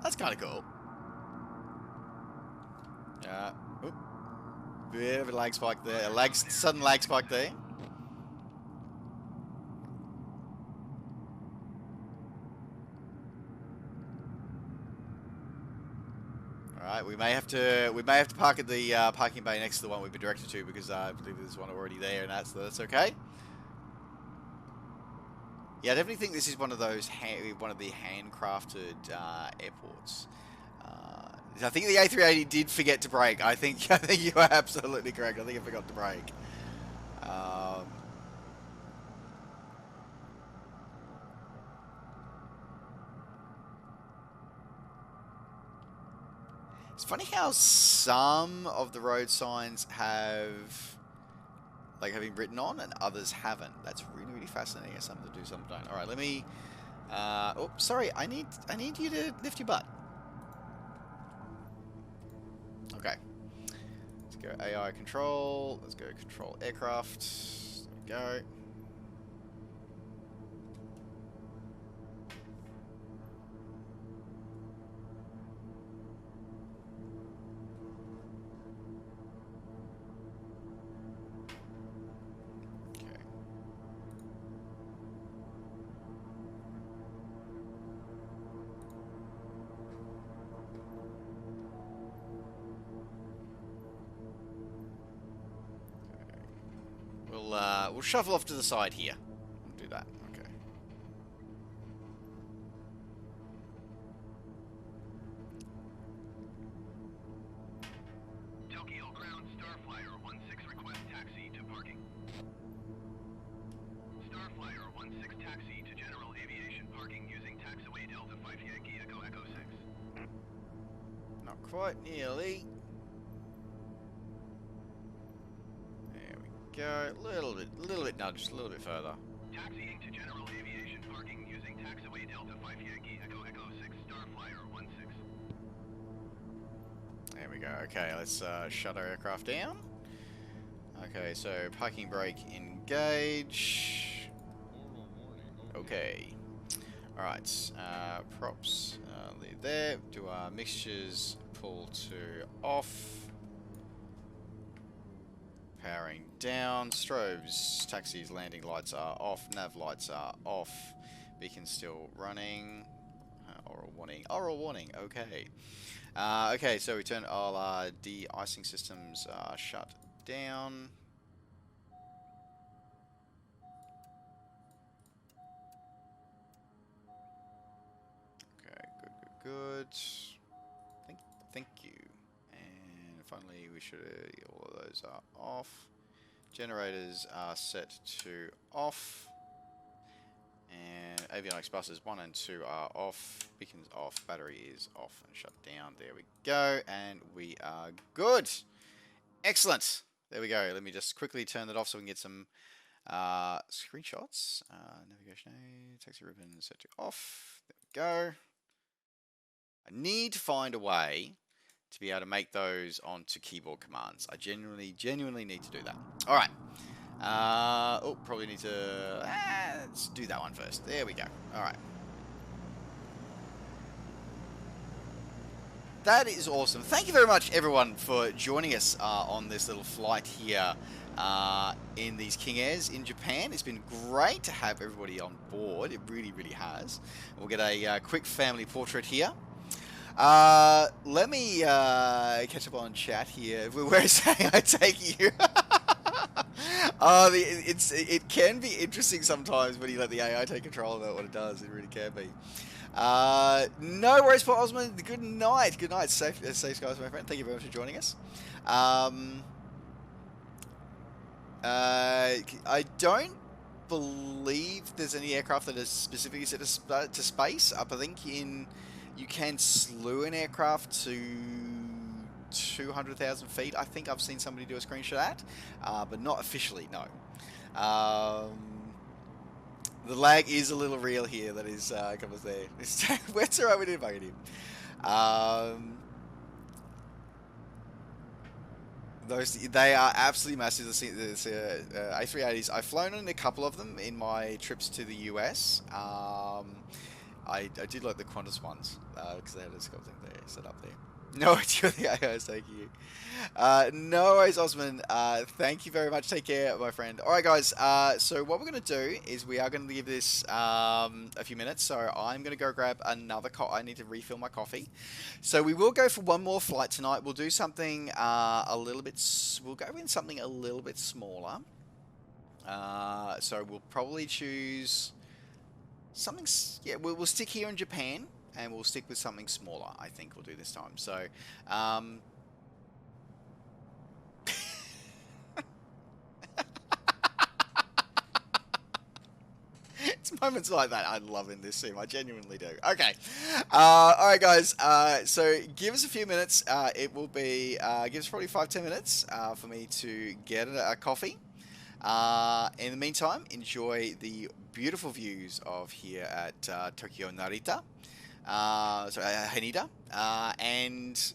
That's kind of cool. Bit of a lag spike there. Sudden lag spike there. All right, we may have to park at the parking bay next to the one we've been directed to because I believe there's one already there, and that's okay. Yeah, I definitely think this is one of those one of the handcrafted airports. I think the A380 did forget to brake. I think you are absolutely correct. I think it forgot to brake. It's funny how some of the road signs have been written on and others haven't. That's really, really fascinating. Some to do, some don't. All right, let me. Oh, sorry. I need you to lift your butt. Okay. Let's go AI control. Let's go control aircraft. There we go. We'll shuffle off to the side here. We'll do that. Okay. Tokyo ground Starflyer 16 request taxi to parking. Starflyer 16 taxi to general aviation parking using taxiway Delta 5 Yankee Echo 6. Not quite nearly. Go a little bit nudged, a little bit further. Taxiing to general aviation parking using taxiway Delta 5 Yankee Echo 6 Starflyer 16. There we go. Okay, let's shut our aircraft down. Okay, so parking brake engage. Okay. All right. Props leave there. Do our mixtures pull to off. powering down. Strobes, taxis, landing lights are off. Nav lights are off. Beacon's still running. Oral warning. Oral warning. Okay. Okay, so we turn all de-icing systems shut down. Okay, good. Thank you. And finally, we should all of those are off. Generators are set to off. And avionics buses 1 and 2 are off. Beacon's off. Battery is off and shut down. There we go. And we are good. Excellent. There we go. Let me just quickly turn that off so we can get some screenshots. Navigation aid. Taxi ribbon set to off. There we go. I need to find a way to be able to make those onto keyboard commands. I genuinely need to do that. All right. Oh, probably need to... let's do that one first. There we go. All right. That is awesome. Thank you very much, everyone, for joining us on this little flight here in these King Airs in Japan. It's been great to have everybody on board. It really, really has. We'll get a quick family portrait here. Let me catch up on chat here. Where is I take you? It can be interesting sometimes when you let the AI take control of it. What it does, it really can be. No worries, Paul Osman. Good night. Good night. Safe skies, my friend. Thank you very much for joining us. I don't believe there's any aircraft that is specifically set to space. I think you can slew an aircraft to 200,000 feet. I think I've seen somebody do a screenshot at, but not officially, no. The lag is a little real here. That is comes there. Where's alright? We didn't bug him. They are absolutely massive. The A380s. I've flown in a couple of them in my trips to the US. I did like the Qantas ones because they had a sculpting there set up there. No idea the AI is taking you. No worries, Osman. Thank you very much. Take care, my friend. All right, guys. So what we're going to do is we are going to give this a few minutes. So I'm going to go grab another I need to refill my coffee. So we will go for one more flight tonight. We'll do something we'll go in something a little bit smaller. So we'll probably choose something. Yeah, we'll stick here in Japan. And we'll stick with something smaller, I think we'll do this time. So, it's moments like that I love in this sim. I genuinely do. Okay. Alright, guys. So, give us a few minutes. It will be, give us probably 5-10 minutes for me to get a coffee. In the meantime, enjoy the beautiful views of here at Tokyo Narita. Haneda, and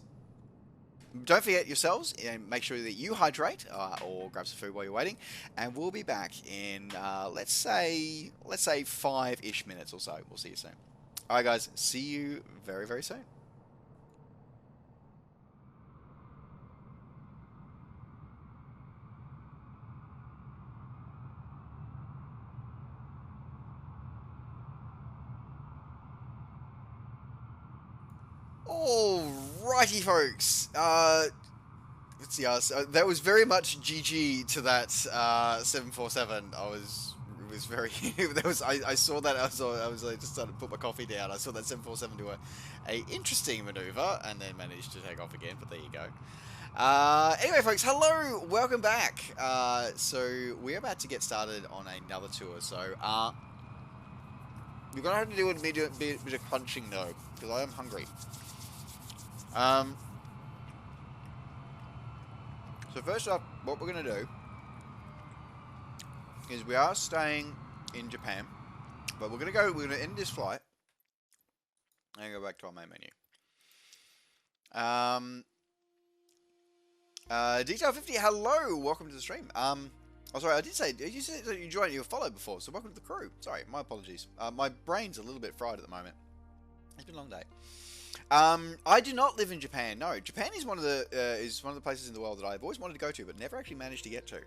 don't forget yourselves, and make sure that you hydrate or grab some food while you're waiting, and we'll be back in let's say 5-ish minutes or so. We'll see you soon. All right, guys, see you very, very soon. Alrighty, folks. Let's see. That was very much GG to that 747. It was very. I saw that. I just started to put my coffee down. I saw that 747 do a interesting maneuver and then managed to take off again. But there you go. Anyway, folks, hello, welcome back. So we're about to get started on another tour. So we're gonna have to do a bit of crunching though, because I am hungry. So first up, what we're going to do is we are staying in Japan, but we're going to end this flight and go back to our main menu. Detail 50, hello, welcome to the stream. Oh, sorry, I did say, you said that you joined, you were followed before, so welcome to the crew. Sorry, my apologies. My brain's a little bit fried at the moment. It's been a long day. I do not live in Japan. No, Japan is one of the places in the world that I've always wanted to go to, but never actually managed to get to.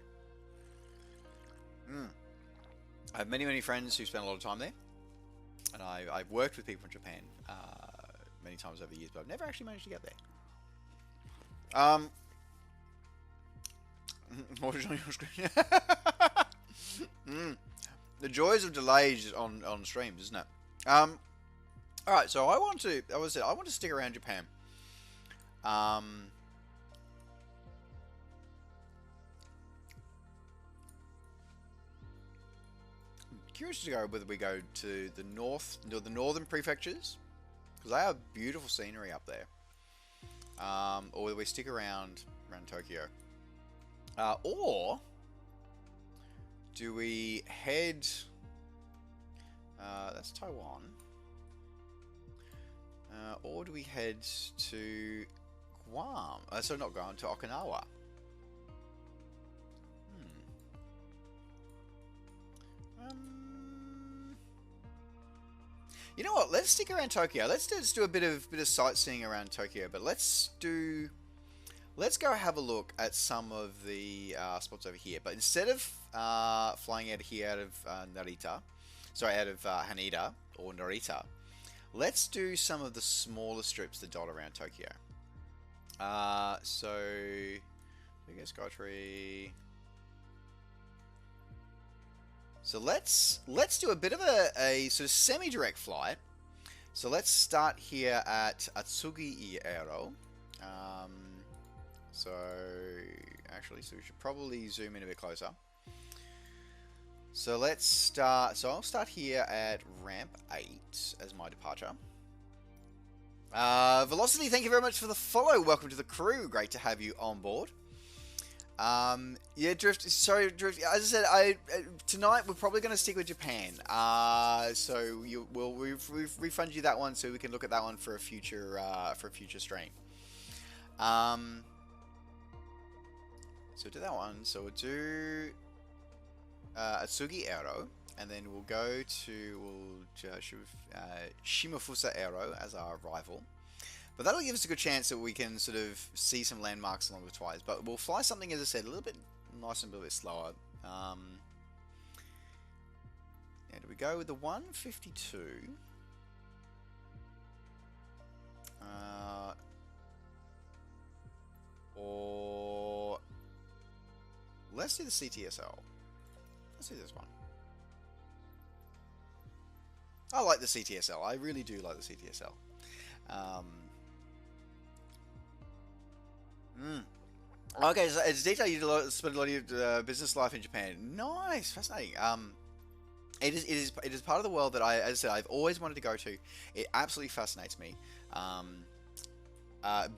I have many friends who spend a lot of time there, and I've worked with people in Japan many times over the years, but I've never actually managed to get there. What is on your screen? The joys of delays on streams, isn't it? All right, so I want to stick around Japan. Curious to go whether we go to the northern prefectures, because they have beautiful scenery up there, or whether we stick around Tokyo, or do we head? That's Taiwan. Or do we head to Guam? So not Guam, to Okinawa. You know what? Let's stick around Tokyo. Let's do a bit of sightseeing around Tokyo. But let's go have a look at some of the spots over here. But instead of flying out of here, out of Haneda or Narita, let's do some of the smaller strips that dot around Tokyo. So Big Skytree. So let's do a bit of a sort of semi-direct flight. So let's start here at Atsugi Aero. So we should probably zoom in a bit closer. So let's start. So I'll start here at ramp 8 as my departure. Velocity, thank you very much for the follow. Welcome to the crew. Great to have you on board. Yeah, Drift. Sorry, Drift. As I said, tonight we're probably going to stick with Japan. So we'll refund you that one, so we can look at that one for a future stream. So do that one. So we'll do Atsugi Aero, and then we'll go to Shimafusa Aero as our rival. But that'll give us a good chance that we can sort of see some landmarks along the twice. But we'll fly something, as I said, a little bit nice and a little bit slower. Yeah, do we go with the 152? Or let's do the CTSL. Let's do this one. I like the CTSL. I really do like the CTSL. Okay, so it's detail you spent a lot of your business life in Japan. Nice, fascinating. It is part of the world that as I said, I've always wanted to go to. It absolutely fascinates me.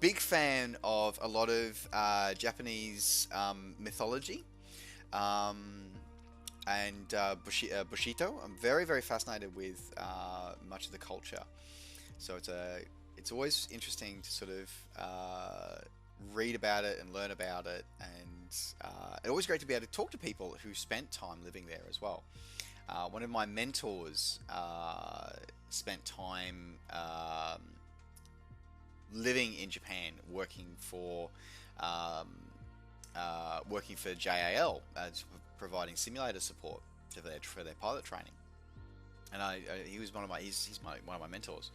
Big fan of a lot of Japanese mythology and Bushido. I'm very fascinated with much of the culture. So it's always interesting to sort of read about it and learn about it, and it's always great to be able to talk to people who spent time living there as well. One of my mentors spent time living in Japan, working for JAL, providing simulator support for their pilot training. And he was one of my mentors,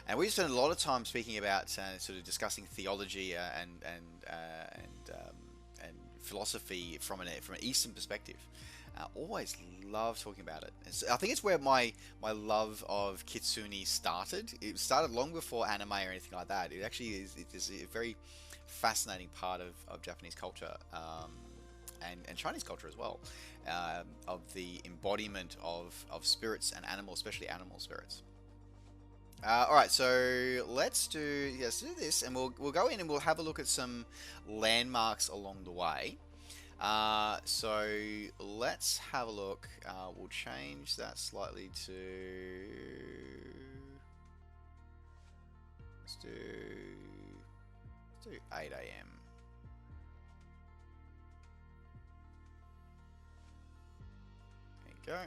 and we spent a lot of time speaking about sort of discussing theology and philosophy from an Eastern perspective. Always love talking about it. I think it's where my love of kitsune started. It started long before anime or anything like that. It actually is a very fascinating part of Japanese culture and Chinese culture as well, of the embodiment of spirits and animals, especially animal spirits. All right, so let's do this, and we'll go in and we'll have a look at some landmarks along the way. So let's have a look. We'll change that slightly to let's do 8 a.m. There you go.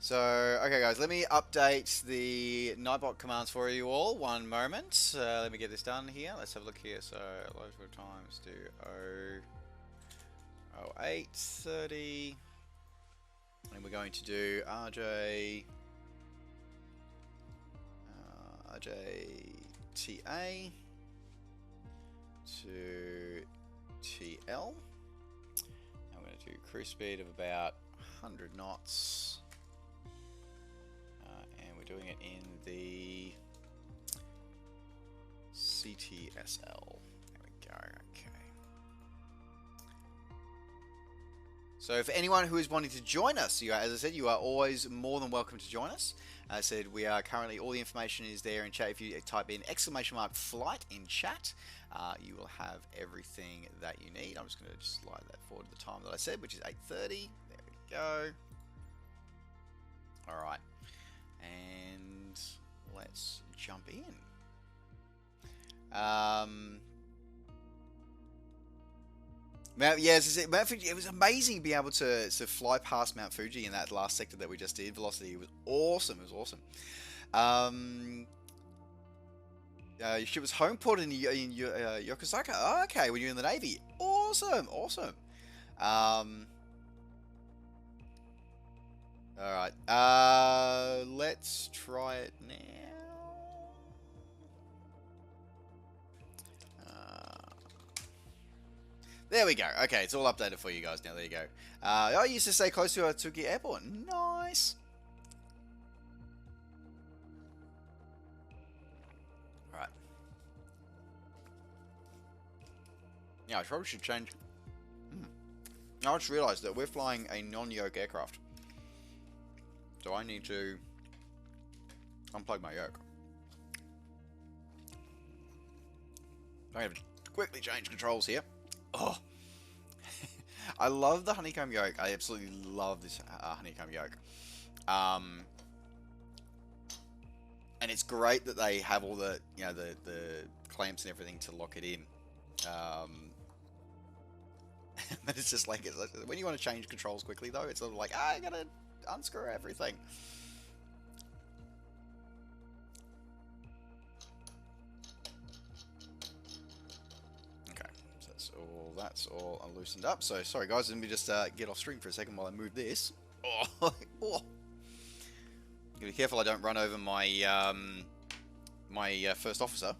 So, okay guys, let me update the Nightbot commands for you all. One moment. Let me get this done here. Let's have a look here. So, local times do 0830. And we're going to do RJTA to TL. I'm going to do cruise speed of about 100 knots. And we're doing it in the CTSL. There we go. Okay. So for anyone who is wanting to join us, as I said, you are always more than welcome to join us. As I said, we are currently, all the information is there in chat. If you type in !flight in chat, you will have everything that you need. I'm just going to slide that forward to the time that I said, which is 8:30. There we go. All right. And let's jump in. Yeah, Mount Fuji, it was amazing to be able to fly past Mount Fuji in that last sector that we just did. Velocity, it was awesome. It was awesome. Your ship was home ported in Yokosuka. Oh, okay, when you're in the Navy. Awesome, awesome. Alright, let's try it now. There we go. Okay, it's all updated for you guys now. There you go. I used to stay close to Tsuki Airport. Nice. Alright. Yeah, I probably should change. I just realised that we're flying a non-yoke aircraft. So I need to unplug my yoke. I have to quickly change controls here. Oh, I love the honeycomb yoke. I absolutely love this honeycomb yoke. And it's great that they have all the, you know, the clamps and everything to lock it in. But it's just like, when you want to change controls quickly though, it's sort of like, I gotta unscrew everything. Okay, so that's all loosened up. So sorry guys, let me just get off stream for a second while I move this. Oh, oh. Gotta be careful I don't run over my my first officer.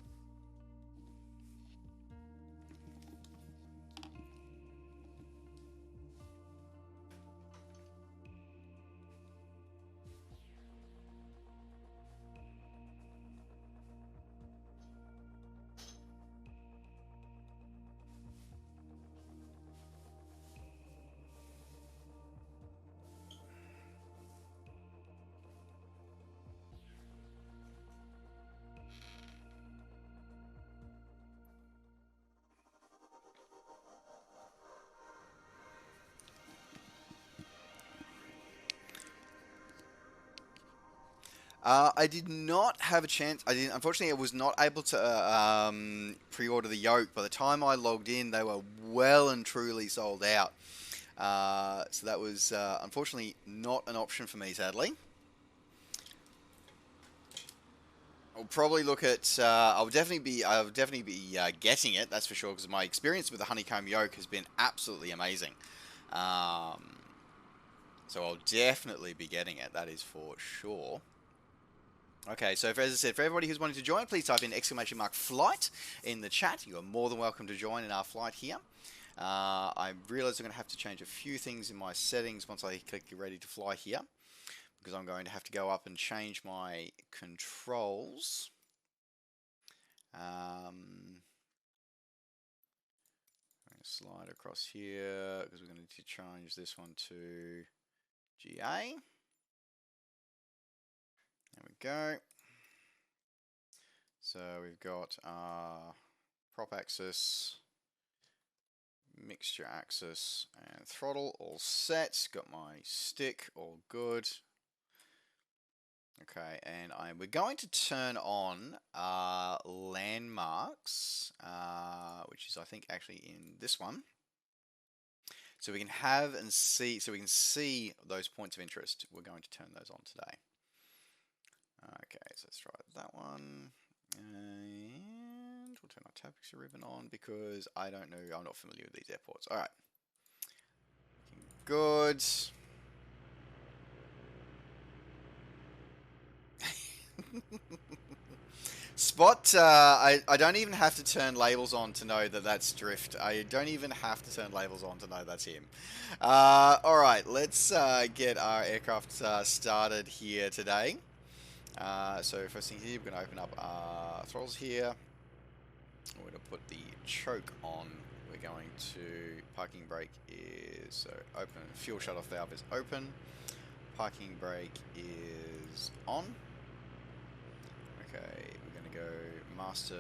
I did not have a chance. Unfortunately, I was not able to pre-order the yoke. By the time I logged in, they were well and truly sold out. So that was unfortunately not an option for me, sadly. I'll probably look at. I'll definitely be getting it. That's for sure, because my experience with the honeycomb yoke has been absolutely amazing. So I'll definitely be getting it. That is for sure. Okay, so as I said, for everybody who's wanting to join, please type in !flight in the chat. You are more than welcome to join in our flight here. I realise I'm going to have to change a few things in my settings once I click ready to fly here, because I'm going to have to go up and change my controls. I'm going to slide across here, because we're going to need to change this one to GA. There we go. So we've got prop axis, mixture axis, and throttle all set. Got my stick all good. Okay, and we're going to turn on landmarks, which is I think actually in this one. So we can have and see, so we can see those points of interest. We're going to turn those on today. Okay, so let's try that one. And we'll turn our tapex ribbon on because I don't know, I'm not familiar with these airports. Alright. Good. Spot, I don't even have to turn labels on to know that that's Drift. I don't even have to turn labels on to know that's him. Alright, let's get our aircraft started here today. So first thing here, we're going to open up our throttles here. We're going to put the choke on. We're going to, parking brake is so open, fuel shut-off valve is open. Parking brake is on. Okay, we're going to go master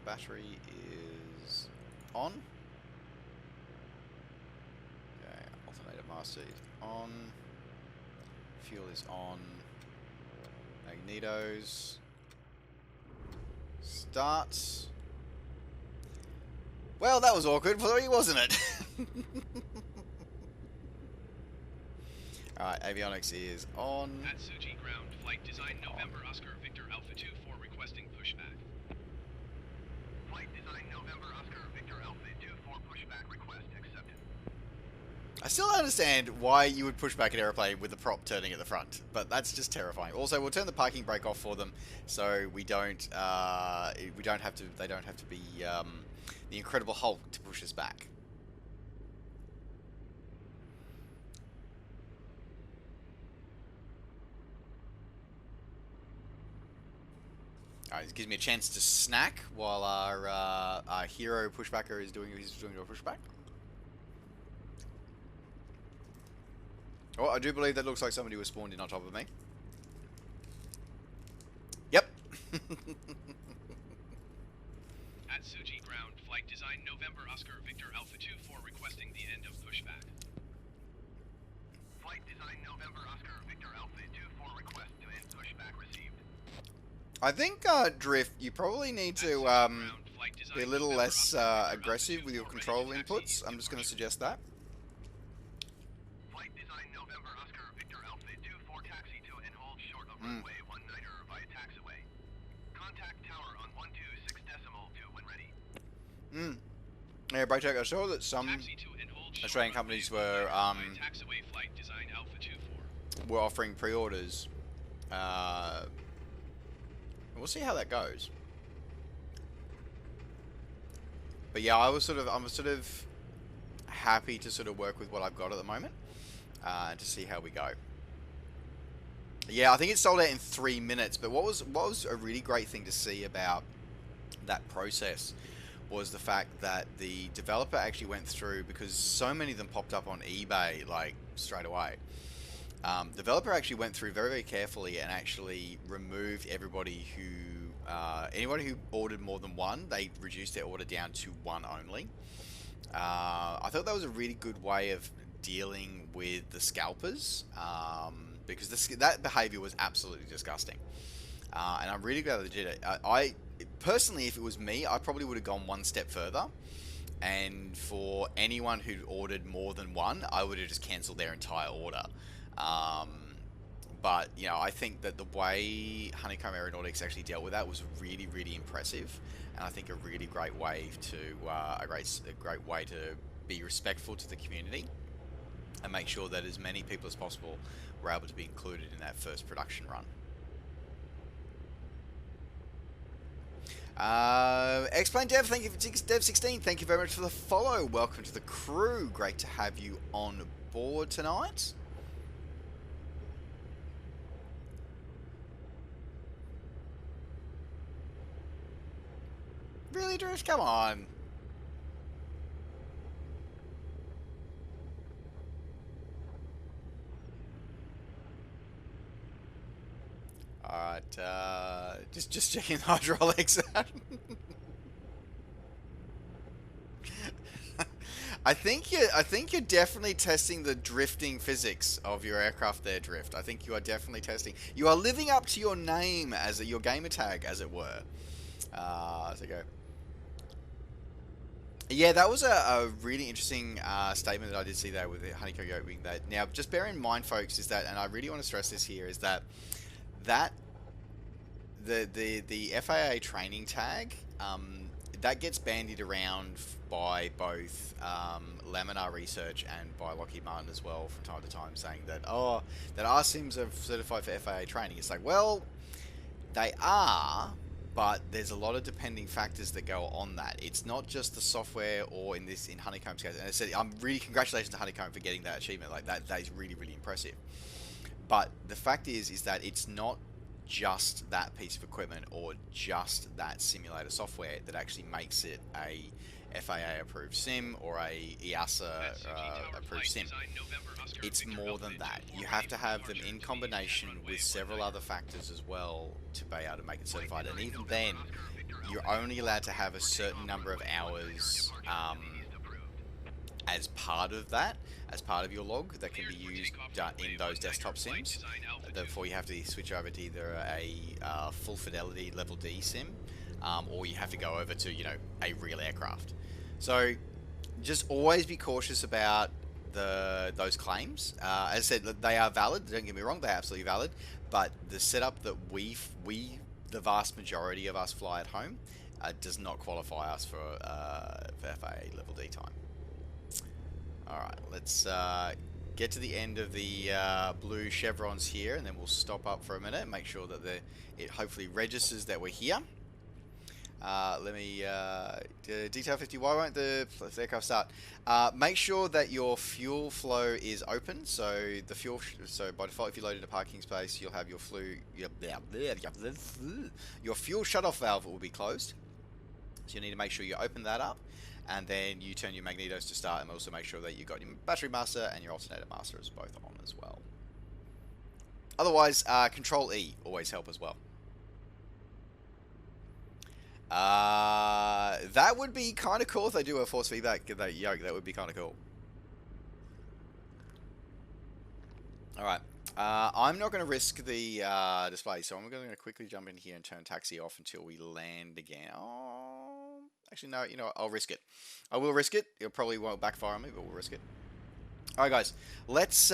battery is on. Okay, alternator master is on. Fuel is on. Magnetos. Start. Well, that was awkward for you, wasn't it? Alright, avionics is on. At Suji ground, flight design November Oscar Victor Alpha 2 for requesting pushback. Flight design November Oscar Victor Alpha 2 for pushback request accepted. I still don't understand why you would push back an airplane with the prop turning at the front, but that's just terrifying. Also, we'll turn the parking brake off for them, so we don't have to. They don't have to be the Incredible Hulk to push us back. Alright, it gives me a chance to snack while our hero pushbacker is doing a pushback. Oh, I do believe that looks like somebody was spawned in on top of me. Yep. At Suji ground, flight design November Oscar Victor Alpha 2 for requesting the end of pushback. Flight design November Oscar Victor Alpha 2 for request to end pushback received. I think, Drift, you probably need to be a little less aggressive with your control inputs. I'm just going to suggest that. Flight design November Oscar Victor Alpha 2 for taxi to and hold short of runway 19er via taxiway. Contact tower on 126 decimal 2 when ready. Yeah, Braytech, I saw that some Taxi to and hold short Australian runway companies 19er were via taxiway flight design Alpha 2 for. offering pre-orders. We'll see how that goes. But yeah, I'm sort of happy to sort of work with what I've got at the moment, to see how we go. Yeah, I think it sold out in 3 minutes. But what was a really great thing to see about that process was the fact that the developer actually went through, because so many of them popped up on eBay like straight away. Developer actually went through very, very carefully and actually removed everybody who, anybody who ordered more than one, they reduced their order down to one only. I thought that was a really good way of dealing with the scalpers, because that behavior was absolutely disgusting. And I'm really glad they did it. I personally, if it was me, I probably would have gone one step further. And for anyone who'd ordered more than one, I would have just cancelled their entire order. But you know, I think that the way Honeycomb Aeronautics actually dealt with that was really, really impressive, and I think a really great way to a great way to be respectful to the community and make sure that as many people as possible were able to be included in that first production run. X-Plane Dev, thank you for Dev16. Thank you very much for the follow. Welcome to the crew. Great to have you on board tonight. Really, Drift? Come on. Alright, just checking the hydraulics out. I think you're definitely testing the drifting physics of your aircraft there, Drift. I think you are definitely testing. You are living up to your name as your gamer tag, as it were. So go. Yeah, that was a really interesting statement that I did see there with the Honeycomb Aeronautical. That now, just bear in mind, folks, is that, and I really want to stress this here, is that the FAA training tag, that gets bandied around by both Laminar Research and by Lockheed Martin as well from time to time, saying that that our sims are certified for FAA training. It's like, well, they are, but there's a lot of depending factors that go on that. It's not just the software, or in Honeycomb's case. And I said, I'm really congratulations to Honeycomb for getting that achievement. Like that is really, really impressive. But the fact is that it's not just that piece of equipment or just that simulator software that actually makes it a FAA approved sim or a EASA approved sim. It's more than that. You have to have them in combination with several other factors as well to be able to make it certified. And even then, you're only allowed to have a certain number of hours as part of that, as part of your log that can be used in those desktop sims. Before you have to switch over to either a full fidelity level D sim, or you have to go over to, a real aircraft. So just always be cautious about those claims. As I said, they are valid. Don't get me wrong, they're absolutely valid. But the setup that we the vast majority of us fly at home, does not qualify us for FAA level D time. All right, let's get to the end of the blue chevrons here, and then we'll stop up for a minute and make sure that it hopefully registers that we're here. Let me detail 50. Why won't the aircraft start? Make sure that your fuel flow is open. So the fuel. So by default, if you load in a parking space, you'll have your fuel shutoff valve will be closed. So you need to make sure you open that up, and then you turn your magnetos to start, and also make sure that you've got your battery master and your alternator master is both on as well. Otherwise, Control E always help as well. That would be kind of cool if they do a force feedback get that yoke. That would be kind of cool. Alright. I'm not going to risk the display, so I'm going to quickly jump in here and turn taxi off until we land again. Oh, actually, no, you know what? I'll risk it. I will risk it. It probably won't backfire on me, but we'll risk it. Alright, guys. Let's...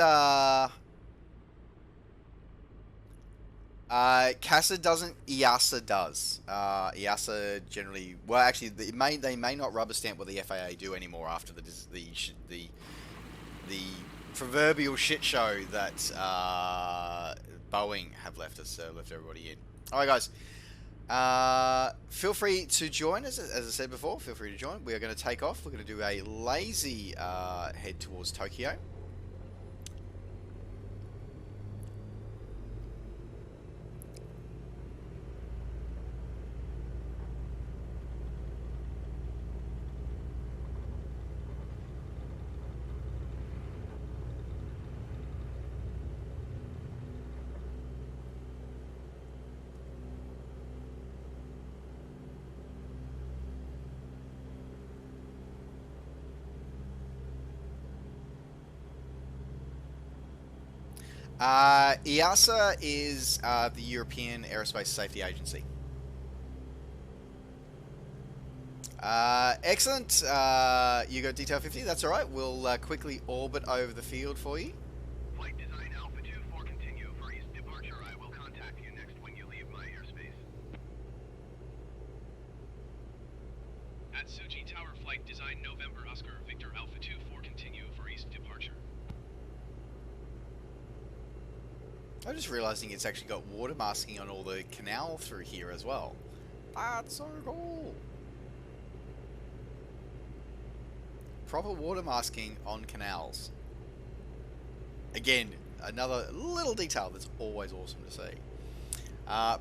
CASA doesn't, EASA does. EASA generally, well, actually, they may not rubber stamp what the FAA do anymore after the proverbial shit show that Boeing have left everybody in. All right, guys. Feel free to join, as I said before. Feel free to join. We are going to take off. We're going to do a lazy head towards Tokyo. EASA is the European Aerospace Safety Agency. Excellent. You got detail 50. That's all right. We'll quickly orbit over the field for you. Flight design Alpha 24 continue for east departure. I will contact you next when you leave my airspace. At Suji Tower, flight design November Oscar Victor Alpha 24 continue for east departure. I'm just realizing it's actually got water masking on all the canal through here as well. That's so cool. Proper water masking on canals. Again, another little detail that's always awesome to see.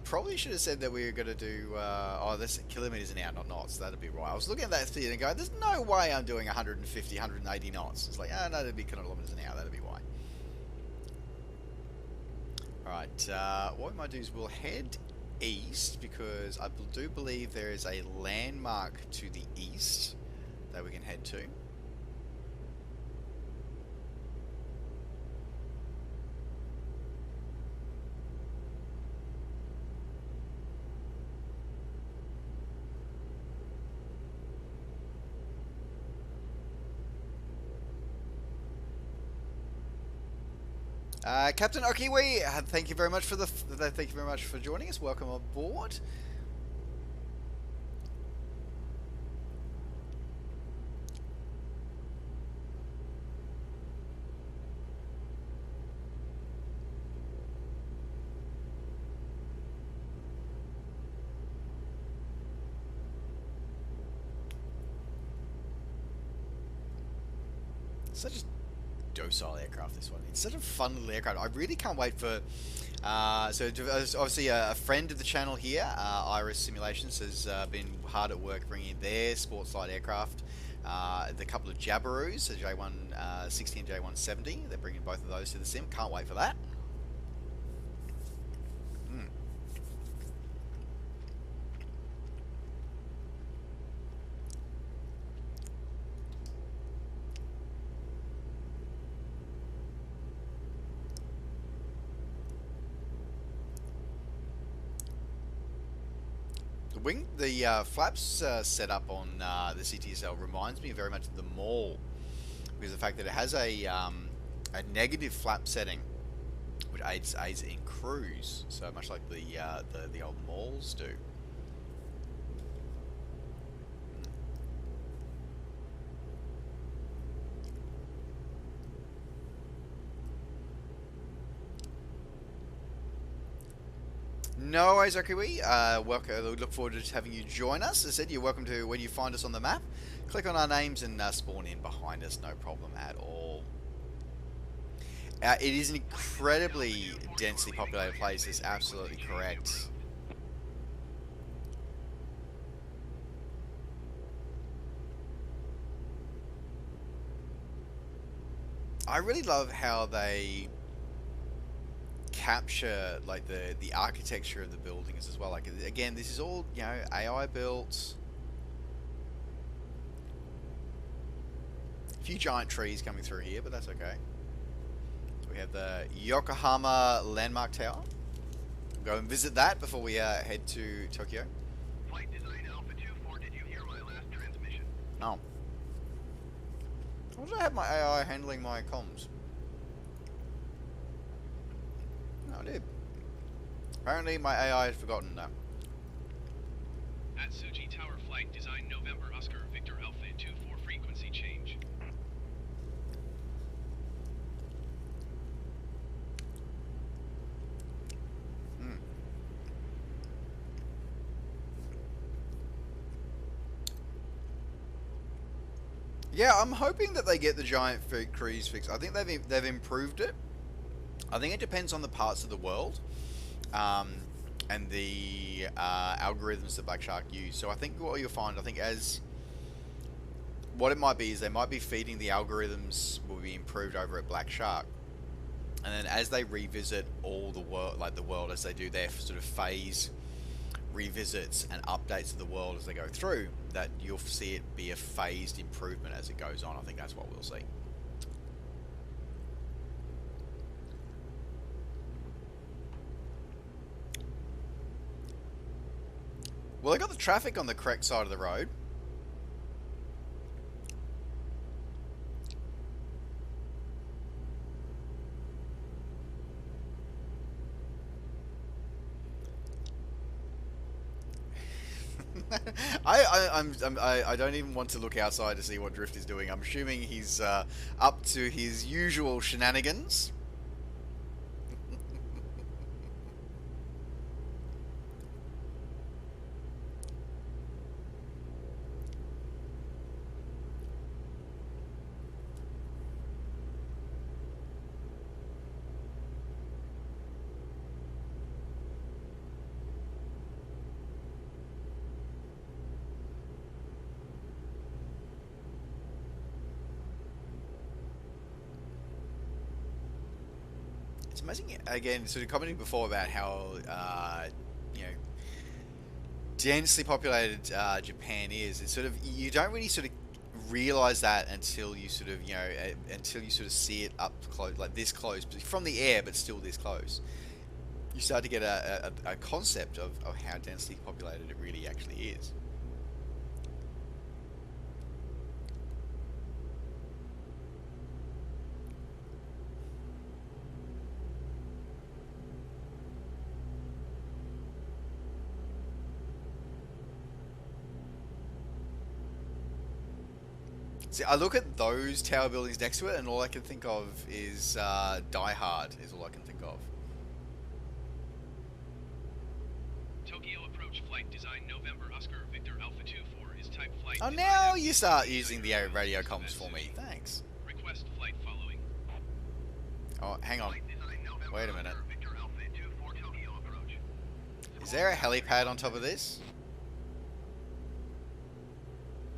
Probably should have said that we were going to do... oh, that's kilometers an hour, not knots. That'd be right. I was looking at that theater and going, there's no way I'm doing 150, 180 knots. It's like, oh, no, that'd be kilometers an hour. That'd be why. Alright, what we might do is we'll head east, because I do believe there is a landmark to the east that we can head to. Captain Okiwi, thank you very much for thank you very much for joining us. Welcome aboard. Such a docile aircraft, this one. It's such a fun little aircraft. I really can't wait for... obviously a friend of the channel here, Iris Simulations, has been hard at work bringing their sports light aircraft. The couple of Jabiroos, the J160 and J170. They're bringing both of those to the sim. Can't wait for that. The flaps set up on the CTSL reminds me very much of the Maul, because of the fact that it has a negative flap setting, which aids in cruise, so much like the old Mauls do. No worries, Okiwi. Welcome. Look forward to having you join us. As I said, you're welcome to, when you find us on the map, click on our names and spawn in behind us. No problem at all. It is an incredibly densely populated place. That's absolutely correct. I really love how they capture like the architecture of the buildings as well. Like, again, this is all, you know, AI built. A few giant trees coming through here, but that's okay. We have the Yokohama Landmark Tower. We'll go and visit that before we head to Tokyo. Flight design Alpha 24, did you hear my last transmission? No. Why did I have my AI handling my comms? No, I did. Apparently my AI had forgotten that. At Suji Tower Flight Design November Oscar Victor Alpha 24 frequency change. Yeah, I'm hoping that they get the giant cruise fixed. I think they've improved it. I think it depends on the parts of the world, and the algorithms that Black Shark use. So I think what you'll find, what it might be is they might be feeding the algorithms will be improved over at Black Shark, and then as they revisit all the world, like the world, as they do their sort of phase revisits and updates of the world as they go through, that you'll see it be a phased improvement as it goes on. I think that's what we'll see. Well, I got the traffic on the correct side of the road. I don't even want to look outside to see what Drift is doing. I'm assuming he's up to his usual shenanigans. It's amazing, again, sort of commenting before about how, you know, densely populated Japan is. It's sort of, you don't really sort of realize that until you sort of, you know, until you sort of see it up close, like this close, from the air, but still this close. You start to get a concept of how densely populated it really actually is. See, I look at those tower buildings next to it, and all I can think of is Die Hard. Is all I can think of. Tokyo approach flight design November Oscar Victor Alpha 24 is type flight. Oh, design now Alpha you 2 start design using the November radio Oscar comms for me. Victor Thanks. Request flight following. Oh, hang on. Flight design November Wait a minute. Oscar Victor Alpha 24 Tokyo approach. Is there a helipad on top of this?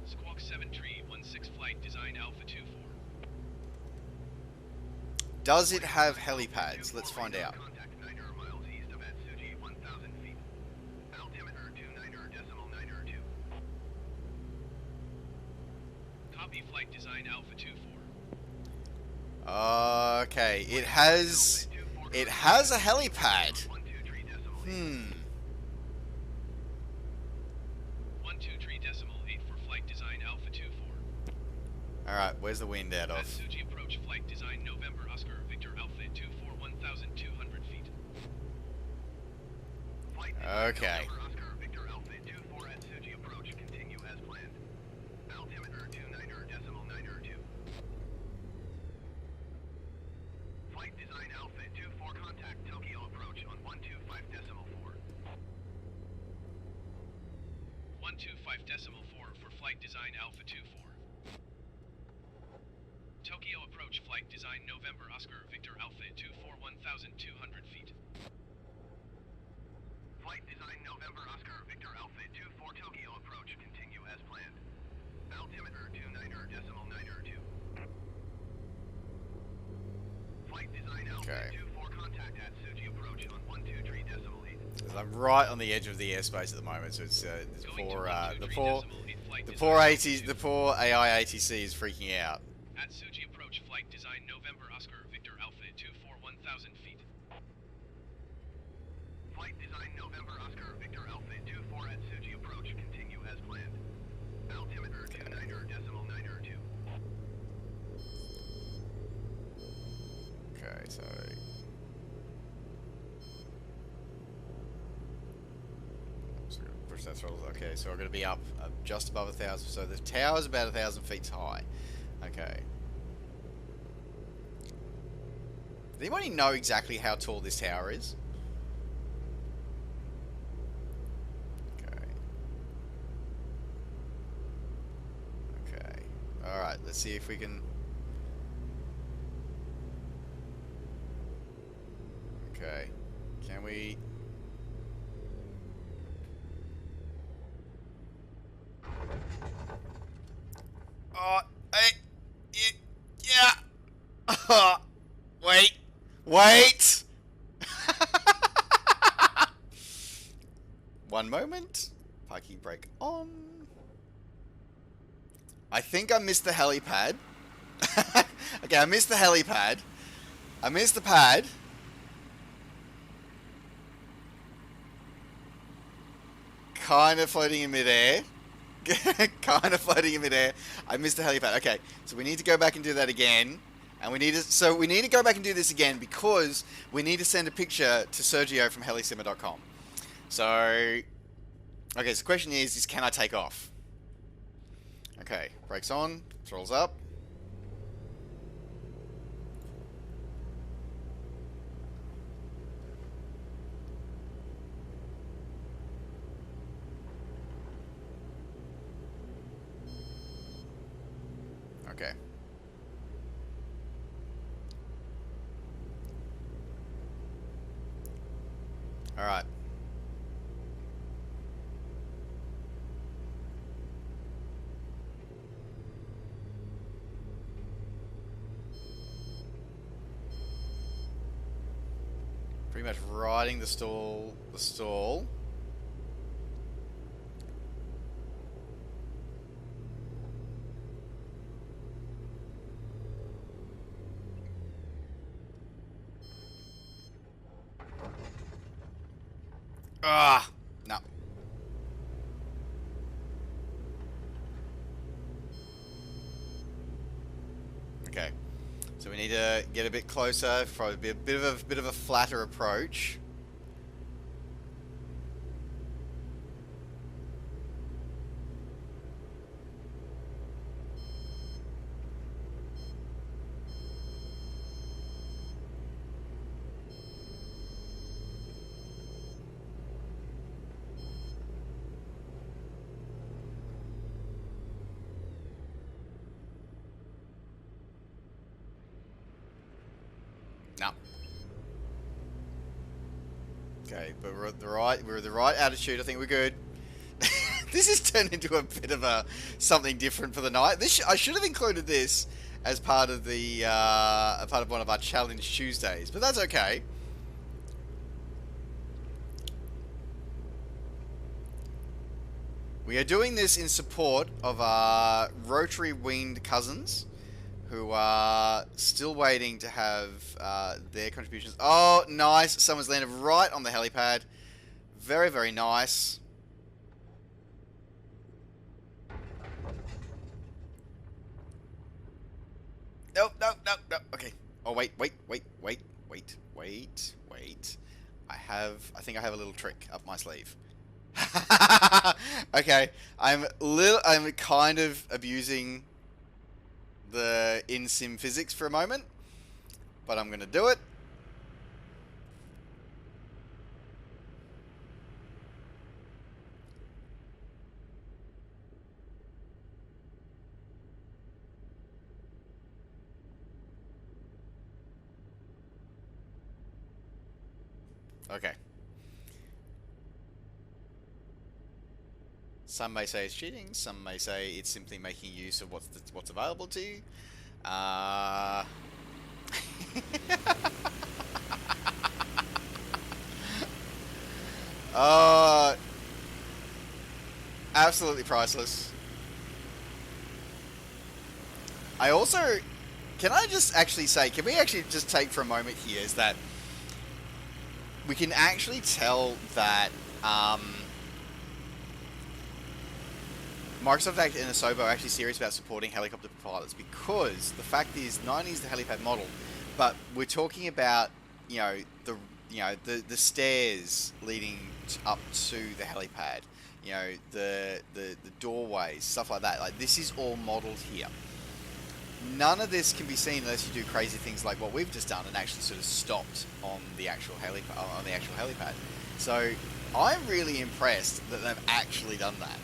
Squawk 7 Tree 16 flight design Alpha 24. Does it have helipads? Let's find out. Contact 90 miles east of Atsugi, 1,000 feet. Altimeter 29.92. Copy flight design Alpha 24. Okay, it has a helipad. 123.8. 123.8 for flight design Alpha 24. Alright, where's the wind out of? Atsugi approach flight design November Oscar Victor Alpha 24 1,200 feet. Flight design Okay. November Oscar Victor Alpha 24 Atsugi approach continue as planned. Altimeter 29.92. Flight design Alpha 24 contact Tokyo approach on 125.4. 125.4 for flight design Alpha 24. Tokyo approach flight design November Oscar Victor Alpha 24 1,200 feet. Flight design November Oscar Victor Alpha 24 Tokyo approach continue as planned. Altimeter 29.92. Flight design Alpha Okay. 24 contact Atsugi approach on 123.8. 'Cause I'm right on the edge of the airspace at the moment, so it's Going to the 123.8 flight design the poor AI ATC is freaking out. Atsugi approach flight design November Oscar Victor Alpha 24 1,000 feet. Flight design November Oscar Victor Alpha 24 Atsugi approach continue as planned. Altimeter 29.92. Okay, so push that throttle. Okay, so we're going to be up just above 1,000. So the tower's about 1,000 feet high. Okay. Does anybody know exactly how tall this tower is? Okay. Okay. Alright, let's see if we can... Okay. Can we... Oh, hey, yeah. Wait. Wait. One moment. Parking brake on. I think I missed the helipad. Okay, I missed the helipad. I missed the pad. Kind of floating in midair. Kind of floating in midair. I missed the helipad. Okay, so we need to go back and do that again. And we need to go back and do this again because we need to send a picture to Sergio from helisimmer.com. So, okay, so the question is can I take off? Okay, brakes on, throttles up. Okay. All right. Pretty much riding the stall. Ah, no. Okay, so we need to get a bit closer for a bit of a flatter approach. No. Okay, but we're at the right attitude. I think we're good. This has turned into a bit of something different for the night. I should have included this as part of one of our challenge Tuesdays, but that's okay. We are doing this in support of our rotary-winged cousins, who are still waiting to have their contributions. Oh, nice! Someone's landed right on the helipad. Very, very nice. Nope. Okay. Oh, wait. I think I have a little trick up my sleeve. Okay. I'm kind of abusing the in-sim physics for a moment, but I'm gonna do it. Okay. Some may say it's cheating. Some may say it's simply making use of what's available to you. Absolutely priceless. I also, can I just actually say, can we actually just take for a moment here is that we can actually tell that Microsoft and Asobo are actually serious about supporting helicopter pilots, because the fact is 90 is the helipad model, but we're talking about the stairs leading up to the helipad, the doorways, stuff like that. Like, this is all modeled here. None of this can be seen unless you do crazy things like what we've just done and actually sort of stopped on the actual helipad. So I'm really impressed that they've actually done that.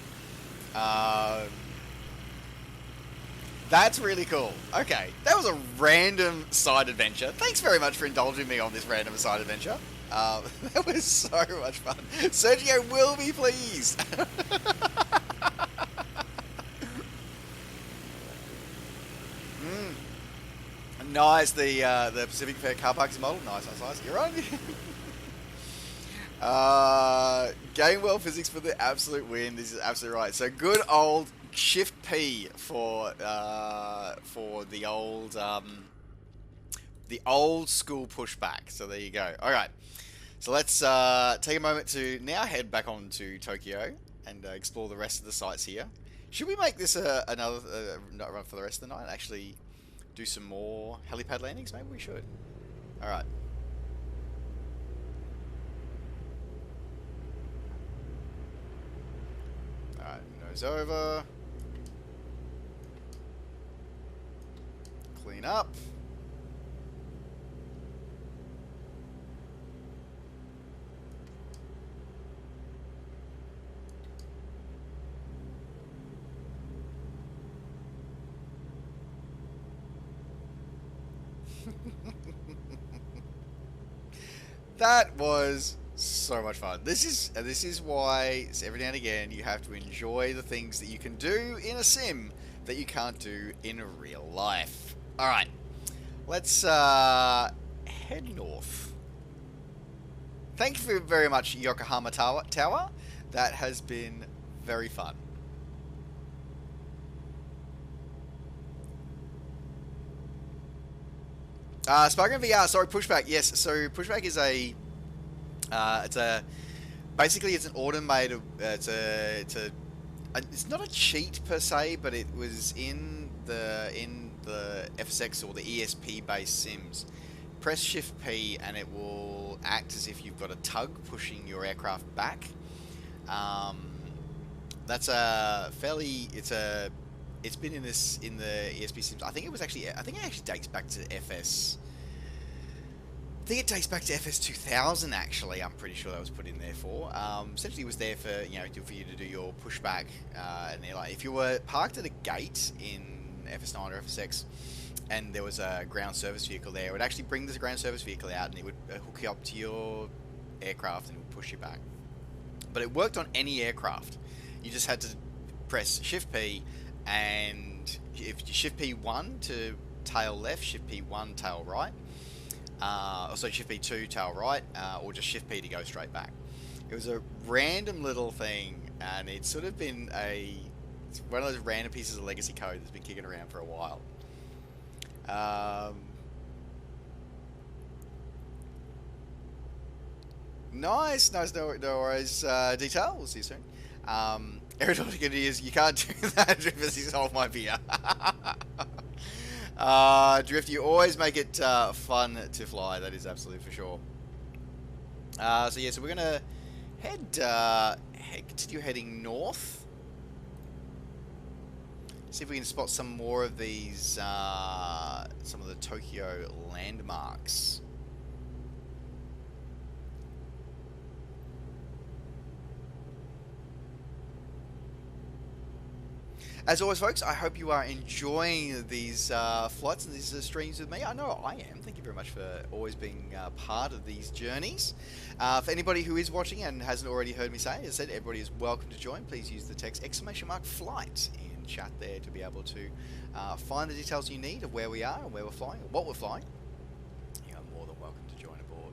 That's really cool. Okay, that was a random side adventure. Thanks very much for indulging me on this random side adventure. That was so much fun. Sergio will be pleased. Nice, the Pacific Fair car parks model. Nice. You're on. Game well physics for the absolute win. This is absolutely right. So good old Shift P for the old school pushback. So there you go. All right. So let's take a moment to now head back on to Tokyo and explore the rest of the sites here. Should we make this another run for the rest of the night? Actually, do some more helipad landings? Maybe we should. All right. Alright, nose over. Clean up. That was so much fun. This is why every now and again you have to enjoy the things that you can do in a sim that you can't do in real life. All right, let's head north. Thank you very much, Yokohama Tower. That has been very fun. Sparkman VR, sorry, Pushback. Yes, so Pushback is basically it's an automated. It's not a cheat per se, but it was in the FSX or the ESP based sims. Press Shift P and it will act as if you've got a tug pushing your aircraft back. That's a fairly. It's been in the ESP sims. I think it actually dates back to FS. I think it dates back to FS 2000. Actually, I'm pretty sure that was put in there for. Essentially, it was there for for you to do your pushback. And they're like, if you were parked at a gate in FS9 or FSX, and there was a ground service vehicle there, it would actually bring this ground service vehicle out and it would hook you up to your aircraft and it would push you back. But it worked on any aircraft. You just had to press Shift P, and if you Shift P1 to tail left, Shift P1 tail right, also Shift P2 tail right, or just Shift P to go straight back. It was a random little thing, and it's sort of been it's one of those random pieces of legacy code that's been kicking around for a while. Nice, no worries. Detail, we'll see you soon. Aeronautical engineers, you can't do that. Drift has solved my beer. Drift, you always make it fun to fly. That is absolutely for sure. So yeah, so we're gonna continue heading north. See if we can spot some more of these, some of the Tokyo landmarks. As always, folks, I hope you are enjoying these flights and these streams with me. I know I am. Thank you very much for always being part of these journeys. For anybody who is watching and hasn't already heard me say, as I said, everybody is welcome to join. Please use the text !flight in chat there to be able to find the details you need of where we are and where we're flying, or what we're flying. You are more than welcome to join aboard.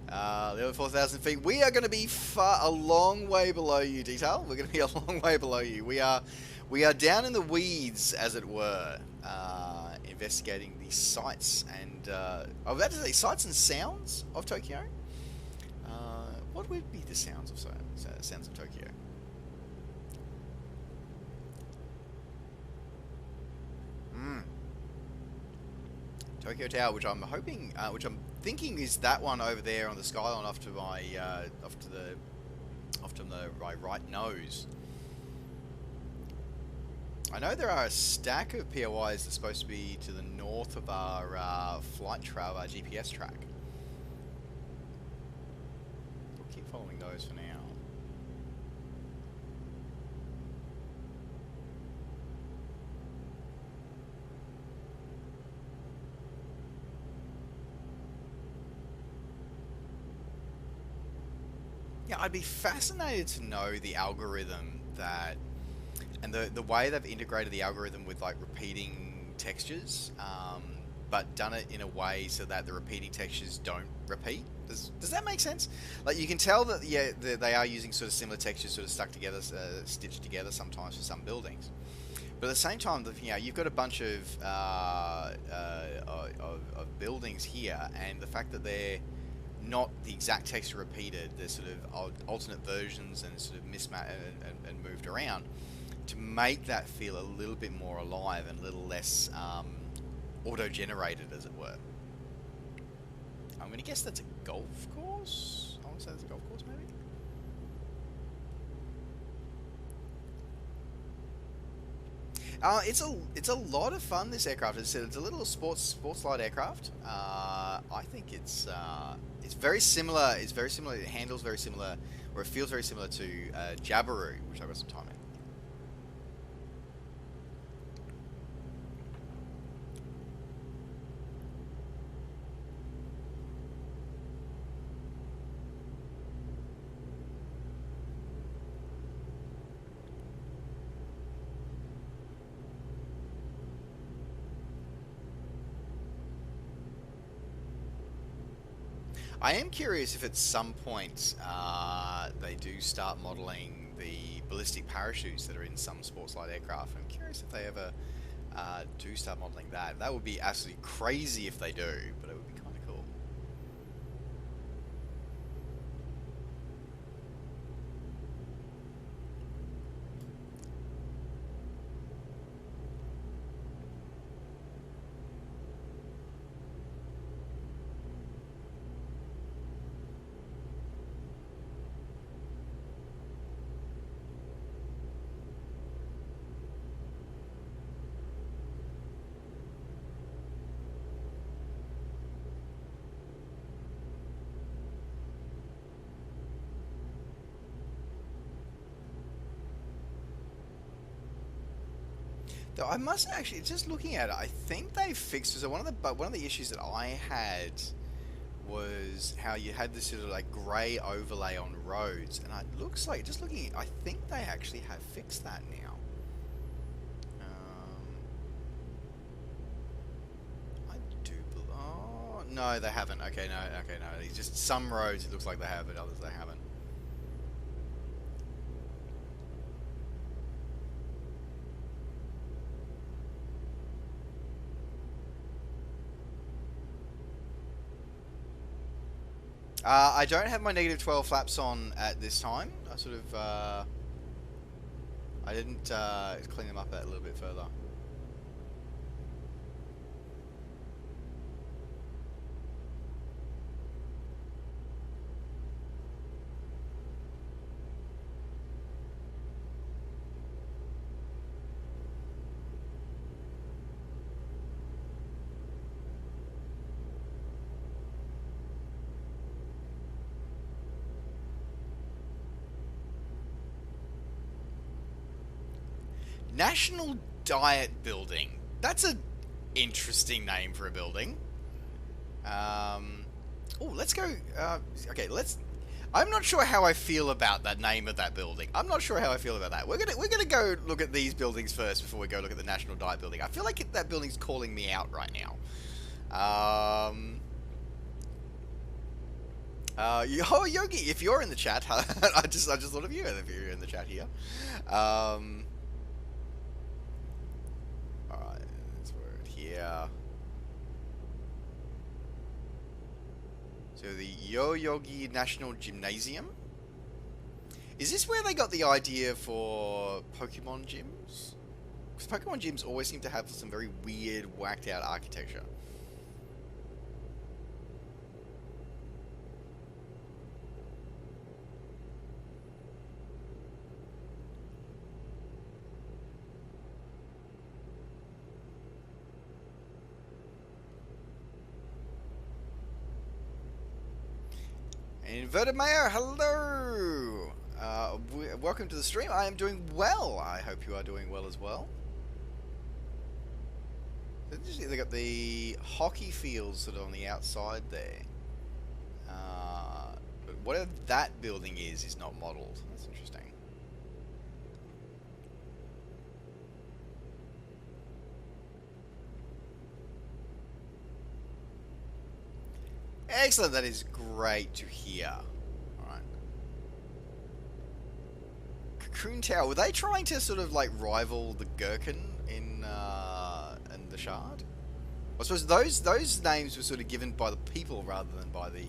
The other 4,000 feet, we are going to be a long way below you, Detail. We're going to be a long way below you. We are down in the weeds, as it were, investigating the sights and I was about to say sights and sounds of Tokyo. What would be the sounds of Tokyo? Tokyo Tower, which I'm hoping, which I'm thinking is that one over there on the skyline off to my my right nose. I know there are a stack of POIs that's supposed to be to the north of our flight trail, our GPS track. We'll keep following those for now. Yeah, I'd be fascinated to know the algorithm that, and the way they've integrated the algorithm with like repeating textures, but done it in a way so that the repeating textures don't repeat. Does that make sense? Like you can tell that they are using sort of similar textures, sort of stuck together, stitched together sometimes for some buildings. But at the same time, you've got a bunch of buildings here, and the fact that they're not the exact texture repeated, they're sort of alternate versions and sort of mismatched and moved around to make that feel a little bit more alive and a little less auto-generated, as it were. I'm going to guess that's a golf course. I want to say that's a golf course, maybe. It's a lot of fun. This aircraft, it's a little sports light aircraft. I think it's very similar. It's very similar. It handles very similar, or it feels very similar to Jabiru, which I've got some time in. I am curious if at some point they do start modelling the ballistic parachutes that are in some sports light aircraft. I'm curious if they ever do start modelling that. That would be absolutely crazy if they do, but it would be kind of cool. Though I must actually, just looking at it, I think they fixed. So one of the issues that I had was how you had this sort of like grey overlay on roads, and it looks like, just looking, I think they actually have fixed that now. I do. Oh no, they haven't. Okay, no. It's just some roads it looks like they have, but others they haven't. I don't have my -12 flaps on at this time. I sort of, I didn't clean them up a little bit further. National Diet Building. That's a interesting name for a building. Oh, let's go. Okay, let's. I'm not sure how I feel about that name of that building. I'm not sure how I feel about that. We're gonna go look at these buildings first before we go look at the National Diet Building. I feel like that building's calling me out right now. Oh, Yogi, if you're in the chat, I just thought of you if you're in the chat here. Alright, let's word here. So the Yoyogi National Gymnasium. Is this where they got the idea for Pokemon gyms? Because Pokemon gyms always seem to have some very weird, whacked out architecture. Inverted Mayor, hello! Welcome to the stream. I am doing well. I hope you are doing well as well. They got the hockey fields sort of on the outside there. But whatever that building is not modelled. That's interesting. Excellent, that is great to hear. Alright. Cocoon Tower, were they trying to sort of like rival the Gherkin in the Shard? I suppose those names were sort of given by the people rather than by the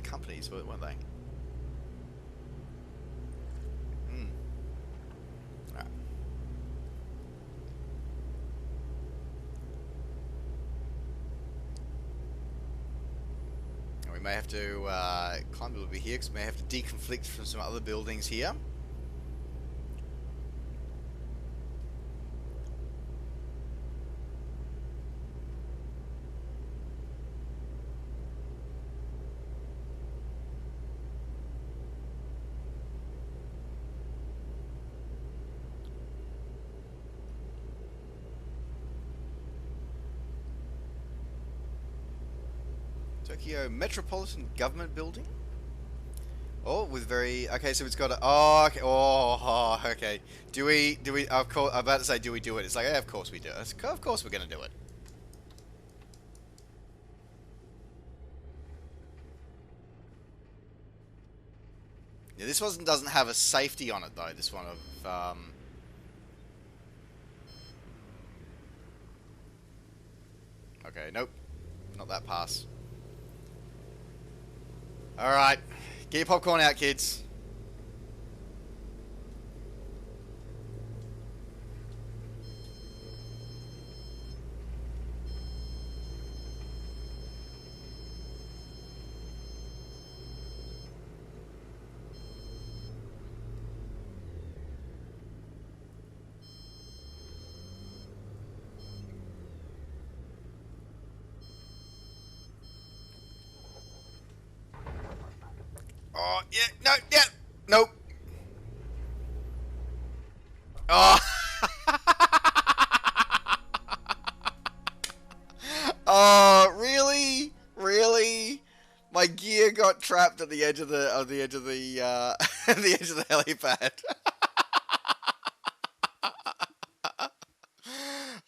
companies, weren't they? Alright. We may have to climb a little bit here because we may have to deconflict from some other buildings here. Tokyo Metropolitan Government Building. Oh, with very okay. So it's got a okay. Oh, okay. Do we? Of course, I'm about to say, do we do it? It's like, yeah, of course we do it. Of course we're gonna do it. Yeah, this one doesn't have a safety on it though. This one of Okay, nope, not that pass. Alright, get your popcorn out, kids. Oh, yeah, no, yeah, nope. Oh, Oh, really? Really? My gear got trapped at the edge of the at the edge of the helipad.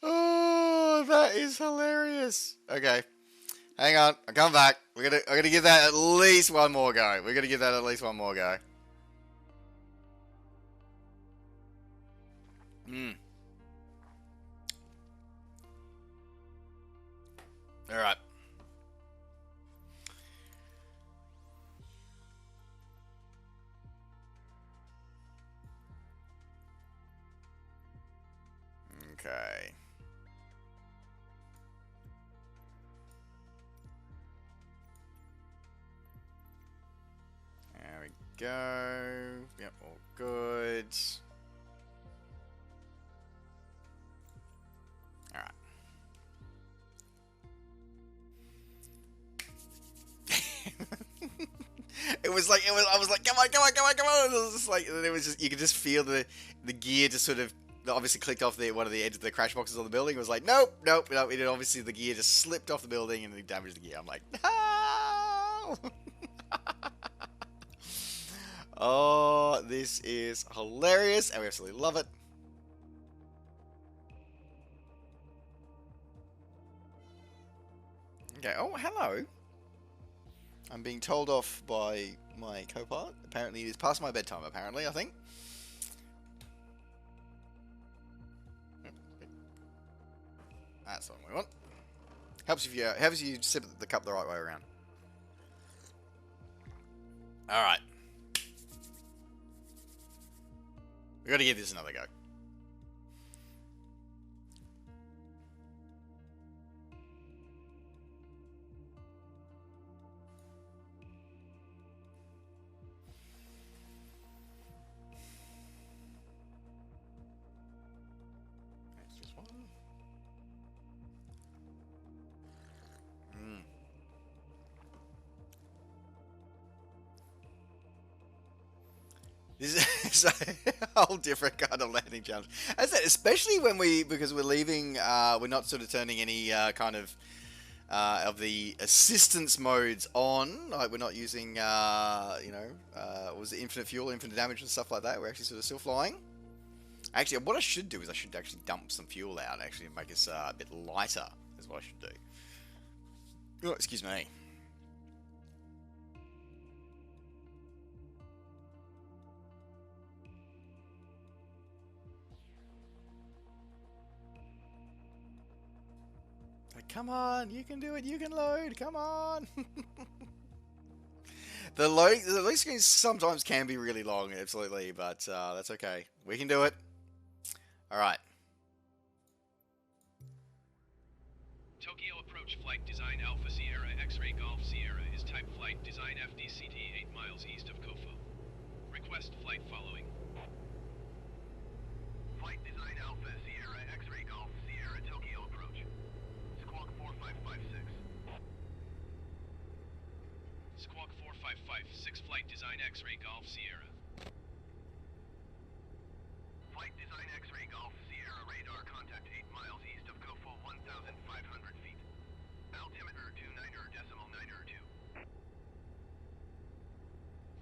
Oh, that is hilarious. Okay. Hang on, I'll come back. I'm gonna give that at least one more go. We're gonna give that at least one more go. Alright. Okay. There we go. Yep, all good. Alright. I was like, come on. It was just like, and it was just, you could just feel the gear just sort of, obviously clicked off one of the edges of the crash boxes on the building. It was like, nope. It obviously the gear just slipped off the building and it damaged the gear. I'm like, no! Oh, this is hilarious, and we absolutely love it. Okay, oh, hello. I'm being told off by my co-pilot. Apparently it is past my bedtime, I think. That's what we want. Helps if you sip the cup the right way around. Alright. We gotta give this another go. That's just one. This is a whole different kind of landing challenge. As I said, especially because we're leaving, we're not sort of turning any kind of the assistance modes on. Like we're not using, was it infinite fuel, infinite damage, and stuff like that. We're actually sort of still flying. Actually, what I should do is I should actually dump some fuel out, actually, and make us a bit lighter. Is what I should do. Oh, excuse me. Come on, you can do it, you can load, come on! The load screens sometimes can be really long, absolutely, but that's okay. We can do it. Alright. Tokyo approach flight design Alpha Sierra X-Ray Golf Sierra is type flight design FDCT 8 miles east of Kofo. Request flight following. Flight design Alpha Sierra X-Ray Golf Sierra Tokyo approach. Squawk 4556. Squawk 4556 flight design X-Ray Golf Sierra. Flight design X-Ray Golf Sierra radar contact 8 miles east of Kofo 1,500 feet. Altimeter 29.902.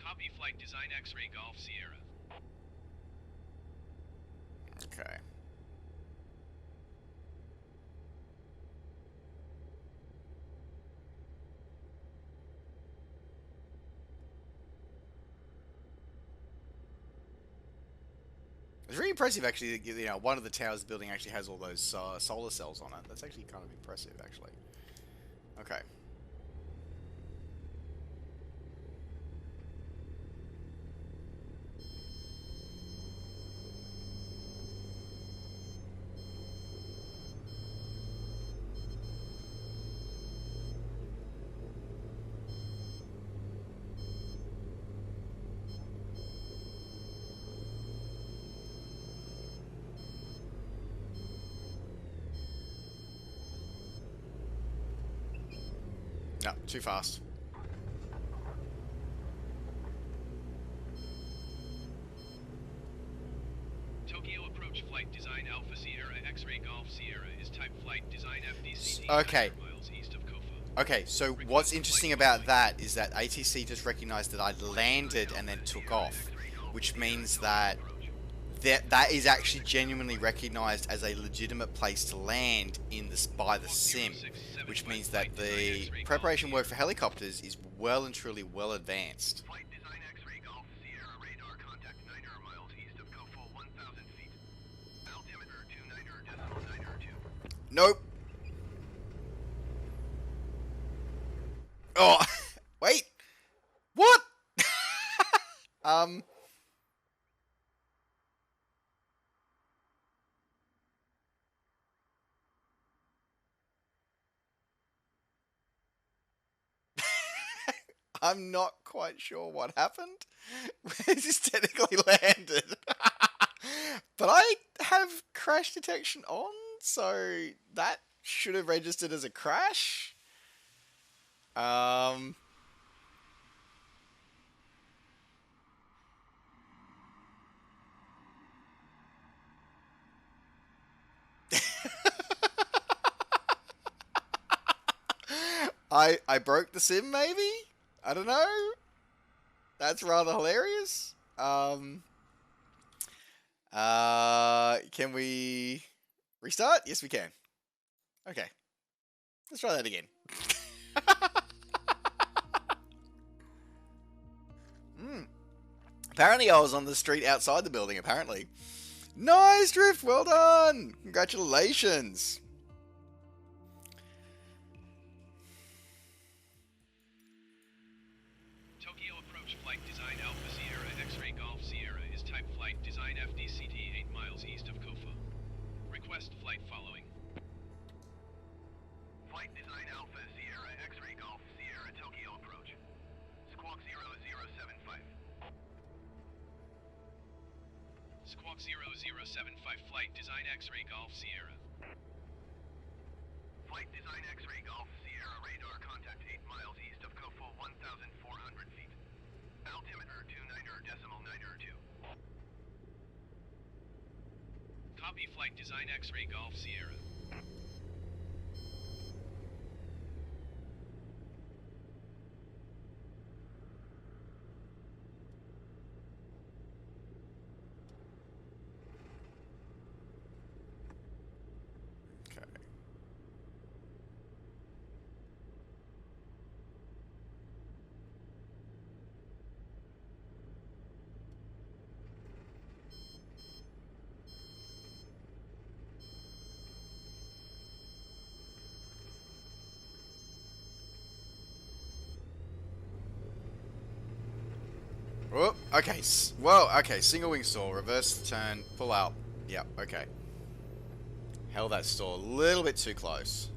Copy flight design X-Ray Golf Sierra. Okay. It's really impressive, actually. You know, one of the towers of the building actually has all those solar cells on it. That's actually kind of impressive, actually. Okay. No, too fast. Tokyo approach flight design Alpha Sierra X-Ray Golf Sierra is type flight design FDCT Okay. 900 miles miles east of Kofa. Okay, so what's interesting about that is that ATC just recognized that I'd landed and then took off, which means that that is actually genuinely recognized as a legitimate place to land in this by the sim, which means that the preparation work for helicopters is well and truly well advanced. Flight design X-ray Golf Sierra radar contact 9 miles east of Kofo 1,000 feet. Altimeter 29.902. Nope. Oh, wait. What? I'm not quite sure what happened. This is technically landed. But I have crash detection on, so that should have registered as a crash. I broke the sim, maybe? I don't know. That's rather hilarious. Can we restart? Yes, we can. Okay. Let's try that again. Apparently I was on the street outside the building, apparently. Nice drift, well done! Congratulations! Tokyo approach flight design Alpha Sierra X-ray Golf Sierra is type flight design FDCT 8 miles east of Kofa. Request flight following. Flight design Alpha Sierra X-ray Golf Sierra Tokyo approach. Squawk 0075. Squawk 0075 flight design X-ray Golf Sierra. Flight design X-ray Golf Sierra radar contact 8 miles east of Kofo 1,400 feet. Altimeter 29.902. Copy flight design X-ray Golf Sierra. Oh, okay. Well, okay. Single wing stall, reverse turn, pull out. Yeah, okay. Held that stall a little bit too close.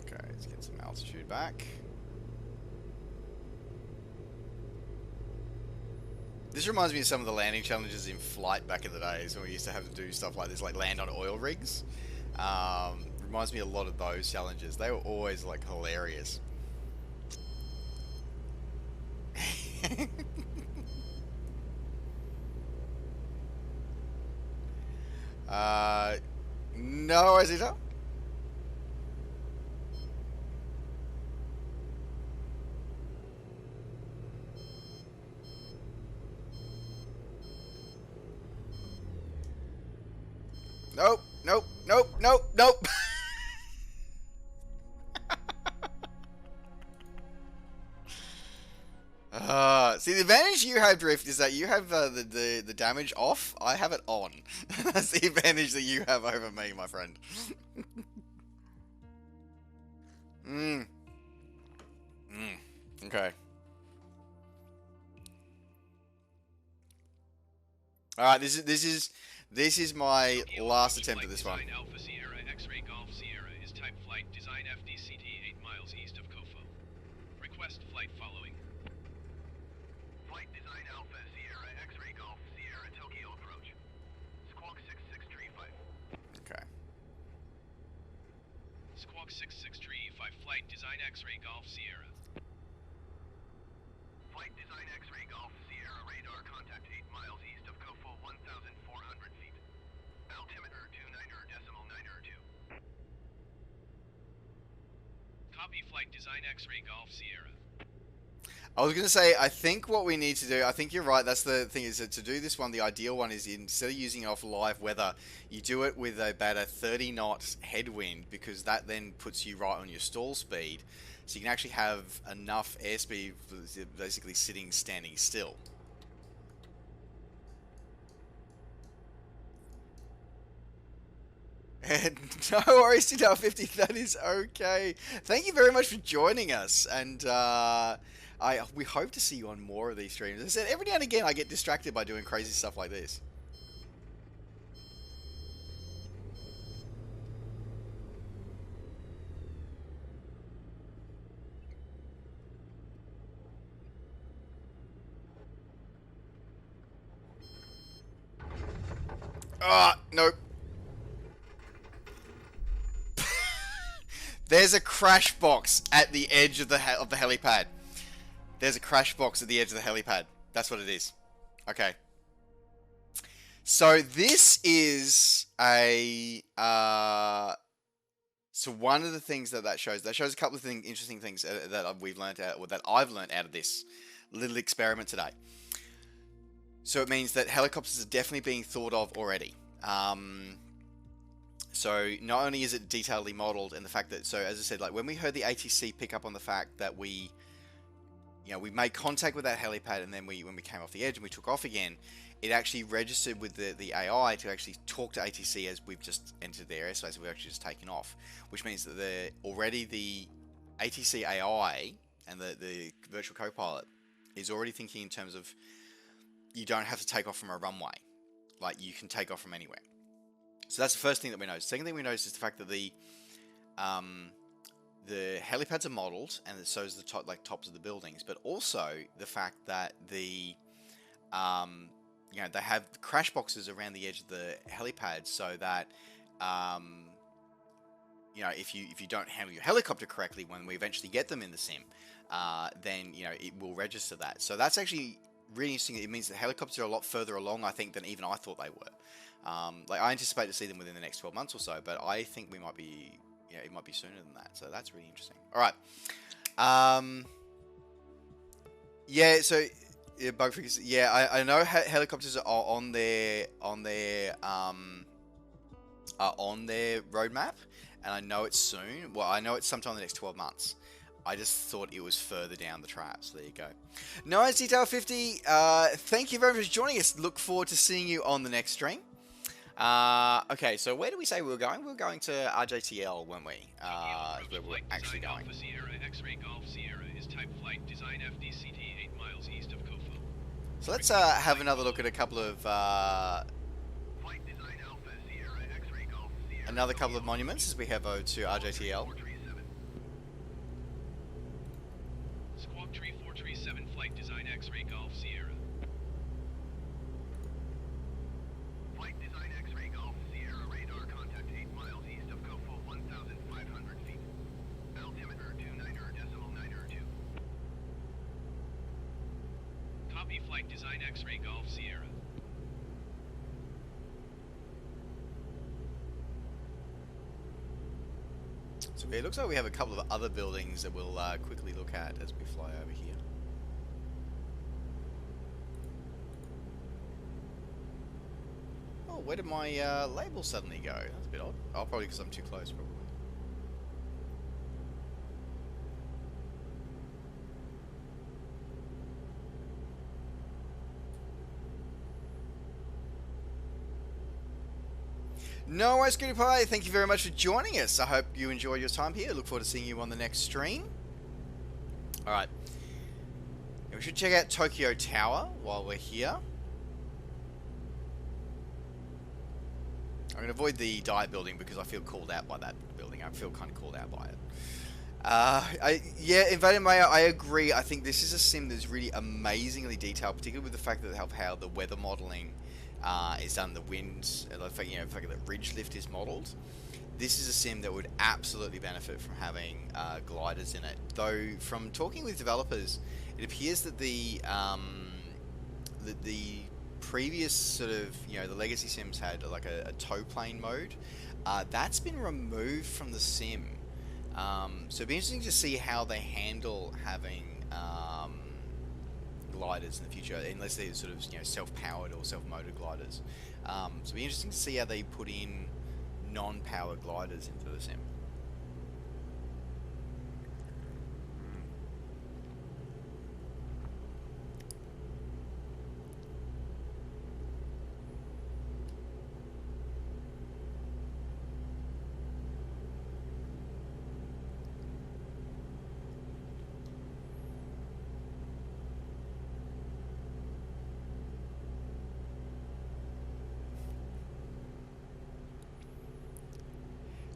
Okay, let's get some altitude back. This reminds me of some of the landing challenges in flight back in the days when we used to have to do stuff like this, like land on oil rigs. Reminds me a lot of those challenges. They were always like hilarious. No, Azita. Nope, nope, nope, nope, nope. See, the advantage you have, Drift, is that you have the damage off. I have it on. That's the advantage that you have over me, my friend. Okay. All right, this is my last attempt at this one. Alpha Sierra X-ray Golf Sierra is type flight design FDCT 8 miles east of Kofa. Request flight following. Flight design Alpha Sierra X-ray Golf Sierra Tokyo approach. Squawk 6635. Okay. Squawk 6635 flight design X-ray Golf Sierra. Copy flight design X-ray Golf Sierra. I was going to say, I think what we need to do, I think you're right, that's the thing, is that to do this one, the ideal one is instead of using it off live weather, you do it with about a 30 knot headwind, because that then puts you right on your stall speed. So you can actually have enough airspeed for basically standing still. No worries, T-Tower50, that is okay. Thank you very much for joining us, and we hope to see you on more of these streams. As I said, every now and again I get distracted by doing crazy stuff like this. Nope. There's a crash box at the edge of the helipad. There's a crash box at the edge of the helipad. That's what it is. Okay. So this is a so one of the things that shows a couple of interesting things that we've learned out, or that I've learned out of this little experiment today. So it means that helicopters are definitely being thought of already. So not only is it detailedly modeled, and the fact that, so as I said, like when we heard the ATC pick up on the fact that we made contact with that helipad, and then when we came off the edge and we took off again, it actually registered with the AI to actually talk to ATC as we've just entered the airspace, and we've actually just taken off, which means that the ATC AI and the virtual co-pilot is already thinking in terms of, you don't have to take off from a runway, like you can take off from anywhere. So that's the first thing that we noticed. Second thing we noticed is the fact that the helipads are modelled, and so is the tops of the buildings, but also the fact that they have crash boxes around the edge of the helipad, so that if you don't handle your helicopter correctly when we eventually get them in the sim, then it will register that. So that's actually really interesting. It means that helicopters are a lot further along, I think, than even I thought they were. Like I anticipate to see them within the next 12 months or so, but I think we might be, it might be sooner than that. So that's really interesting. All right. Yeah. So bug fixes. Yeah, I know helicopters are on their roadmap, and I know it's soon. Well, I know it's sometime in the next 12 months. I just thought it was further down the track, so there you go. Nice, Detail50, thank you very much for joining us. Look forward to seeing you on the next stream. Okay, so where did we say we were going? We were going to RJTL, weren't we? Where we're actually going. Alpha Sierra X-ray Golf Sierra is type flight design FDCT 8 miles east of Kofo. So let's have another look at a couple of monuments as we head over to RJTL. Squawk Tree 437 flight design X-ray Golf Sierra. Flight design X-ray Golf Sierra radar contact 8 miles east of Kofo, 1,500 feet. Altimeter 29.902. Copy flight design X-ray Golf Sierra. So it looks like we have a couple of other buildings that we'll quickly look at as we fly over here. Oh, where did my label suddenly go? That's a bit odd. Oh, probably because I'm too close, probably. No worries, Goody Pie. Thank you very much for joining us. I hope you enjoy your time here. Look forward to seeing you on the next stream. Alright. We should check out Tokyo Tower while we're here. I'm going to avoid the Diet building because I feel called out by that building. I feel kind of called out by it. Yeah, Invader Maya, I agree. I think this is a sim that's really amazingly detailed, particularly with the fact that how the weather modeling is done, the wind, the fact that ridge lift is modeled. This is a sim that would absolutely benefit from having gliders in it. Though, from talking with developers, it appears that the previous sort of, the legacy sims had like a tow plane mode. That's been removed from the sim. So it'd be interesting to see how they handle having gliders in the future, unless they're sort of self-powered or self-motored gliders. So it'd be interesting to see how they put in non-powered gliders into the sim.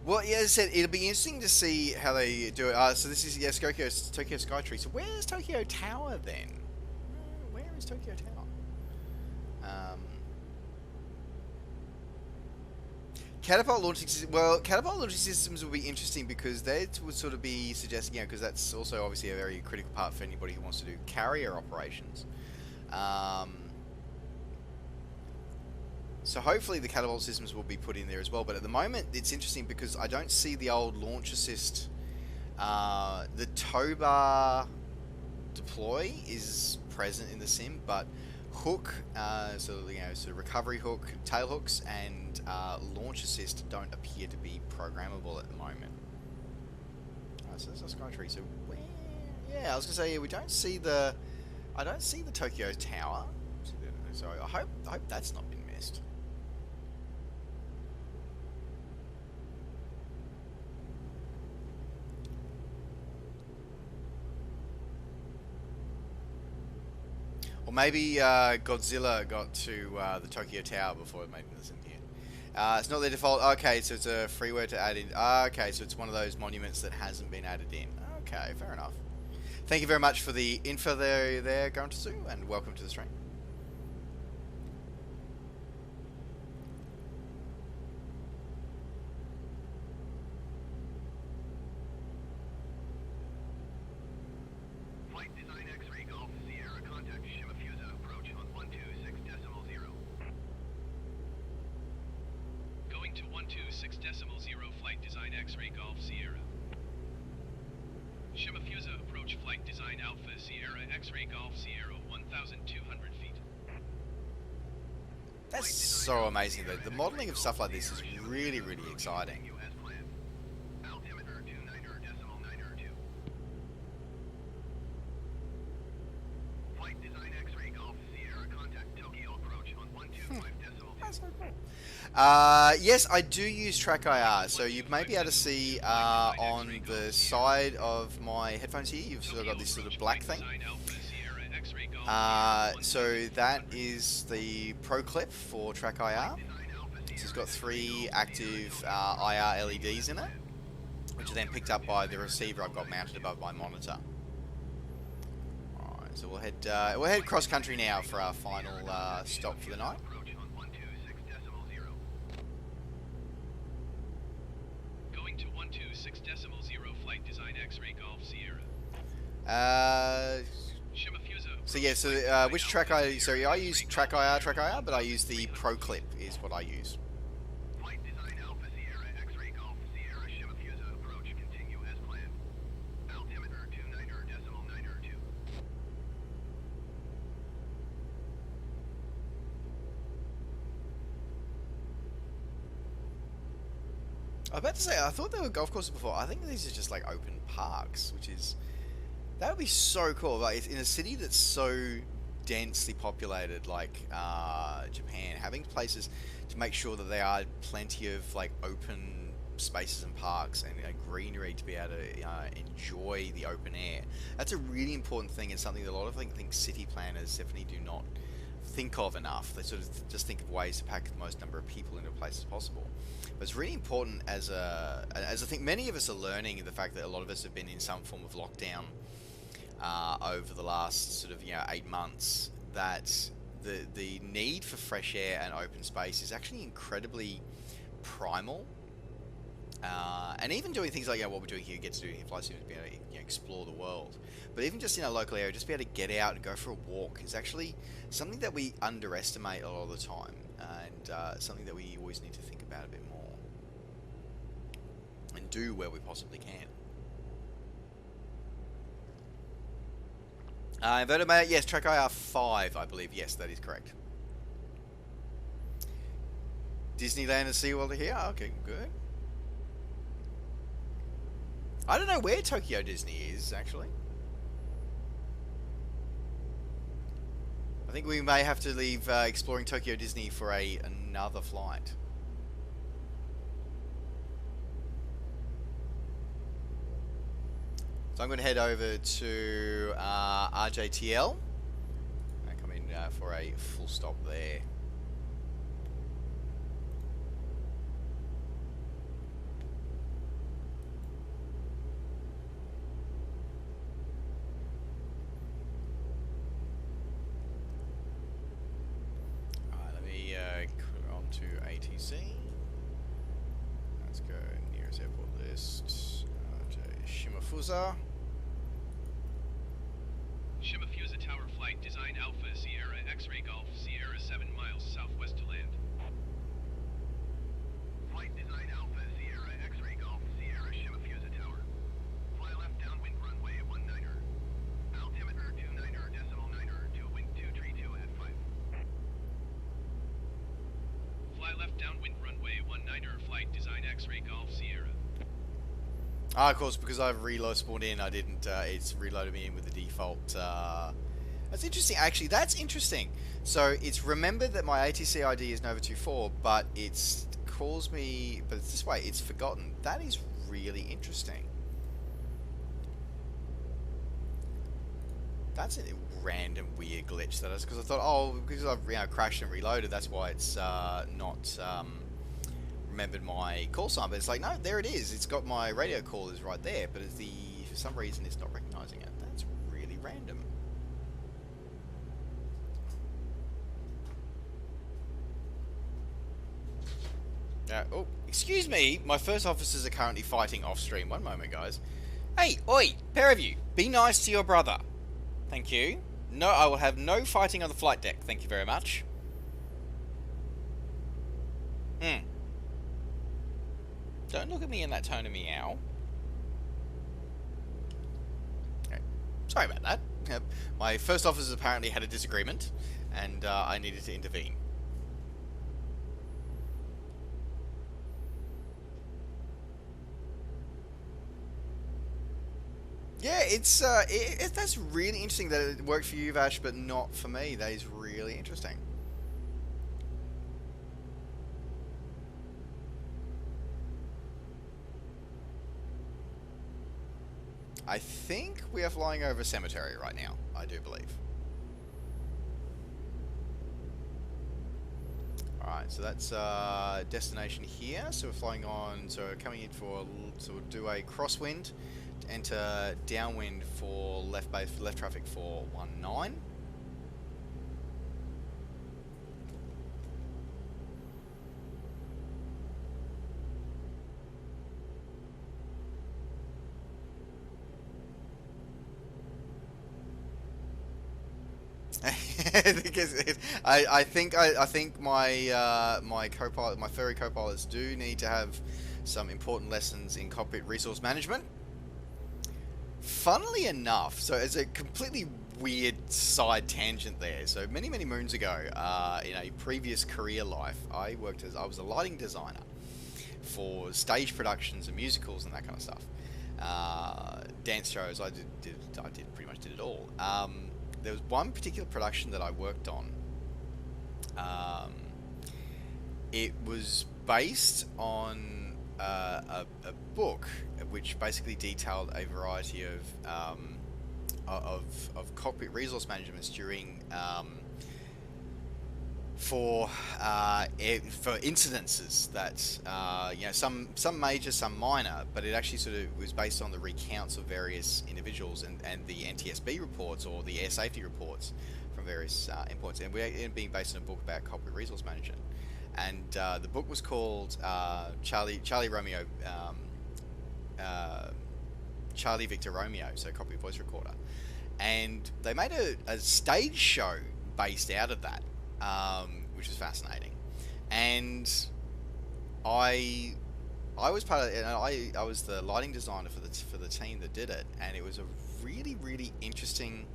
Well, yeah, as I said, it'll be interesting to see how they do it. So this is, yes, Tokyo Skytree. So where's Tokyo Tower then? Where is Tokyo Tower? Catapult launching systems. Well, catapult launching systems will be interesting because they would sort of be suggesting, because that's also obviously a very critical part for anybody who wants to do carrier operations. So hopefully the catapult systems will be put in there as well. But at the moment, it's interesting because I don't see the old launch assist. The tow bar deploy is present in the sim, but hook, sort of recovery hook, tail hooks, and launch assist don't appear to be programmable at the moment. So there's a Skytree. So where? Yeah, I was gonna say, we don't see the. I don't see the Tokyo Tower. So I hope that's not been missed. Or maybe Godzilla got to the Tokyo Tower before it made this in here. It's not their default. Okay, so it's a freeware to add in. Okay, so it's one of those monuments that hasn't been added in. Okay, fair enough. Thank you very much for the info there, Gunter, and welcome to the stream. Flight design X-ray Golf Sierra contact Shimafuse approach on 126.0. Going to 126.0 flight design X-ray Golf Sierra. Shimafuse approach flight design Alpha Sierra X-ray Golf Sierra 1,200 feet. That's so amazing though. The modeling of stuff like this is really, really exciting. As planned. Altimeter 29.92. Flight design X-ray Golf Sierra contact Tokyo approach on 125.0. That's so cool. Yes, I do use Track IR, so you may be able to see on the side of my headphones here, you've sort of got this sort of black thing. So that is the Pro Clip for Track IR. So it's got 3 active IR LEDs in it, which are then picked up by the receiver I've got mounted above my monitor. Alright, so we'll head cross country now for our final stop for the night. Going to 126.0 flight design X-ray Golf Sierra. Shimafuse So yeah, so which track I use Track IR, but I use the Pro Clip is what I use. Flight design Alpha Sierra X-ray Golf Sierra Shimafuse approach continue as planned. Altimeter 29.92. I was about to say, I thought they were golf courses before. I think these are just like open parks, which is, that would be so cool. Like it's in a city that's so densely populated, like Japan, having places to make sure that there are plenty of like open spaces and parks and greenery to be able to enjoy the open air. That's a really important thing, and something that a lot of I think city planners definitely do not think of enough. They sort of just think of ways to pack the most number of people into a place as possible. But it's really important as I think many of us are learning, the fact that a lot of us have been in some form of lockdown over the last sort of 8 months, that the need for fresh air and open space is actually incredibly primal. And even doing things like what we're doing here, get to do here, fly sims, be able to explore the world. But even just in our local area, just be able to get out and go for a walk is actually something that we underestimate a lot of the time, and something that we always need to think about a bit more and do where we possibly can. Inverted Mayor, yes, track IR 5, I believe. Yes, that is correct. Disneyland and SeaWorld are here? Okay, good. I don't know where Tokyo Disney is, actually. I think we may have to leave exploring Tokyo Disney for another flight. So I'm going to head over to RJTL and come in for a full stop there. Alright, let me go on to ATC. Let's go nearest airport list. Shimafusa. Shimafusa Tower Flight Design Alpha Sierra X-Ray Golf Sierra 7 miles southwest to land. Flight design Alpha Sierra X-Ray Golf Sierra Shimafusa Tower. Fly left downwind runway 19er. Altimeter 29er decimal 9er to wind 232 at 5. Fly left downwind runway 19er Flight Design X-Ray Golf Sierra. Ah, of course, because I've reload spawned in, I didn't, it's reloaded me in with the default, that's interesting, actually, that's interesting. So, it's remembered that my ATC ID is Nova24, but it's calls me, but it's this way, it's forgotten. That is really interesting. That's a random weird glitch, that is, because I thought, oh, because I've crashed and reloaded, that's why it's, not, remembered my call sign, but it's like, no, there it is. It's got my radio call is right there, but it's for some reason it's not recognizing it. That's really random. Oh, excuse me. My first officers are currently fighting off stream. One moment, guys. Hey, oi, pair of you. Be nice to your brother. Thank you. No, I will have no fighting on the flight deck. Thank you very much. Don't look at me in that tone of meow. Okay. Sorry about that. My first officers apparently had a disagreement, and I needed to intervene. Yeah, it's that's really interesting that it worked for you, Vash, but not for me. That is really interesting. I think we are flying over a cemetery right now, I do believe. Alright, so that's destination here. So we're flying on, so we're coming in for, so we'll do a crosswind, enter downwind for left base, left traffic for 19. I think my my co-pilot, my ferry co-pilots do need to have some important lessons in cockpit resource management. Funnily enough, so as a completely weird side tangent there, so many moons ago, in a previous career life, I was a lighting designer for stage productions and musicals and that kind of stuff. Dance shows, I pretty much did it all. There was one particular production that I worked on. It was based on a book which basically detailed a variety of cockpit resource management during for incidences that you know, some major, some minor, but it actually sort of was based on the recounts of various individuals and the NTSB reports or the air safety reports from various endpoints, and we're being based on a book about cockpit resource management. And the book was called Charlie Romeo, Charlie Victor Romeo, so cockpit voice recorder, and they made a stage show based out of that. Which was fascinating, and I was part of it, and I was the lighting designer for the team that did it, and it was a really interesting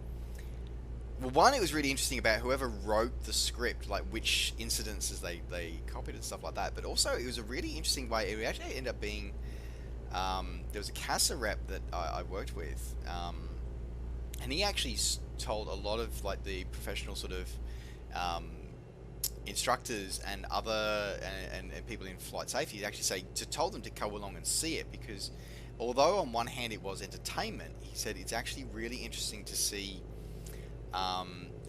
well, one, it was really interesting about whoever wrote the script, like which incidences they copied and stuff like that. But also, it was a really interesting way. It actually ended up being there was a CASA rep that I worked with, and he actually told a lot of like the professional sort of instructors and other and people in flight safety actually told them to go along and see it, because although on one hand it was entertainment, he said it's actually really interesting to see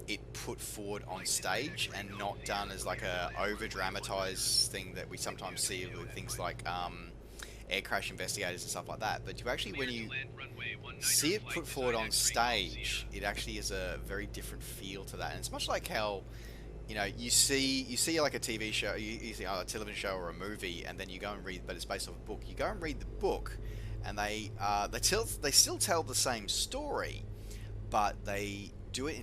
it put forward on stage and not done as like a over dramatized thing that we sometimes see with things like air crash investigators and stuff like that. But you actually, when you see it put forward on stage, it actually is a very different feel to that. And it's much like how, you know, you see like a TV show, you see a television show or a movie, and then you go and read, but it's based off a book. You go and read the book, and they still tell the same story, but they do it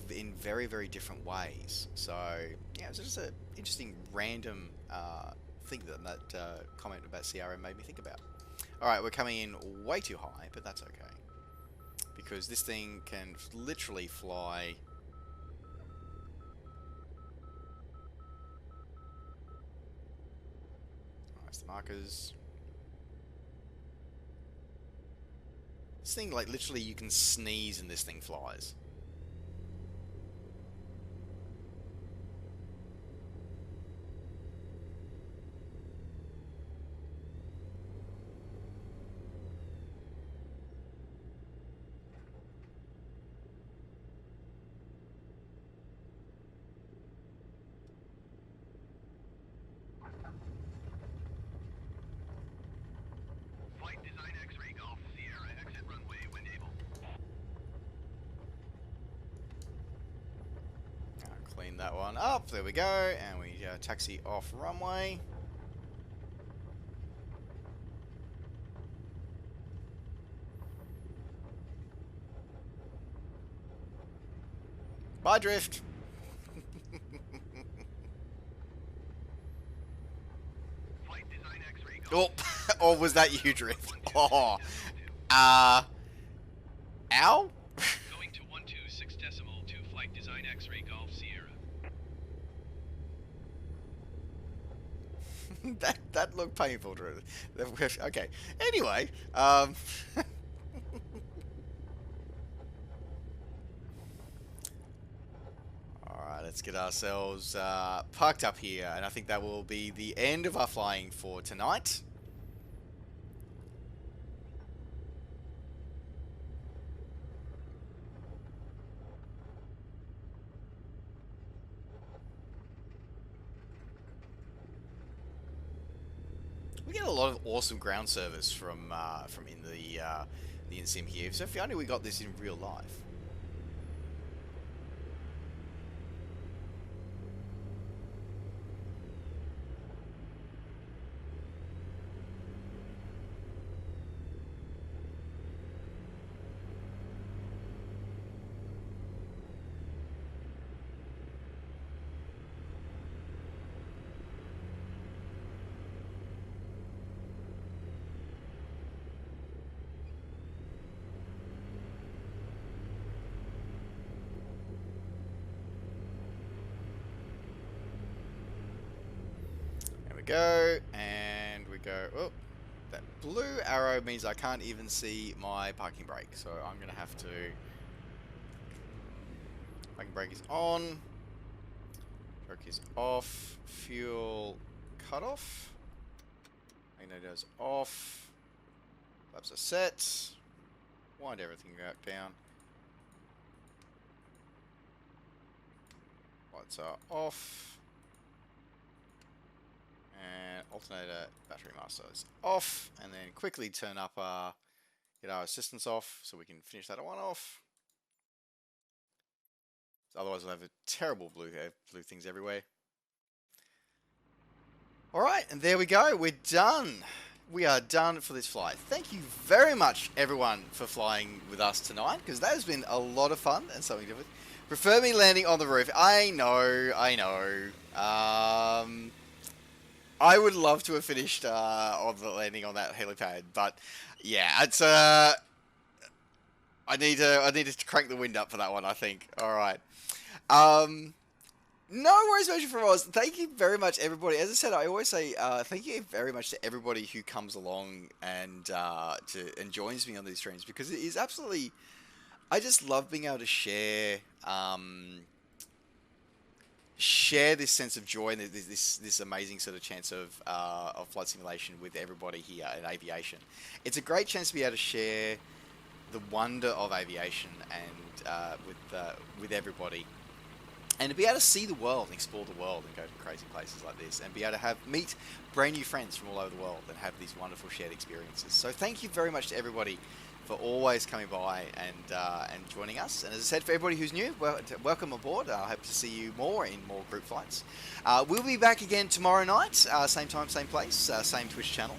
in very, very different ways. So yeah, it's just an interesting random thing that comment about CRM made me think about. All right, we're coming in way too high, but that's okay, because this thing can literally fly. That's the markers. This thing, like, literally you can sneeze and this thing flies. Flight design X-ray Golf Sierra, exit runway when able. Clean that one up. There we go. And we taxi off runway. Bye, Drift. Flight design X-ray Golf. Oh, or was that you, Drift? Oh, ow. Going to 126.2 flight design X-ray Golf Sierra. that looked painful, Drew. Okay. Anyway, alright, let's get ourselves parked up here, and I think that will be the end of our flying for tonight. We get a lot of awesome ground service from in the in-sim here. So if only we got this in real life. Go, and we go. Oh, that blue arrow means I can't even see my parking brake, so I'm gonna have to. Parking brake is on. Truck is off. Fuel cut off. Magnetos off. Flaps are set. Wind everything back down. Lights are off. And alternator battery master is off, and then quickly turn up get our assistance off so we can finish that one off. Otherwise we'll have a terrible blue things everywhere. Alright, and there we go, we're done. We are done for this flight. Thank you very much everyone for flying with us tonight, because that has been a lot of fun and something different. Prefer me landing on the roof. I know. I would love to have finished on the landing on that helipad, but yeah, it's I need to crank the wind up for that one, I think. All right. No worries, Motion for Oz. Thank you very much, everybody. As I said, I always say thank you very much to everybody who comes along and joins me on these streams, because it is absolutely. I just love being able to share this sense of joy and this amazing sort of chance of flight simulation with everybody here at Aviation. It's a great chance to be able to share the wonder of aviation and with everybody, and to be able to see the world and explore the world and go to crazy places like this, and be able to meet brand new friends from all over the world and have these wonderful shared experiences. So thank you very much to everybody for always coming by and joining us. And as I said, for everybody who's new, welcome aboard. I hope to see you in more group flights. We'll be back again tomorrow night, same time, same place, same Twitch channel.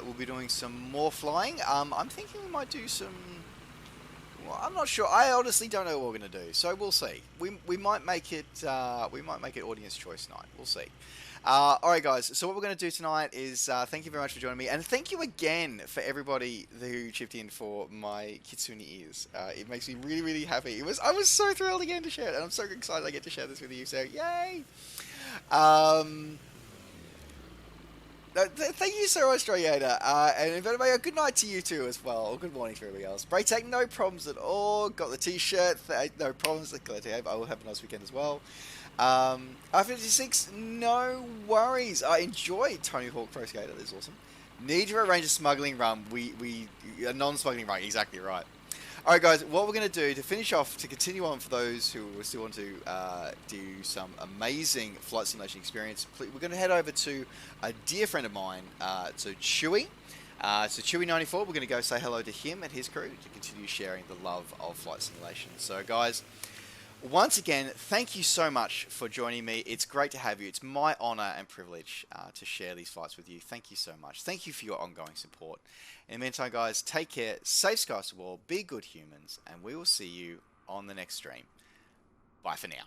We'll be doing some more flying. I'm thinking we might do some. Well, I'm not sure. I honestly don't know what we're going to do. So we'll see. We might make it. We might make it audience choice night. We'll see. All right, guys. So what we're going to do tonight is thank you very much for joining me, and thank you again for everybody who chipped in for my Kitsune ears. It makes me really, really happy. I was so thrilled again to share it, and I'm so excited I get to share this with you. So yay! Thank you so much, Strayada. And good night to you too as well. Or good morning to everybody else. Braytech, no problems at all. Got the t-shirt. No problems. I will have a nice weekend as well. R56, no worries. I enjoy Tony Hawk Pro Skater. That's awesome. Need to arrange a smuggling run. A non-smuggling run. Exactly right. Alright guys, what we're going to do to finish off, to continue on for those who still want to do some amazing flight simulation experience, we're going to head over to a dear friend of mine, so Chewy. So Chewy94, we're going to go say hello to him and his crew to continue sharing the love of flight simulation. So guys, once again, thank you so much for joining me. It's great to have you. It's my honor and privilege to share these flights with you. Thank you so much. Thank you for your ongoing support. In the meantime, guys, take care, safe skies to all, be good humans, and we will see you on the next stream. Bye for now.